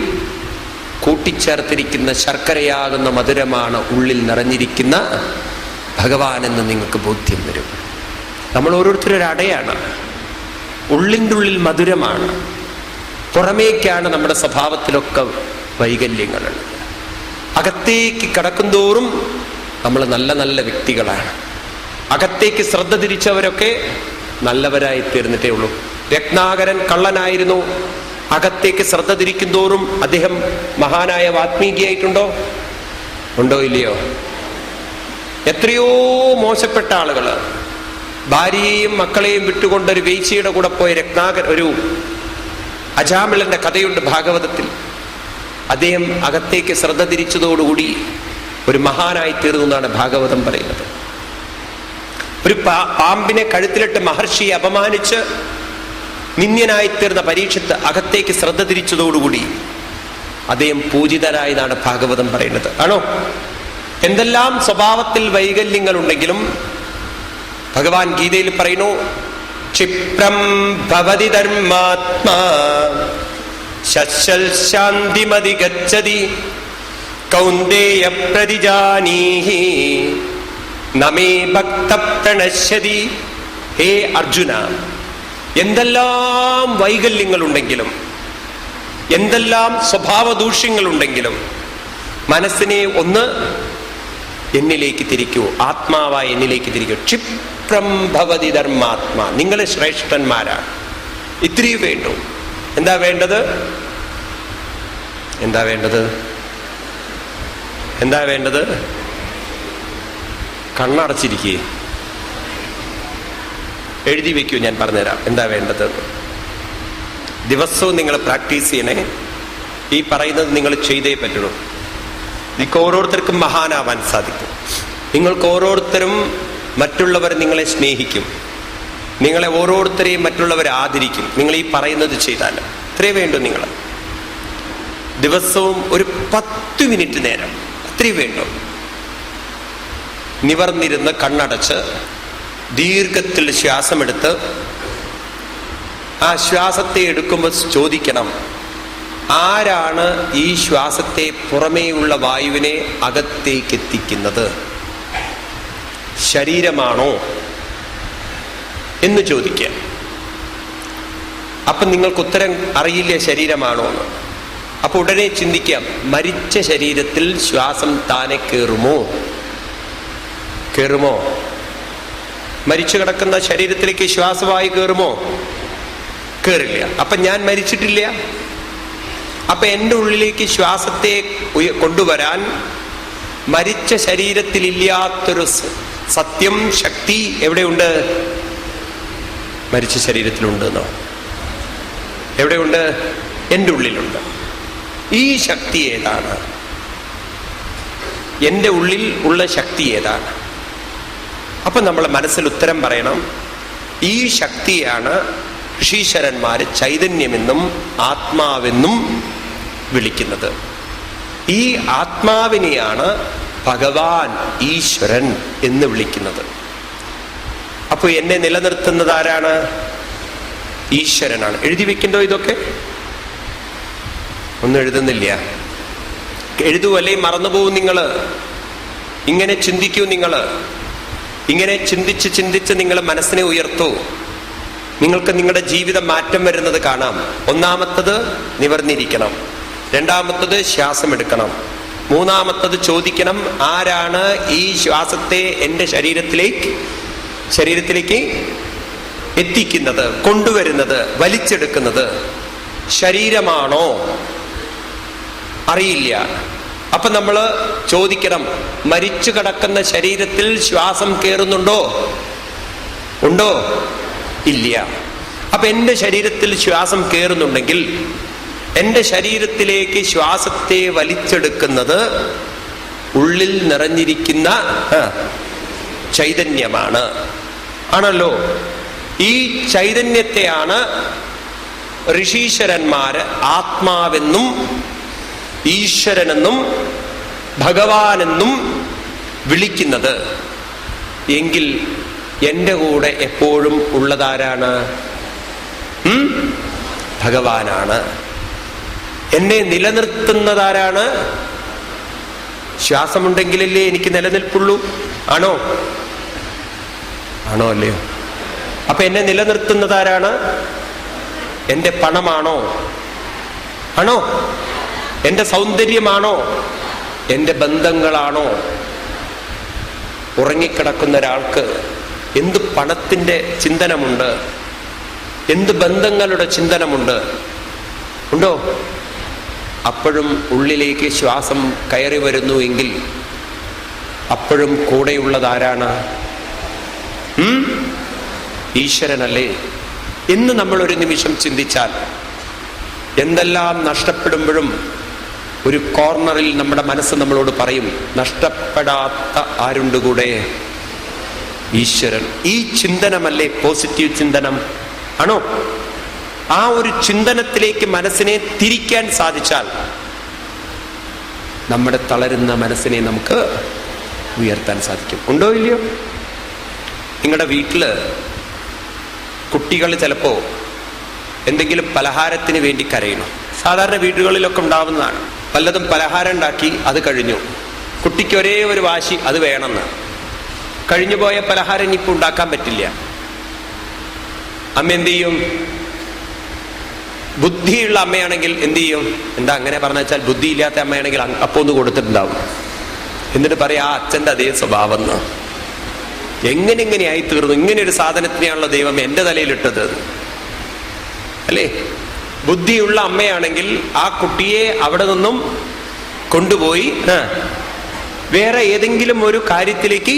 കൂട്ടിച്ചേർത്തിരിക്കുന്ന ശർക്കരയാകുന്ന മധുരമാണ് ഉള്ളിൽ നിറഞ്ഞിരിക്കുന്ന ഭഗവാനെന്ന് നിങ്ങൾക്ക് ബോധ്യം വരും. നമ്മൾ ഓരോരുത്തരും ഒരു അടയാണ്. ഉള്ളിൻ്റെ ഉള്ളിൽ മധുരമാണ്, പുറമേക്കാണ് നമ്മുടെ സ്വഭാവത്തിലൊക്കെ വൈകല്യങ്ങളുള്ളത്. അകത്തേക്ക് കടക്കുന്തോറും നമ്മൾ നല്ല നല്ല വ്യക്തികളാണ്. അകത്തേക്ക് ശ്രദ്ധ തിരിച്ചവരൊക്കെ നല്ലവരായി തീർന്നിട്ടേ ഉള്ളൂ. രത്നാകരൻ കള്ളനായിരുന്നു, അകത്തേക്ക് ശ്രദ്ധ തിരിക്കുന്തോറും അദ്ദേഹം മഹാനായ വാത്മീകിയായിട്ടുണ്ടോ? ഉണ്ടോ ഇല്ലയോ? എത്രയോ മോശപ്പെട്ട ആളുകൾ ഭാര്യയെയും മക്കളെയും വിട്ടുകൊണ്ടൊരു വേശ്യയുടെ കൂടെ പോയ രത്നാകരൻ, ഒരു അജാമിളന്റെ കഥയുണ്ട് ഭാഗവതത്തിൽ. അദ്ദേഹം അകത്തേക്ക് ശ്രദ്ധ തിരിച്ചതോടുകൂടി ഒരു മഹാനായി തീർന്നു എന്നാണ് ഭാഗവതം പറയുന്നത്. ഒരു പാമ്പിനെ കഴുത്തിലിട്ട് മഹർഷിയെ അപമാനിച്ച് നിന്ദ്യനായിത്തീർന്ന പരീക്ഷത്ത് അകത്തേക്ക് ശ്രദ്ധ തിരിച്ചതോടുകൂടി അദ്ദേഹം പൂജിതരായി എന്നാണ് ഭാഗവതം പറയുന്നത്. ആണോ? എന്തെല്ലാം സ്വഭാവത്തിൽ വൈകല്യങ്ങൾ ഉണ്ടെങ്കിലും ഭഗവാൻ ഗീതയിൽ പറയുന്നു, ക്ഷിപ്രം ഭവതി ധർമാത്മാ ശശ്വൽ ശാന്തിമതി ഗച്ഛതി കൗന്ദേയ പ്രതിജാനീഹി നമേ ഭക്ത പ്രണശ്യതി. ഹേ അർജുന, എന്തെല്ലാം വൈകല്യങ്ങളുണ്ടെങ്കിലും എന്തെല്ലാം സ്വഭാവ ദൂഷ്യങ്ങളുണ്ടെങ്കിലും മനസ്സിനെ ഒന്ന് എന്നിലേക്ക് തിരിക്കൂ, ആത്മാവായി എന്നിലേക്ക് തിരിക്കൂ. ക്ഷിപ്രം ഭവതി ധർമാത്മാ, നിങ്ങൾ ശ്രേഷ്ഠന്മാരാണ്. ഇത്രയും വേണ്ടു. എന്താ വേണ്ടത്? എന്താ വേണ്ടത്? എന്താ വേണ്ടത്? കണ്ണടച്ചിരിക്കേ, എഴുതി വെക്കൂ, ഞാൻ പറഞ്ഞുതരാം എന്താ വേണ്ടത്. ദിവസവും നിങ്ങൾ പ്രാക്ടീസ് ചെയ്യണേ. ഈ പറയുന്നത് നിങ്ങൾ ചെയ്തേ പറ്റുള്ളൂ. നിങ്ങൾക്ക് ഓരോരുത്തർക്കും മഹാനാവാൻ സാധിക്കും. നിങ്ങൾക്ക് ഓരോരുത്തരും മറ്റുള്ളവർ നിങ്ങളെ സ്നേഹിക്കും. നിങ്ങളെ ഓരോരുത്തരെയും മറ്റുള്ളവരെ ആദരിക്കും നിങ്ങൾ ഈ പറയുന്നത് ചെയ്താൽ. ഇത്രേ വേണ്ടു. നിങ്ങൾ ദിവസവും ഒരു 10 മിനിറ്റ് നേരം, അത്രേ വേണ്ടു. നിവർന്നിരുന്ന് കണ്ണടച്ച് ദീർഘത്തിൽ ശ്വാസമെടുത്ത് ആ ശ്വാസത്തെ എടുക്കുമ്പോൾ ചോദിക്കണം, ആരാണ് ഈ ശ്വാസത്തെ പുറമേയുള്ള വായുവിനെ അകത്തേക്ക് എത്തിക്കുന്നത്? ശരീരമാണോ എന്ന് ചോദിക്കുക. അപ്പൊ നിങ്ങൾക്ക് ഉത്തരം അറിയില്ലേ ശരീരമാണോ എന്ന്. അപ്പൊ ഉടനെ ചിന്തിക്കാം, മരിച്ച ശരീരത്തിൽ ശ്വാസം താനെ കയറുമോ? കയറുമോ? മരിച്ചു കിടക്കുന്ന ശരീരത്തിലേക്ക് ശ്വാസവായു കയറുമോ? കയറില്ല. അപ്പൊ ഞാൻ മരിച്ചിട്ടില്ല. അപ്പൊ എൻ്റെ ഉള്ളിലേക്ക് ശ്വാസത്തെ കൊണ്ടുവരാൻ മരിച്ച ശരീരത്തിലില്ലാത്തൊരു സത്യം, ശക്തി എവിടെയുണ്ട്? മരിച്ച ശരീരത്തിലുണ്ട് എന്നോ? എവിടെയുണ്ട്? എൻ്റെ ഉള്ളിലുണ്ട്. ഈ ശക്തി ഏതാണ്? എൻ്റെ ഉള്ളിൽ ഉള്ള ശക്തി ഏതാണ്? അപ്പൊ നമ്മൾ മനസ്സിൽ ഉത്തരം പറയണം. ഈ ശക്തിയാണ് ഋഷീശ്വരന്മാര് ചൈതന്യമെന്നും ആത്മാവെന്നും വിളിക്കുന്നത്. ഈ ആത്മാവിനെയാണ് ഭഗവാൻ, ഈശ്വരൻ എന്ന് വിളിക്കുന്നത്. അപ്പൊ എന്നെ നിലനിർത്തുന്നത് ആരാണ്? ഈശ്വരനാണ്. എഴുതി വെക്കണ്ടോ ഇതൊക്കെ? ഒന്നും എഴുതുന്നില്ല. എഴുതുവല്ലേ, മറന്നുപോകും നിങ്ങൾ. ഇങ്ങനെ ചിന്തിക്കൂ. നിങ്ങൾ ഇങ്ങനെ ചിന്തിച്ച് ചിന്തിച്ച് നിങ്ങൾ മനസ്സിനെ ഉയർത്തൂ. നിങ്ങൾക്ക് നിങ്ങളുടെ ജീവിതം മാറ്റം വരുന്നത് കാണാം. ഒന്നാമത്തത് നിവർന്നിരിക്കണം, രണ്ടാമത്തത് ശ്വാസം എടുക്കണം, മൂന്നാമത്തത് ചോദിക്കണം, ആരാണ് ഈ ശ്വാസത്തെ എൻ്റെ ശരീരത്തിലേക്ക് എത്തിക്കുന്നത്, കൊണ്ടുവരുന്നത്, വലിച്ചെടുക്കുന്നത്? ശരീരമാണോ? അറിയില്ല. അപ്പൊ നമ്മൾ ചോദിക്കണം, മരിച്ചു കിടക്കുന്ന ശരീരത്തിൽ ശ്വാസം കയറുന്നുണ്ടോ? ഉണ്ടോ? ഇല്ല. അപ്പൊ എൻ്റെ ശരീരത്തിൽ ശ്വാസം കയറുന്നുണ്ടെങ്കിൽ എൻ്റെ ശരീരത്തിലേക്ക് ശ്വാസത്തെ വലിച്ചെടുക്കുന്നത് ഉള്ളിൽ നിറഞ്ഞിരിക്കുന്ന ചൈതന്യമാണ്. ആണല്ലോ. ഈ ചൈതന്യത്തെയാണ് ഋഷീശ്വരന്മാര് ആത്മാവെന്നും ഈശ്വരനെന്നും ഭഗവാനെന്നും വിളിക്കുന്നത്. എങ്കിൽ എൻ്റെ കൂടെ എപ്പോഴും ഉള്ളതാരാണ്? ഭഗവാനാണ്. എന്നെ നിലനിർത്തുന്നതാരാണ്? ശ്വാസമുണ്ടെങ്കിലല്ലേ എനിക്ക് നിലനിൽപ്പുള്ളൂ. ആണോ? ആണോ അല്ലയോ? അപ്പൊ എന്നെ നിലനിർത്തുന്നതാരാണ്? എൻ്റെ പണമാണോ? ആണോ? എൻ്റെ സൗന്ദര്യമാണോ? എൻ്റെ ബന്ധങ്ങളാണോ? ഉറങ്ങിക്കിടക്കുന്ന ഒരാൾക്ക് എന്ത് പണത്തിൻ്റെ ചിന്തനമുണ്ട്, എന്ത് ബന്ധങ്ങളുടെ ചിന്തനമുണ്ട്? ഉണ്ടോ? അപ്പോഴും ഉള്ളിലേക്ക് ശ്വാസം കയറി വരുന്നു എങ്കിൽ അപ്പോഴും കൂടെയുള്ളതാരാണ്? ഈശ്വരനല്ലേ? എന്ന് നമ്മൾ ഒരു നിമിഷം ചിന്തിച്ചാൽ, എന്തെല്ലാം നഷ്ടപ്പെടുമ്പോഴും ഒരു കോർണറിൽ നമ്മുടെ മനസ്സ് നമ്മളോട് പറയും, നഷ്ടപ്പെടാത്ത ആരുണ്ട് കൂടെ? ഈശ്വരൻ. ഈ ചിന്തനമല്ലേ പോസിറ്റീവ് ചിന്തനം? ആണോ? ആ ഒരു ചിന്തനത്തിലേക്ക് മനസ്സിനെ തിരിക്കാൻ സാധിച്ചാൽ നമ്മുടെ തളരുന്ന മനസ്സിനെ നമുക്ക് ഉയർത്താൻ സാധിക്കും. ഉണ്ടോ ഇല്ലയോ? നിങ്ങളുടെ വീട്ടില് കുട്ടികൾ ചിലപ്പോ എന്തെങ്കിലും പലഹാരത്തിന് വേണ്ടി കരയണം. സാധാരണ വീടുകളിലൊക്കെ ഉണ്ടാവുന്നതാണ്. പലതും പലഹാരം ഉണ്ടാക്കി, അത് കഴിഞ്ഞു. കുട്ടിക്ക് ഒരേ ഒരു വാശി, അത് വേണമെന്ന്. കഴിഞ്ഞുപോയ പലഹാരം ഇനിയിപ്പോൾ ഉണ്ടാക്കാൻ പറ്റില്ല. അമ്മ എന്ത് ചെയ്യും? ബുദ്ധിയുള്ള അമ്മയാണെങ്കിൽ എന്ത് ചെയ്യും? എന്താ അങ്ങനെ പറഞ്ഞു വെച്ചാൽ, ബുദ്ധിയില്ലാത്ത അമ്മയാണെങ്കിൽ അപ്പൊ ഒന്ന് കൊടുത്തിട്ടുണ്ടാവും. എന്നിട്ട് പറയാം, ആ അച്ഛൻ്റെ അതേ സ്വഭാവം എന്ന്. എങ്ങനെയായി തീർന്നു? ഇങ്ങനെ ഒരു സാധനത്തിനെയാണല്ലോ ദൈവം എൻ്റെ തലയിലിട്ടത്, അല്ലേ? ബുദ്ധിയുള്ള അമ്മയാണെങ്കിൽ ആ കുട്ടിയെ അവിടെ നിന്നും കൊണ്ടുപോയി വേറെ ഏതെങ്കിലും ഒരു കാര്യത്തിലേക്ക്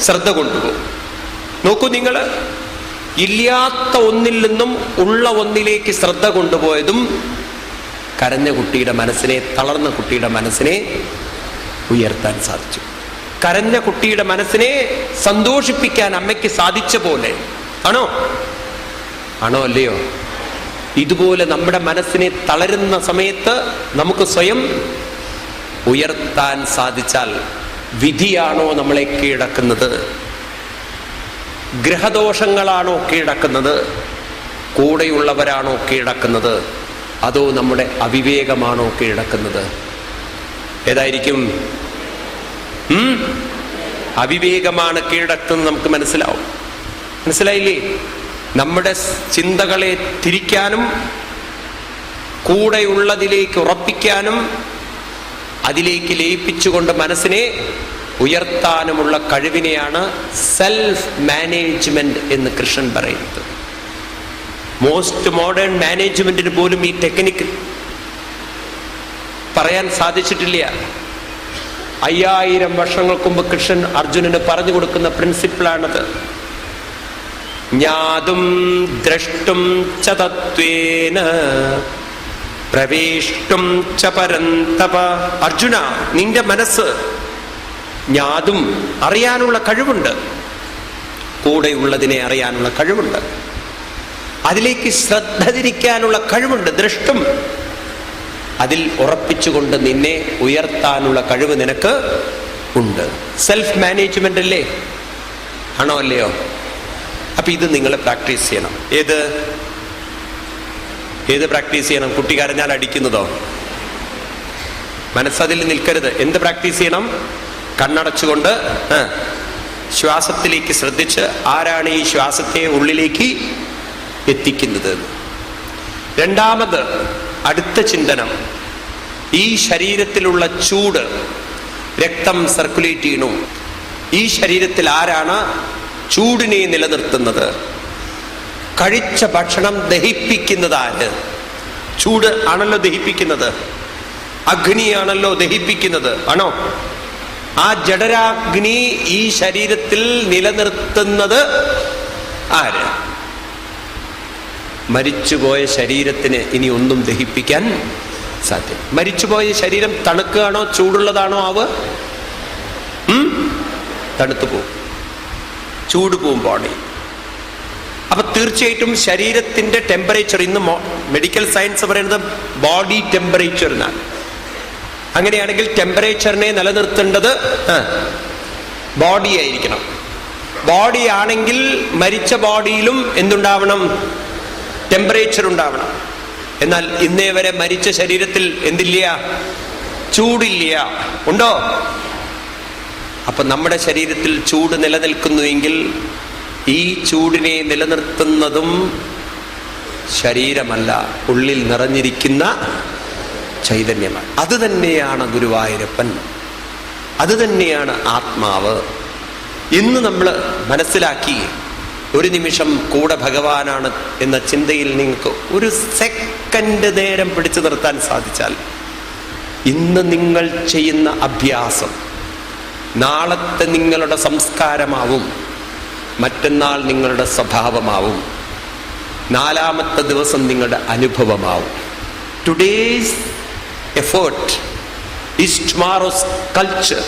ശ്രദ്ധ കൊണ്ടുപോകും. നോക്കൂ, നിങ്ങൾ ഇല്ലാത്ത ഒന്നിൽ നിന്നും ഉള്ള ഒന്നിലേക്ക് ശ്രദ്ധ കൊണ്ടുപോയതും കരഞ്ഞ കുട്ടിയുടെ മനസ്സിനെ, തളർന്ന കുട്ടിയുടെ മനസ്സിനെ ഉയർത്താൻ സാധിച്ചു. കരഞ്ഞ കുട്ടിയുടെ മനസ്സിനെ സന്തോഷിപ്പിക്കാൻ അമ്മയ്ക്ക് സാധിച്ച പോലെ. ആണോ? ആണോ അല്ലയോ? ഇതുപോലെ നമ്മുടെ മനസ്സിനെ തളരുന്ന സമയത്ത് നമുക്ക് സ്വയം ഉയർത്താൻ സാധിച്ചാൽ, വിധിയാണോ നമ്മളെ കീഴടക്കുന്നത്? ഗ്രഹദോഷങ്ങളാണോ കീഴടക്കുന്നത്? കൂടെയുള്ളവരാണോ കീഴടക്കുന്നത്? അതോ നമ്മുടെ അവിവേകമാണോ കീഴടക്കുന്നത്? ഏതായിരിക്കും? അവിവേകമാണ് കീഴടക്കുന്നത്. നമുക്ക് മനസ്സിലാവും. മനസ്സിലായില്ലേ? നമ്മുടെ ചിന്തകളെ തിരിക്കാനും കൂടെയുള്ളതിലേക്ക് ഉറപ്പിക്കാനും അതിലേക്ക് ലയിപ്പിച്ചുകൊണ്ട് മനസ്സിനെ ഉയർത്താനുമുള്ള കഴിവിനെയാണ് സെൽഫ് മാനേജ്മെന്റ് എന്ന് കൃഷ്ണൻ പറയുന്നത്. മോസ്റ്റ് മോഡേൺ മാനേജ്മെന്റിന് പോലും ഈ ടെക്നിക്ക് പറയാൻ സാധിച്ചിട്ടില്ല. 5000 വർഷങ്ങൾക്ക് മുമ്പ് കൃഷ്ണൻ അർജുനന് പറഞ്ഞു കൊടുക്കുന്ന പ്രിൻസിപ്പിളാണത്. ജ്ഞാതും ദ്രഷ്ടും ച തത്വേന പ്രവേഷ്ടും ച പരന്തപ. അർജുന, നിന്റെ മനസ്സ് ജ്ഞാതും അറിയാനുള്ള കഴിവുണ്ട്, കൂടെയുള്ളതിനെ അറിയാനുള്ള കഴിവുണ്ട്, അതിലേക്ക് ശ്രദ്ധ തിരിക്കാനുള്ള കഴിവുണ്ട്. ദ്രഷ്ടും, അതിൽ ഉറപ്പിച്ചുകൊണ്ട് നിന്നെ ഉയർത്താനുള്ള കഴിവ് നിനക്ക് ഉണ്ട്. സെൽഫ് മാനേജ്മെന്റ് അല്ലേ? ആണോ അല്ലയോ? അപ്പൊ ഇത് നിങ്ങൾ പ്രാക്ടീസ് ചെയ്യണം. ഏത് പ്രാക്ടീസ് ചെയ്യണം? കുട്ടി കരഞ്ഞാൽ അടിക്കുന്നതോ? മനസ്സതിൽ നിൽക്കരുത്. എന്ത് പ്രാക്ടീസ് ചെയ്യണം? കണ്ണടച്ചുകൊണ്ട് ശ്വാസത്തിലേക്ക് ശ്രദ്ധിച്ച്, ആരാണ് ഈ ശ്വാസത്തെ ഉള്ളിലേക്ക് എത്തിക്കുന്നത്. രണ്ടാമത് അടുത്ത ചിന്തനം, ഈ ശരീരത്തിലുള്ള ചൂട്, രക്തം സർക്കുലേറ്റ് ചെയ്യണു. ഈ ശരീരത്തിൽ ആരാണ് ചൂടിനെ നിലനിർത്തുന്നത്? കഴിച്ച ഭക്ഷണം ദഹിപ്പിക്കുന്നത് ആര്? ചൂട് ആണല്ലോ ദഹിപ്പിക്കുന്നത്, അഗ്നിയാണല്ലോ ദഹിപ്പിക്കുന്നത്, ആണോ? ആ ജഠരാഗ്നി ഈ ശരീരത്തിൽ നിലനിർത്തുന്നത് ആര്? മരിച്ചുപോയ ശരീരത്തിന് ഇനി ഒന്നും ദഹിപ്പിക്കാൻ സാധ്യം. മരിച്ചുപോയ ശരീരം തണുക്കുകയാണോ ചൂടുള്ളതാണോ? ആവ് തണുത്തു പോവും, ചൂട് പോവും ബോഡി. അപ്പൊ തീർച്ചയായിട്ടും ശരീരത്തിന്റെ ടെമ്പറേച്ചർ, ഇന്ന് മെഡിക്കൽ സയൻസ് പറയുന്നത് ബോഡി ടെമ്പറേച്ചർ എന്നാണ്. അങ്ങനെയാണെങ്കിൽ ടെമ്പറേച്ചറിനെ നിലനിർത്തേണ്ടത് ബോഡി ആയിരിക്കണം. ബോഡി ആണെങ്കിൽ മരിച്ച ബോഡിയിലും എന്തുണ്ടാവണം? ടെമ്പറേച്ചർ ഉണ്ടാവണം. എന്നാൽ ഇന്നേ വരെ മരിച്ച ശരീരത്തിൽ എന്തില്ല? ചൂടില്ല. ഉണ്ടോ? അപ്പൊ നമ്മുടെ ശരീരത്തിൽ ചൂട് നിലനിൽക്കുന്നുവെങ്കിൽ ഈ ചൂടിനെ നിലനിർത്തുന്നതും ശരീരമല്ല, ഉള്ളിൽ നിറഞ്ഞിരിക്കുന്ന ചൈതന്യമാണ്. അത് തന്നെയാണ് ഗുരുവായൂരപ്പൻ, അത് തന്നെയാണ് ആത്മാവ്. ഇന്ന് നമ്മൾ മനസ്സിലാക്കി ഒരു നിമിഷം കൂടെ ഭഗവാനാണ് എന്ന ചിന്തയിൽ നിങ്ങൾക്ക് ഒരു സെക്കൻഡ് നേരം പിടിച്ചു നിർത്താൻ സാധിച്ചാൽ, ഇന്ന് നിങ്ങൾ ചെയ്യുന്ന അഭ്യാസം നാളത്തെ നിങ്ങളുടെ സംസ്കാരമാവും, മറ്റന്നാൾ നിങ്ങളുടെ സ്വഭാവമാവും, നാലാമത്തെ ദിവസം നിങ്ങളുടെ അനുഭവമാവും. Today's effort is tomorrow's culture,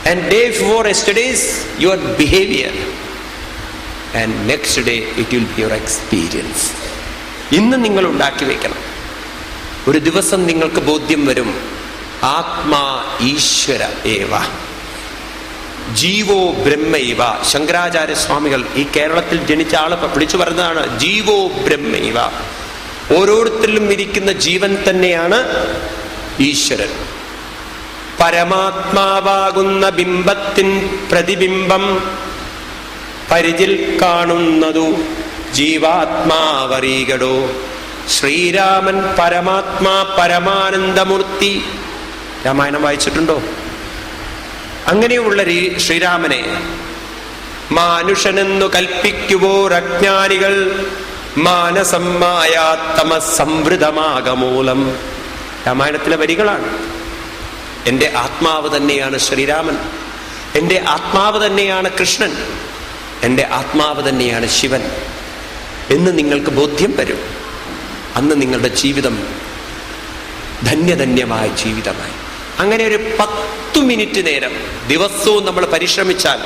and day before yesterday's your behaviour, and next day it will be your experience. ഇന്ന് നിങ്ങൾ ഉണ്ടാക്കി വെക്കണം. ഒരു ദിവസം നിങ്ങൾക്ക് ബോധ്യം വരും, ആത്മാ ഈശ്വര ഏവ, ജീവോ ബ്രഹ്മൈവ. ശങ്കരാചാര്യ സ്വാമികൾ ഈ കേരളത്തിൽ ജനിച്ച ആളെ വിളിച്ചു പറഞ്ഞതാണ് ജീവോ ബ്രഹ്മൈവ. ഓരോരുത്തരിലും ഇരിക്കുന്ന ജീവൻ തന്നെയാണ് ഈശ്വരൻ. പരമാത്മാവാകുന്ന ബിംബത്തിൻ പ്രതിബിംബം പരിചിൽ കാണുന്നതു ജീവാത്മാവറികടോ. ശ്രീരാമൻ പരമാത്മാ പരമാനന്ദമൂർത്തി. രാമായണം വായിച്ചിട്ടുണ്ടോ? അങ്ങനെയുള്ള ശ്രീരാമനെ മാനുഷനെന്നു കൽപ്പിക്കുവോർ അജ്ഞാനികൾ മാനസം മായാത്തമസംവൃതമാകമൂലം. രാമായണത്തിലെ വരികളാണ്. എൻ്റെ ആത്മാവ് തന്നെയാണ് ശ്രീരാമൻ, എൻ്റെ ആത്മാവ് തന്നെയാണ് കൃഷ്ണൻ, എൻ്റെ ആത്മാവ് തന്നെയാണ് ശിവൻ എന്ന് നിങ്ങൾക്ക് ബോധ്യം വരും. അന്ന് നിങ്ങളുടെ ജീവിതം ധന്യധന്യമായ ജീവിതമായി. അങ്ങനെ ഒരു 10 മിനിറ്റ് നേരം ദിവസവും നമ്മൾ പരിശ്രമിച്ചാൽ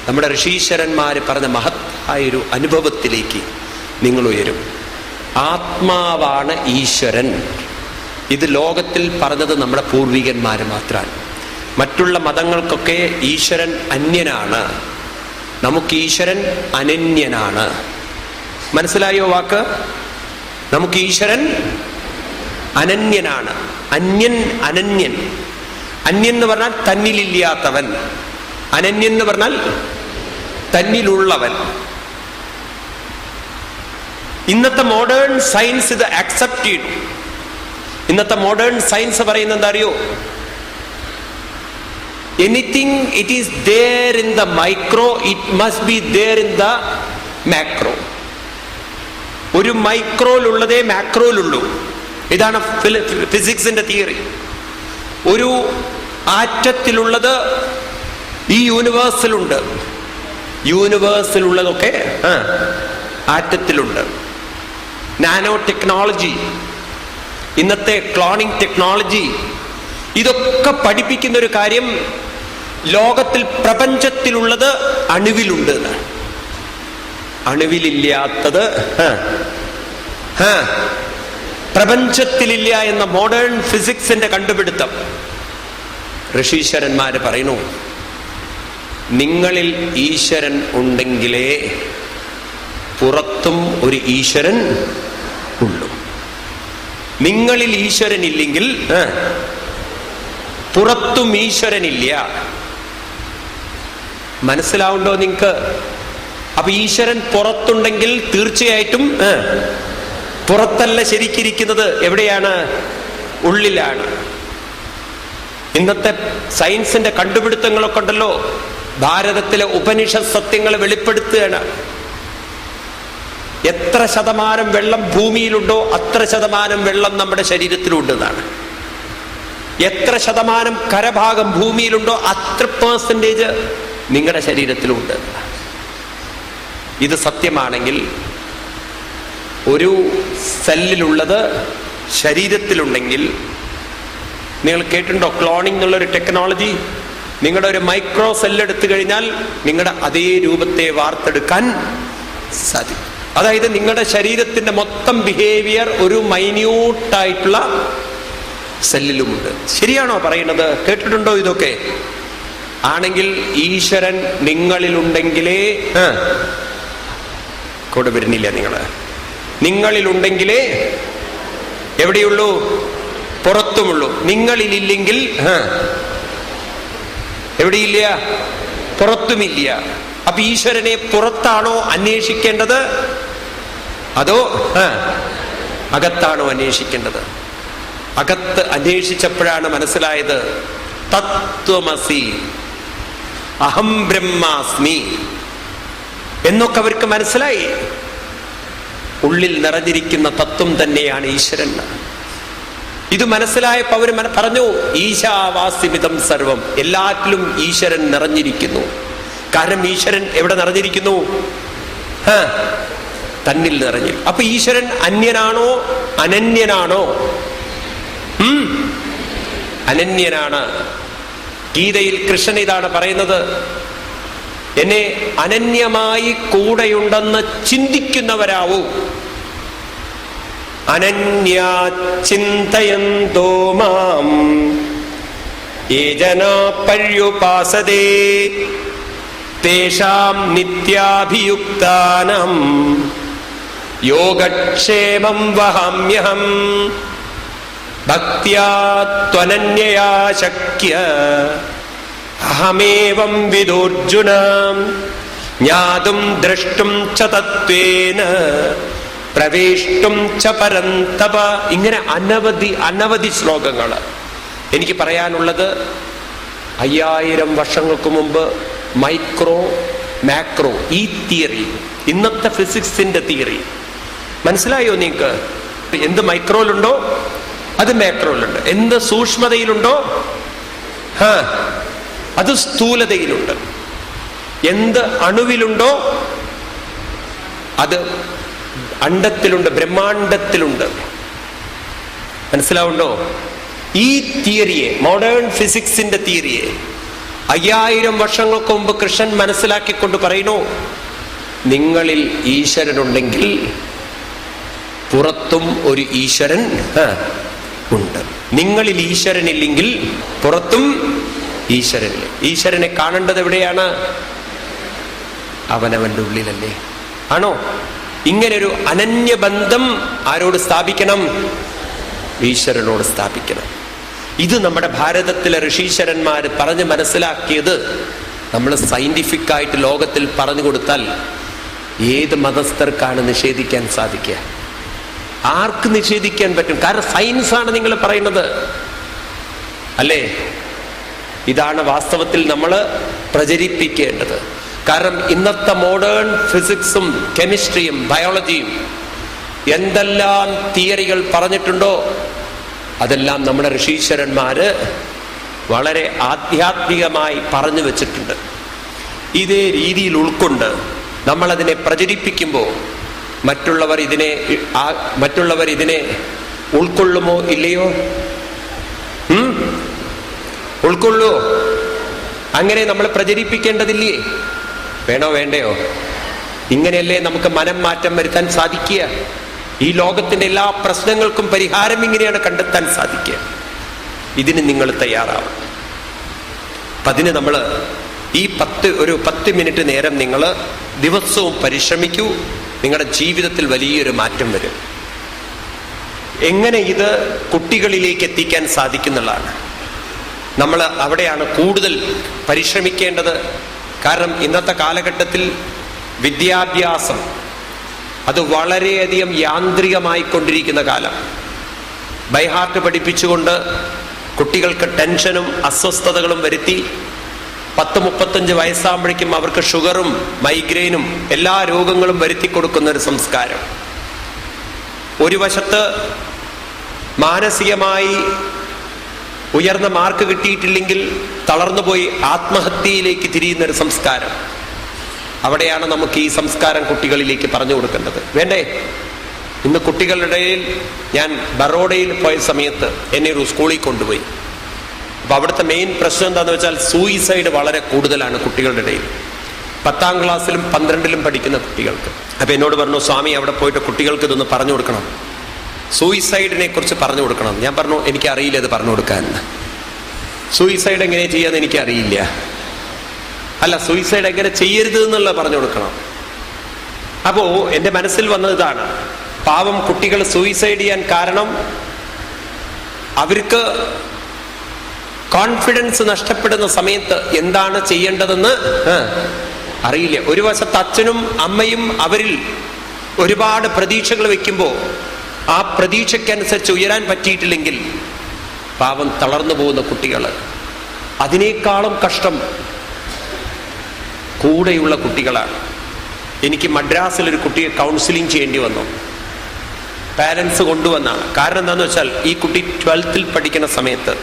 നമ്മുടെ ഋഷീശ്വരന്മാർ പറഞ്ഞ മഹത്തായൊരു അനുഭവത്തിലേക്ക് നിങ്ങൾ ഉയരും. ആത്മാവാണ് ഈശ്വരൻ. ഇത് ലോകത്തിൽ പറഞ്ഞത് നമ്മുടെ പൂർവികന്മാർ മാത്രമാണ്. മറ്റുള്ള മതങ്ങൾക്കൊക്കെ ഈശ്വരൻ അന്യനാണ്, നമുക്ക് ഈശ്വരൻ അനന്യനാണ്. മനസ്സിലായോ വാക്ക്? നമുക്ക് ഈശ്വരൻ അനന്യനാണ്. അന്യൻ അനന്യൻ. അന്യൻ എന്ന് പറഞ്ഞാൽ തന്നിലില്ലാത്തവൻ, അനന്യൻ എന്ന് പറഞ്ഞാൽ തന്നിലുള്ളവൻ. ഇന്നത്തെ മോഡേൺ സയൻസ് ഇത് അക്സെപ്റ്റ് ചെയ്തു. ഇന്നത്തെ മോഡേൺ സയൻസ് പറയുന്നത് എന്താ അറിയോ? Anything it is there in the micro, it must be there in the macro. ഒരു മൈക്രോയിലുള്ളതേ മാക്രോയിലുള്ളൂ. ഇതാണ് ഫിസിക്സിന്റെ തിയറി. ഒരു ആറ്റത്തിലുള്ളത് ഈ യൂണിവേഴ്സിലുണ്ട്, യൂണിവേഴ്സിലുള്ളതൊക്കെ ആറ്റത്തിലുണ്ട്. നാനോ ടെക്നോളജി, ഇന്നത്തെ ക്ലോണിംഗ് ടെക്നോളജി, ഇതൊക്കെ പഠിപ്പിക്കുന്ന ഒരു കാര്യം, ലോകത്തിൽ പ്രപഞ്ചത്തിലുള്ളത് അണുവിലുണ്ട് എന്നാണ്. അണുവിലില്ലാത്തത് പ്രപഞ്ചത്തിലില്ല എന്ന മോഡേൺ ഫിസിക്സിന്റെ കണ്ടുപിടുത്തം. ഋഷീശ്വരന്മാര് പറയുന്നു, നിങ്ങളിൽ ഈശ്വരൻ ഉണ്ടെങ്കിലേ പുറത്തും ഒരു ഈശ്വരൻ ഉള്ളൂ. നിങ്ങളിൽ ഈശ്വരൻ ഇല്ലെങ്കിൽ പുറത്തും ഈശ്വരനില്ല. മനസ്സിലാവുണ്ടോ നിങ്ങൾക്ക്? അപ്പൊ ഈശ്വരൻ പുറത്തുണ്ടെങ്കിൽ തീർച്ചയായിട്ടും പുറത്തല്ല ശരിക്കിരിക്കുന്നത്, എവിടെയാണ്? ഉള്ളിലാണ്. ഇന്നത്തെ സയൻസിന്റെ കണ്ടുപിടുത്തങ്ങളൊക്കെ ഉണ്ടല്ലോ, ഭാരതത്തിലെ ഉപനിഷത് സത്യങ്ങൾ വെളിപ്പെടുത്തുകയാണ്. എത്ര ശതമാനം വെള്ളം ഭൂമിയിലുണ്ടോ അത്ര ശതമാനം വെള്ളം നമ്മുടെ ശരീരത്തിലുണ്ടെന്നാണ്. എത്ര ശതമാനം കരഭാഗം ഭൂമിയിലുണ്ടോ അത്ര പെർസെന്റേജ് നിങ്ങളുടെ ശരീരത്തിലുണ്ട്. ഇത് സത്യമാണെങ്കിൽ ഒരു സെല്ലിലുള്ളത് ശരീരത്തിലുണ്ടെങ്കിൽ, നിങ്ങൾ കേട്ടിട്ടുണ്ടോ ക്ലോണിംഗ് എന്നുള്ളൊരു ടെക്നോളജി? നിങ്ങളുടെ ഒരു മൈക്രോ സെല്ല് എടുത്തു കഴിഞ്ഞാൽ നിങ്ങളുടെ അതേ രൂപത്തെ വാർത്തെടുക്കാൻ സാധിക്കും. അതായത് നിങ്ങളുടെ ശരീരത്തിന്റെ മൊത്തം ബിഹേവിയർ ഒരു മൈന്യൂട്ടായിട്ടുള്ള സെല്ലിലുമുണ്ട്. ശരിയാണോ പറയുന്നത്? കേട്ടിട്ടുണ്ടോ ഇതൊക്കെ? ആണെങ്കിൽ ഈശ്വരൻ നിങ്ങളിലുണ്ടെങ്കിലേ കൂടെ വരുന്നില്ല. നിങ്ങളിലുണ്ടെങ്കിലേ എവിടെയുള്ളൂ? പുറത്തുമുള്ളൂ. നിങ്ങളിലില്ലെങ്കിൽ എവിടെയില്ല? പുറത്തുമില്ല. അപ്പൊ ഈശ്വരനെ പുറത്താണോ അന്വേഷിക്കേണ്ടത് അതോ അകത്താണോ അന്വേഷിക്കേണ്ടത്? അകത്ത് അന്വേഷിച്ചപ്പോഴാണ് മനസ്സിലായത് തത്വമസി അഹം ബ്രഹ്മാസ്മി എന്നൊക്കെ അവർക്ക് മനസ്സിലായി. ഉള്ളിൽ നിറഞ്ഞിരിക്കുന്ന തത്വം തന്നെയാണ് ഈശ്വരൻ. ഇത് മനസ്സിലായപ്പോ അവര് പറഞ്ഞു ഈശാവാസ്യമിതം സർവം, എല്ലാറ്റിലും ഈശ്വരൻ നിറഞ്ഞിരിക്കുന്നു. കാരണം ഈശ്വരൻ എവിടെ നിറഞ്ഞിരിക്കുന്നു? തന്നിൽ നിറഞ്ഞു. അപ്പൊ ഈശ്വരൻ അന്യനാണോ അനന്യനാണോ? അനന്യനാണ്. ഗീതയിൽ കൃഷ്ണൻ ഇതാണ് പറയുന്നത്, എന്നെ അനന്യമായി കൂടെയുണ്ടെന്ന് ചിന്തിക്കുന്നവരാവൂ. അനന്യാ ചിന്തയന്തോ മാം യേ ജനാ പര്യുപാസതേ തേഷാം നിത്യാഭിയുക്താനാം യോഗക്ഷേമം വഹാമ്യഹം ഭക്ത്യാ ത്വനന്യയാ ശക്യ അഹമേവം വിദുർജുന ജ്ഞാതും ദ്രഷ്ടും ച തത്വേന പ്രവേഷ്ടും ച പരന്തപ. ഇങ്ങനെ അനവധി ശ്ലോകങ്ങൾ. എനിക്ക് പറയാനുള്ളത് 5000 വർഷങ്ങൾക്ക് മുമ്പ് മൈക്രോ മാക്രോ ഈ തിയറി, ഇന്നത്തെ ഫിസിക്സിന്റെ തിയറി മനസ്സിലായോ നിങ്ങൾക്ക്? എന്ത് മൈക്രോയിലുണ്ടോ അത് മാക്രോയിലുണ്ട്. എന്ത് സൂക്ഷ്മതയിലുണ്ടോ അത് സ്ഥൂലതയിലുണ്ട്. എന്ത് അണുവിലുണ്ടോ അത് അണ്ഡത്തിലുണ്ട്, ബ്രഹ്മാണ്ഡത്തിലുണ്ട്. മനസ്സിലാവുണ്ടോ? ഈ തിയറിയെ, മോഡേൺ ഫിസിക്സിന്റെ തിയറിയെ 5000 വർഷങ്ങൾക്ക് മുമ്പ് കൃഷ്ണൻ മനസ്സിലാക്കിക്കൊണ്ട് പറയുന്നു, നിങ്ങളിൽ ഈശ്വരനുണ്ടെങ്കിൽ പുറത്തും ഒരു ഈശ്വരൻ ഉണ്ട്. നിങ്ങളിൽ ഈശ്വരനില്ലെങ്കിൽ പുറത്തും ഈശ്വരനില്ല. ഈശ്വരനെ കാണേണ്ടത് എവിടെയാണ്? അവനവന്റെ ഉള്ളിലല്ലേ? ആണോ? ഇങ്ങനൊരു അനന്യബന്ധം ആരോട് സ്ഥാപിക്കണം? ഈശ്വരനോട് സ്ഥാപിക്കണം. ഇത് നമ്മുടെ ഭാരതത്തിലെ ഋഷീശ്വരന്മാർ പറഞ്ഞ് മനസ്സിലാക്കിയത് നമ്മൾ സയന്റിഫിക് ആയിട്ട് ലോകത്തിൽ പറഞ്ഞു കൊടുത്താൽ ഏത് മതസ്ഥർക്കാണ് നിഷേധിക്കാൻ സാധിക്കുക? ആർക്ക് നിഷേധിക്കാൻ പറ്റും? കാരണം സയൻസാണ് നിങ്ങൾ പറയുന്നത് അല്ലേ? ഇതാണ് വാസ്തവത്തിൽ നമ്മൾ പ്രചരിപ്പിക്കേണ്ടത്. കാരണം ഇന്നത്തെ മോഡേൺ ഫിസിക്സും കെമിസ്ട്രിയും ബയോളജിയും എന്തെല്ലാം തിയറികൾ പറഞ്ഞിട്ടുണ്ടോ അതെല്ലാം നമ്മുടെ ഋഷീശ്വരന്മാര് വളരെ ആധ്യാത്മികമായി പറഞ്ഞു വെച്ചിട്ടുണ്ട്. ഇതേ രീതിയിൽ ഉൾക്കൊണ്ട് നമ്മളതിനെ പ്രചരിപ്പിക്കുമ്പോൾ മറ്റുള്ളവർ ഇതിനെ ഉൾക്കൊള്ളുമോ ഇല്ലയോ? ഉൾക്കൊള്ളുമോ? അങ്ങനെ നമ്മൾ പ്രചരിപ്പിക്കേണ്ടതില്ലേ? വേണോ വേണ്ടയോ? ഇങ്ങനെയല്ലേ നമുക്ക് മനം മാറ്റം വരുത്താൻ സാധിക്കുക? ഈ ലോകത്തിന്റെ എല്ലാ പ്രശ്നങ്ങൾക്കും പരിഹാരം ഇങ്ങനെയാണ് കണ്ടെത്താൻ സാധിക്കുക. ഇതിന് നിങ്ങൾ തയ്യാറാവും. അതിന് നമ്മൾ ഈ 10 മിനിറ്റ് നേരം നിങ്ങൾ ദിവസവും പരിശ്രമിക്കൂ. നിങ്ങളുടെ ജീവിതത്തിൽ വലിയൊരു മാറ്റം വരും. എങ്ങനെ ഇത് കുട്ടികളിലേക്ക് എത്തിക്കാൻ സാധിക്കുന്നുള്ളതാണ് നമ്മൾ അവിടെയാണ് കൂടുതൽ പരിശ്രമിക്കേണ്ടത്. കാരണം ഇന്നത്തെ കാലഘട്ടത്തിൽ വിദ്യാഭ്യാസം അത് വളരെയധികം യാന്ത്രികമായി കൊണ്ടിരിക്കുന്ന കാലം. ബൈഹാർട്ട് പഠിപ്പിച്ചുകൊണ്ട് കുട്ടികൾക്ക് ടെൻഷനും അസ്വസ്ഥതകളും വരുത്തി 10-35 വയസ്സാകുമ്പോഴേക്കും അവർക്ക് ഷുഗറും മൈഗ്രെയിനും എല്ലാ രോഗങ്ങളും വരുത്തി കൊടുക്കുന്ന ഒരു സംസ്കാരം. ഒരു വശത്ത് മാനസികമായി ഉയർന്ന മാർക്ക് കിട്ടിയിട്ടില്ലെങ്കിൽ തളർന്നുപോയി ആത്മഹത്യയിലേക്ക് തിരിയുന്ന ഒരു സംസ്കാരം. അവിടെയാണ് നമുക്ക് ഈ സംസ്കാരം കുട്ടികളിലേക്ക് പറഞ്ഞു കൊടുക്കേണ്ടത്. വേണ്ടേ? ഇന്ന് കുട്ടികളുടെ ഇടയിൽ ഞാൻ ബറോഡയിൽ പോയ സമയത്ത് എന്നെ ഒരു സ്കൂളിൽ കൊണ്ടുപോയി. അപ്പൊ അവിടുത്തെ മെയിൻ പ്രശ്നം എന്താന്ന് വെച്ചാൽ സൂയിസൈഡ് വളരെ കൂടുതലാണ് കുട്ടികളുടെ ഇടയിൽ. 10ാം ക്ലാസ്സിലും 12ലും പഠിക്കുന്ന കുട്ടികൾക്ക്. അപ്പൊ എന്നോട് പറഞ്ഞു, സ്വാമി അവിടെ പോയിട്ട് കുട്ടികൾക്ക് ഇതൊന്ന് പറഞ്ഞു കൊടുക്കണം, സൂയിസൈഡിനെ കുറിച്ച് പറഞ്ഞു കൊടുക്കണം. ഞാൻ പറഞ്ഞു, എനിക്ക് അറിയില്ല ഇത് പറഞ്ഞു കൊടുക്കാൻ. സൂയിസൈഡ് എങ്ങനെ ചെയ്യാന്ന് എനിക്ക് അറിയില്ല. അല്ല, സൂയിസൈഡ് എങ്ങനെ ചെയ്യരുത് എന്നുള്ള പറഞ്ഞു കൊടുക്കണം. അപ്പോ എന്റെ മനസ്സിൽ വന്നത് ഇതാണ്, പാവം കുട്ടികൾ സൂയിസൈഡ് ചെയ്യാൻ കാരണം അവർക്ക് കോൺഫിഡൻസ് നഷ്ടപ്പെടുന്ന സമയത്ത് എന്താണ് ചെയ്യേണ്ടതെന്ന് അറിയില്ല. ഒരു വശത്ത് അച്ഛനും അമ്മയും അവരിൽ ഒരുപാട് പ്രതീക്ഷകൾ വെക്കുമ്പോൾ ആ പ്രതീക്ഷയ്ക്കനുസരിച്ച് ഉയരാൻ പറ്റിയിട്ടില്ലെങ്കിൽ പാവം തളർന്നു പോകുന്ന കുട്ടികൾ. അതിനേക്കാളും കഷ്ടം കൂടെയുള്ള കുട്ടികളാണ്. എനിക്ക് മദ്രാസിലൊരു കുട്ടിയെ കൗൺസിലിംഗ് ചെയ്യേണ്ടി വന്നു. പാരൻസ് കൊണ്ടുവന്നാണ്. കാരണം എന്താണെന്ന് വെച്ചാൽ ഈ കുട്ടി 12th പഠിക്കുന്ന സമയത്ത്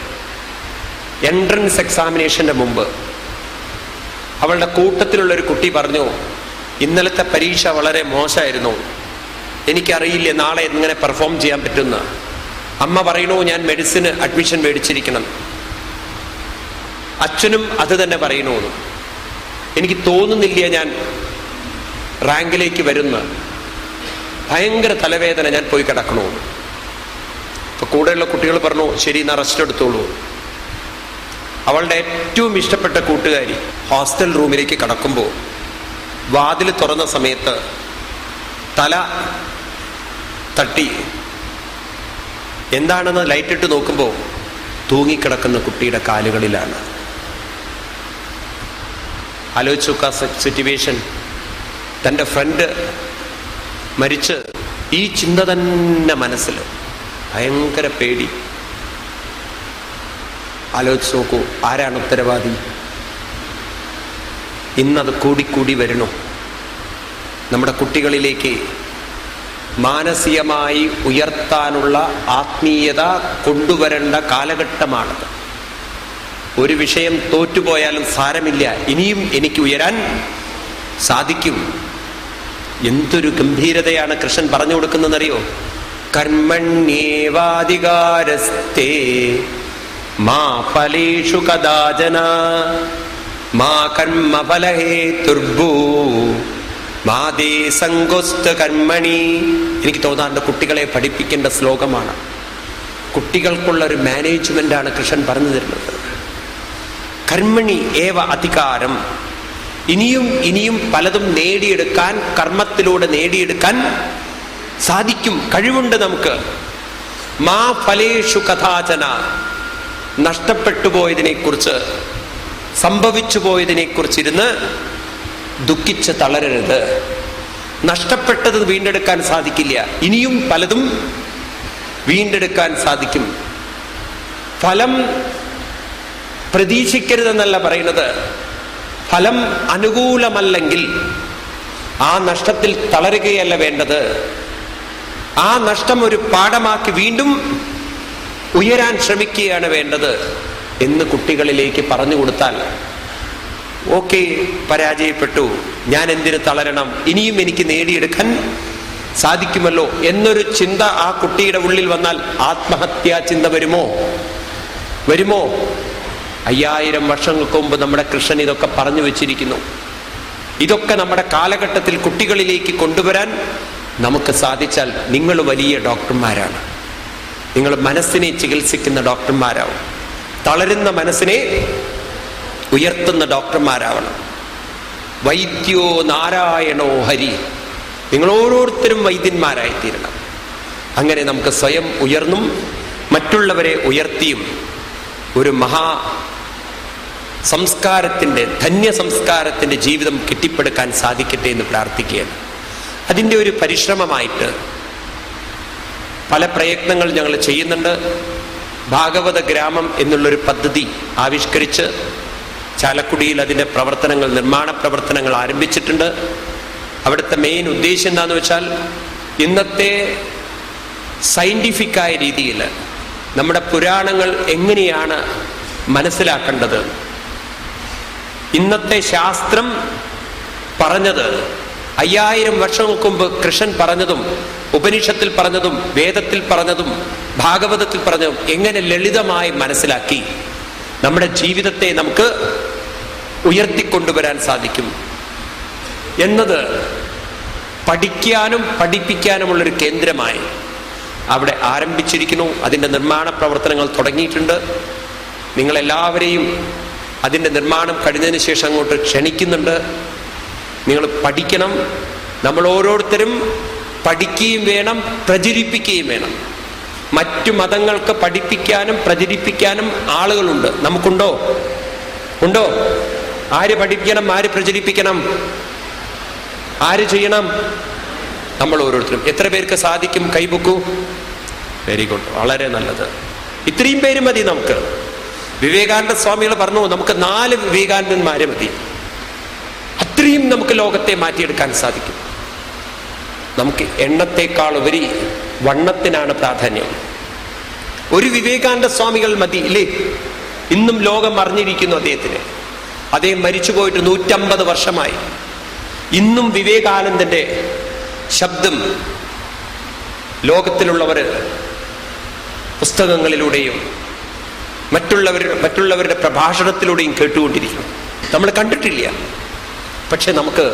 എൻട്രൻസ് എക്സാമിനേഷന്റെ മുമ്പ് അവളുടെ കൂട്ടത്തിലുള്ള ഒരു കുട്ടി പറഞ്ഞു, ഇന്നലത്തെ പരീക്ഷ വളരെ മോശമായിരുന്നു, എനിക്കറിയില്ല നാളെ എങ്ങനെ പെർഫോം ചെയ്യാൻ പറ്റുന്ന. അമ്മ പറയണു ഞാൻ മെഡിസിന് അഡ്മിഷൻ മേടിച്ചിരിക്കണം, അച്ഛനും അത് തന്നെ പറയണു, എനിക്ക് തോന്നുന്നില്ല ഞാൻ റാങ്കിലേക്ക് വരുന്ന, ഭയങ്കര തലവേദന, ഞാൻ പോയി കിടക്കണു. അപ്പൊ കൂടെയുള്ള കുട്ടികൾ പറഞ്ഞു, ശരി എന്നാ റെസ്റ്റ് എടുത്തോളൂ. അവളുടെ ഏറ്റവും ഇഷ്ടപ്പെട്ട കൂട്ടുകാരി ഹോസ്റ്റൽ റൂമിലേക്ക് കടക്കുമ്പോൾ വാതിൽ തുറന്ന സമയത്ത് തല തട്ടി എന്താണെന്ന് ലൈറ്റിട്ട് നോക്കുമ്പോൾ തൂങ്ങിക്കിടക്കുന്ന കുട്ടിയുടെ കാലുകളിലാണ്. ആലോചിച്ചു നോക്കുക സിറ്റുവേഷൻ. തൻ്റെ ഫ്രണ്ട് മരിച്ച് ഈ ചിന്ത തന്നെ മനസ്സിൽ, ഭയങ്കര പേടി. ആലോചിച്ച് നോക്കൂ, ആരാണ് ഉത്തരവാദി? ഇന്നത് കൂടിക്കൂടി വരണു. നമ്മുടെ കുട്ടികളിലേക്ക് മാനസികമായി ഉയർത്താനുള്ള ആത്മീയത കൊണ്ടുവരേണ്ട കാലഘട്ടമാണത്. ഒരു വിഷയം തോറ്റുപോയാലും സാരമില്ല, ഇനിയും എനിക്ക് ഉയരാൻ സാധിക്കും. എന്തൊരു ഗംഭീരതയാണ് കൃഷ്ണൻ പറഞ്ഞു കൊടുക്കുന്നതെന്നറിയോ? കർമ്മണ്യേവാധികാരസ്തേ മാ ഫലേഷു കദാചന മാ കർമ്മഫലഹേതുർഭൂ മാതേ സങ്കോസ്ത കർമ്മണി. എനിക്ക് തോന്നാറുണ്ട് കുട്ടികളെ പഠിപ്പിക്കേണ്ട ശ്ലോകമാണ്. കുട്ടികൾക്കുള്ള ഒരു മാനേജ്മെന്റാണ് കൃഷ്ണൻ പറഞ്ഞു തരുന്നത്. കർമ്മണി ഏവ അധികാരം. ഇനിയും ഇനിയും പലതും നേടിയെടുക്കാൻ, കർമ്മത്തിലൂടെ നേടിയെടുക്കാൻ സാധിക്കും, കഴിവുണ്ട് നമുക്ക്. മാ ഫലേഷു കഥാചന. നഷ്ടപ്പെട്ടു പോയതിനെ കുറിച്ച്, സംഭവിച്ചു പോയതിനെ കുറിച്ചിരുന്ന് ദുഃഖിച്ച് തളരരുത്. നഷ്ടപ്പെട്ടത് വീണ്ടെടുക്കാൻ സാധിക്കില്ല, ഇനിയും പലതും വീണ്ടെടുക്കാൻ സാധിക്കും. ഫലം പ്രതീക്ഷിക്കരുതെന്നല്ല പറയുന്നത്. ഫലം അനുകൂലമല്ലെങ്കിൽ ആ നഷ്ടത്തിൽ തളരുകയല്ല വേണ്ടത്. ആ നഷ്ടം ഒരു പാഠമാക്കി വീണ്ടും ഉയരാൻ ശ്രമിക്കുകയാണ് വേണ്ടത് എന്ന് കുട്ടികളിലേക്ക് പറഞ്ഞു കൊടുത്താൽ, ഓക്കെ പരാജയപ്പെട്ടു, ഞാൻ എന്തിന് തളരണം, ഇനിയും എനിക്ക് നേടിയെടുക്കാൻ സാധിക്കുമല്ലോ എന്നൊരു ചിന്ത ആ കുട്ടിയുടെ ഉള്ളിൽ വന്നാൽ ആത്മഹത്യാ ചിന്ത വരുമോ? 5000 വർഷങ്ങൾക്ക് മുമ്പ് നമ്മുടെ കൃഷ്ണൻ ഇതൊക്കെ പറഞ്ഞു വെച്ചിരിക്കുന്നു. ഇതൊക്കെ നമ്മുടെ കാലഘട്ടത്തിൽ കുട്ടികളിലേക്ക് കൊണ്ടുവരാൻ നമുക്ക് സാധിച്ചാൽ നിങ്ങൾ വലിയ ഡോക്ടർമാരാണ്. നിങ്ങൾ മനസ്സിനെ ചികിത്സിക്കുന്ന ഡോക്ടർമാരാവും. തളരുന്ന മനസ്സിനെ ഉയർത്തുന്ന ഡോക്ടർമാരാവണം. വൈദ്യോ നാരായണോ ഹരി. നിങ്ങൾ ഓരോരുത്തരും വൈദ്യന്മാരായിത്തീരണം. അങ്ങനെ നമുക്ക് സ്വയം ഉയർന്നും മറ്റുള്ളവരെ ഉയർത്തിയും ഒരു മഹാ സംസ്കാരത്തിൻ്റെ, ധന്യ സംസ്കാരത്തിൻ്റെ ജീവിതം കെട്ടിപ്പടുക്കാൻ സാധിക്കട്ടെ എന്ന് പ്രാർത്ഥിക്കുകയാണ്. അതിൻ്റെ ഒരു പരിശ്രമമായിട്ട് പല പ്രയത്നങ്ങൾ ഞങ്ങൾ ചെയ്യുന്നുണ്ട്. ഭാഗവത ഗ്രാമം എന്നുള്ളൊരു പദ്ധതി ആവിഷ്കരിച്ച് ചാലക്കുടിയിൽ അതിൻ്റെ പ്രവർത്തനങ്ങൾ, നിർമ്മാണ പ്രവർത്തനങ്ങൾ ആരംഭിച്ചിട്ടുണ്ട്. അവിടുത്തെ മെയിൻ ഉദ്ദേശം എന്താണെന്ന് വെച്ചാൽ, ഇന്നത്തെ സയൻറ്റിഫിക്കായ രീതിയിൽ നമ്മുടെ പുരാണങ്ങൾ എങ്ങനെയാണ് മനസ്സിലാക്കേണ്ടത്, ഇന്നത്തെ ശാസ്ത്രം പറഞ്ഞത് 5000 വർഷങ്ങൾക്ക് മുമ്പ് കൃഷ്ണൻ പറഞ്ഞതും ഉപനിഷത്തിൽ പറഞ്ഞതും വേദത്തിൽ പറഞ്ഞതും ഭാഗവതത്തിൽ പറഞ്ഞതും എങ്ങനെ ലളിതമായി മനസ്സിലാക്കി നമ്മുടെ ജീവിതത്തെ നമുക്ക് ഉയർത്തിക്കൊണ്ടുവരാൻ സാധിക്കും എന്നത് പഠിക്കാനും പഠിപ്പിക്കാനുമുള്ളൊരു കേന്ദ്രമായി അവിടെ ആരംഭിച്ചിരിക്കുന്നു. അതിൻ്റെ നിർമ്മാണ പ്രവർത്തനങ്ങൾ തുടങ്ങിയിട്ടുണ്ട്. നിങ്ങളെല്ലാവരെയും അതിൻ്റെ നിർമ്മാണം കഴിഞ്ഞതിന് ശേഷം അങ്ങോട്ട് ക്ഷണിക്കുന്നുണ്ട്. നിങ്ങൾ പഠിക്കണം. നമ്മൾ ഓരോരുത്തരും പഠിക്കുകയും വേണം, പ്രചരിപ്പിക്കുകയും വേണം. മറ്റു മതങ്ങൾക്ക് പഠിപ്പിക്കാനും പ്രചരിപ്പിക്കാനും ആളുകളുണ്ട്. നമുക്കുണ്ടോ? ഉണ്ടോ? ആര് പഠിപ്പിക്കണം, ആര് പ്രചരിപ്പിക്കണം, ആര് ചെയ്യണം? നമ്മൾ ഓരോരുത്തരും. എത്ര പേർക്ക് സാധിക്കും? കൈപൊക്കൂ. വെരി ഗുഡ്, വളരെ നല്ലത്. ഇത്രയും പേര് മതി നമുക്ക്. വിവേകാനന്ദ സ്വാമികൾ പറഞ്ഞു, നമുക്ക് 4 വിവേകാനന്ദന്മാരെ മതി. അത്രയും നമുക്ക് ലോകത്തെ മാറ്റിയെടുക്കാൻ സാധിക്കും. നമുക്ക് എണ്ണത്തെക്കാൾ ഉപരി വണ്ണത്തിനാണ് പ്രാധാന്യം. ഒരു വിവേകാനന്ദ സ്വാമികൾ മതി, ഇല്ലേ? ഇന്നും ലോകം അറിഞ്ഞിരിക്കുന്നു അദ്ദേഹത്തിന്. അദ്ദേഹം മരിച്ചുപോയിട്ട് 150 വർഷമായി. ഇന്നും വിവേകാനന്ദന്റെ ശബ്ദം ലോകത്തിലുള്ളവർ പുസ്തകങ്ങളിലൂടെയും മറ്റുള്ളവരുടെ പ്രഭാഷണത്തിലൂടെയും കേട്ടുകൊണ്ടിരിക്കുന്നു. നമ്മൾ കണ്ടിട്ടില്ല, പക്ഷെ നമുക്ക്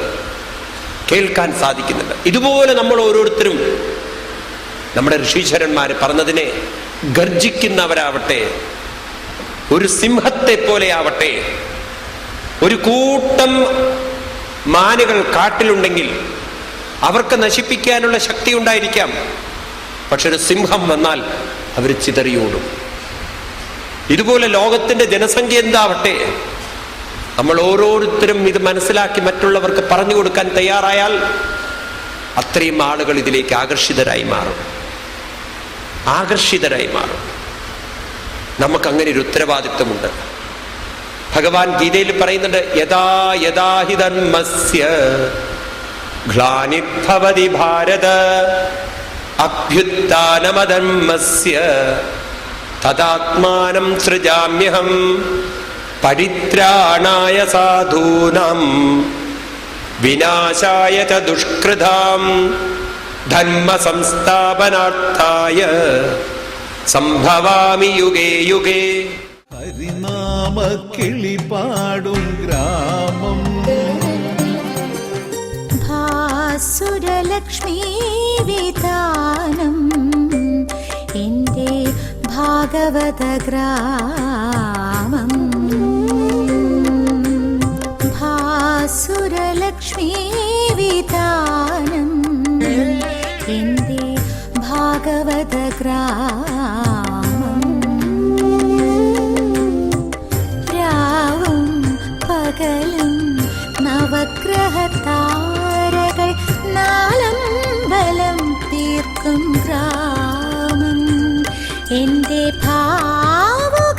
കേൾക്കാൻ സാധിക്കുന്നുണ്ട്. ഇതുപോലെ നമ്മൾ ഓരോരുത്തരും നമ്മുടെ ഋഷീശ്വരന്മാർ പറഞ്ഞതിനെ ഗർജിക്കുന്നവരാവട്ടെ, ഒരു സിംഹത്തെ പോലെ ആവട്ടെ. ഒരു കൂട്ടം മാനുകൾ കാട്ടിലുണ്ടെങ്കിൽ അവർക്ക് നശിപ്പിക്കാനുള്ള ശക്തി ഉണ്ടായിരിക്കാം, പക്ഷെ ഒരു സിംഹം വന്നാൽ അവർ ചിതറിയോടും. ഇതുപോലെ ലോകത്തിന്റെ ജനസംഖ്യ എന്താവട്ടെ, നമ്മൾ ഓരോരുത്തരും ഇത് മനസ്സിലാക്കി മറ്റുള്ളവർക്ക് പറഞ്ഞു കൊടുക്കാൻ തയ്യാറായാൽ അത്രയും ആളുകൾ ഇതിലേക്ക് ആകർഷിതരായി മാറും. നമുക്കങ്ങനെ ഒരു ഉത്തരവാദിത്വമുണ്ട്. ഭഗവാൻ ഗീതയിൽ പറയുന്നുണ്ട്, യഥാ യഥാ ഹി ധർമ്മസ്യ ഗ്ലാനിർഭവതി ഭാരത അഭ്യുത്ഥാനമധർമ്മസ്യ തദാത്മാനം സൃജാമ്യഹം പരിത്രാണായ സാധൂനാം വിനാശായ ച ദുഷ്കൃതാം ധർമ്മ സംസ്ഥാപനാർത്ഥായ സംഭവാമി യുഗേ യുഗേ. ഹരിനാമ കിളിപാടും ഗ്രാമം ഭാസുരലക്ഷ്മീ വിതാനം എൻ്റെ ഭാഗവത ഗ്രാമം. ഭാസുരലക്ഷ്മീ വിതാനം എൻ്റെ ഭാഗവത ഗ്രാമം. രാവും പകലും നവഗ്രഹതാരകൾ നാലമ്പലം തീർക്കും ഗ്രാമം എൻ്റെ ഭാവുകഭരിതം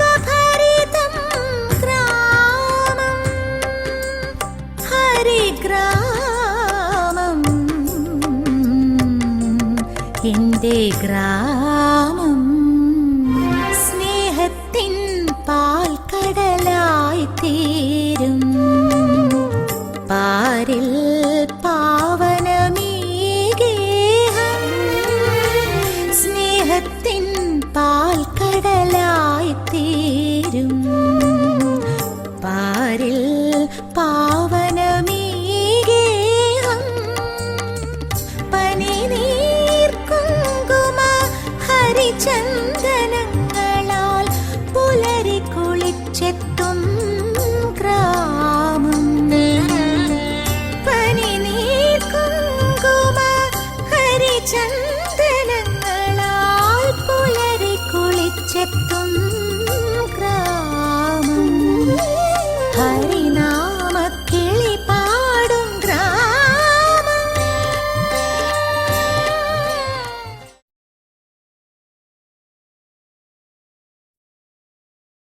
ഗ്രാമം. ഹരിഗ്രാമം എൻ്റെ ഗ്രാമം. സ്നേഹത്തിൻ പാൽക്കടലായി തീരും പാരിൽ പാവനമീഗേഹം. സ്നേഹത്തിൻ പാൽക്കടലായി തീരും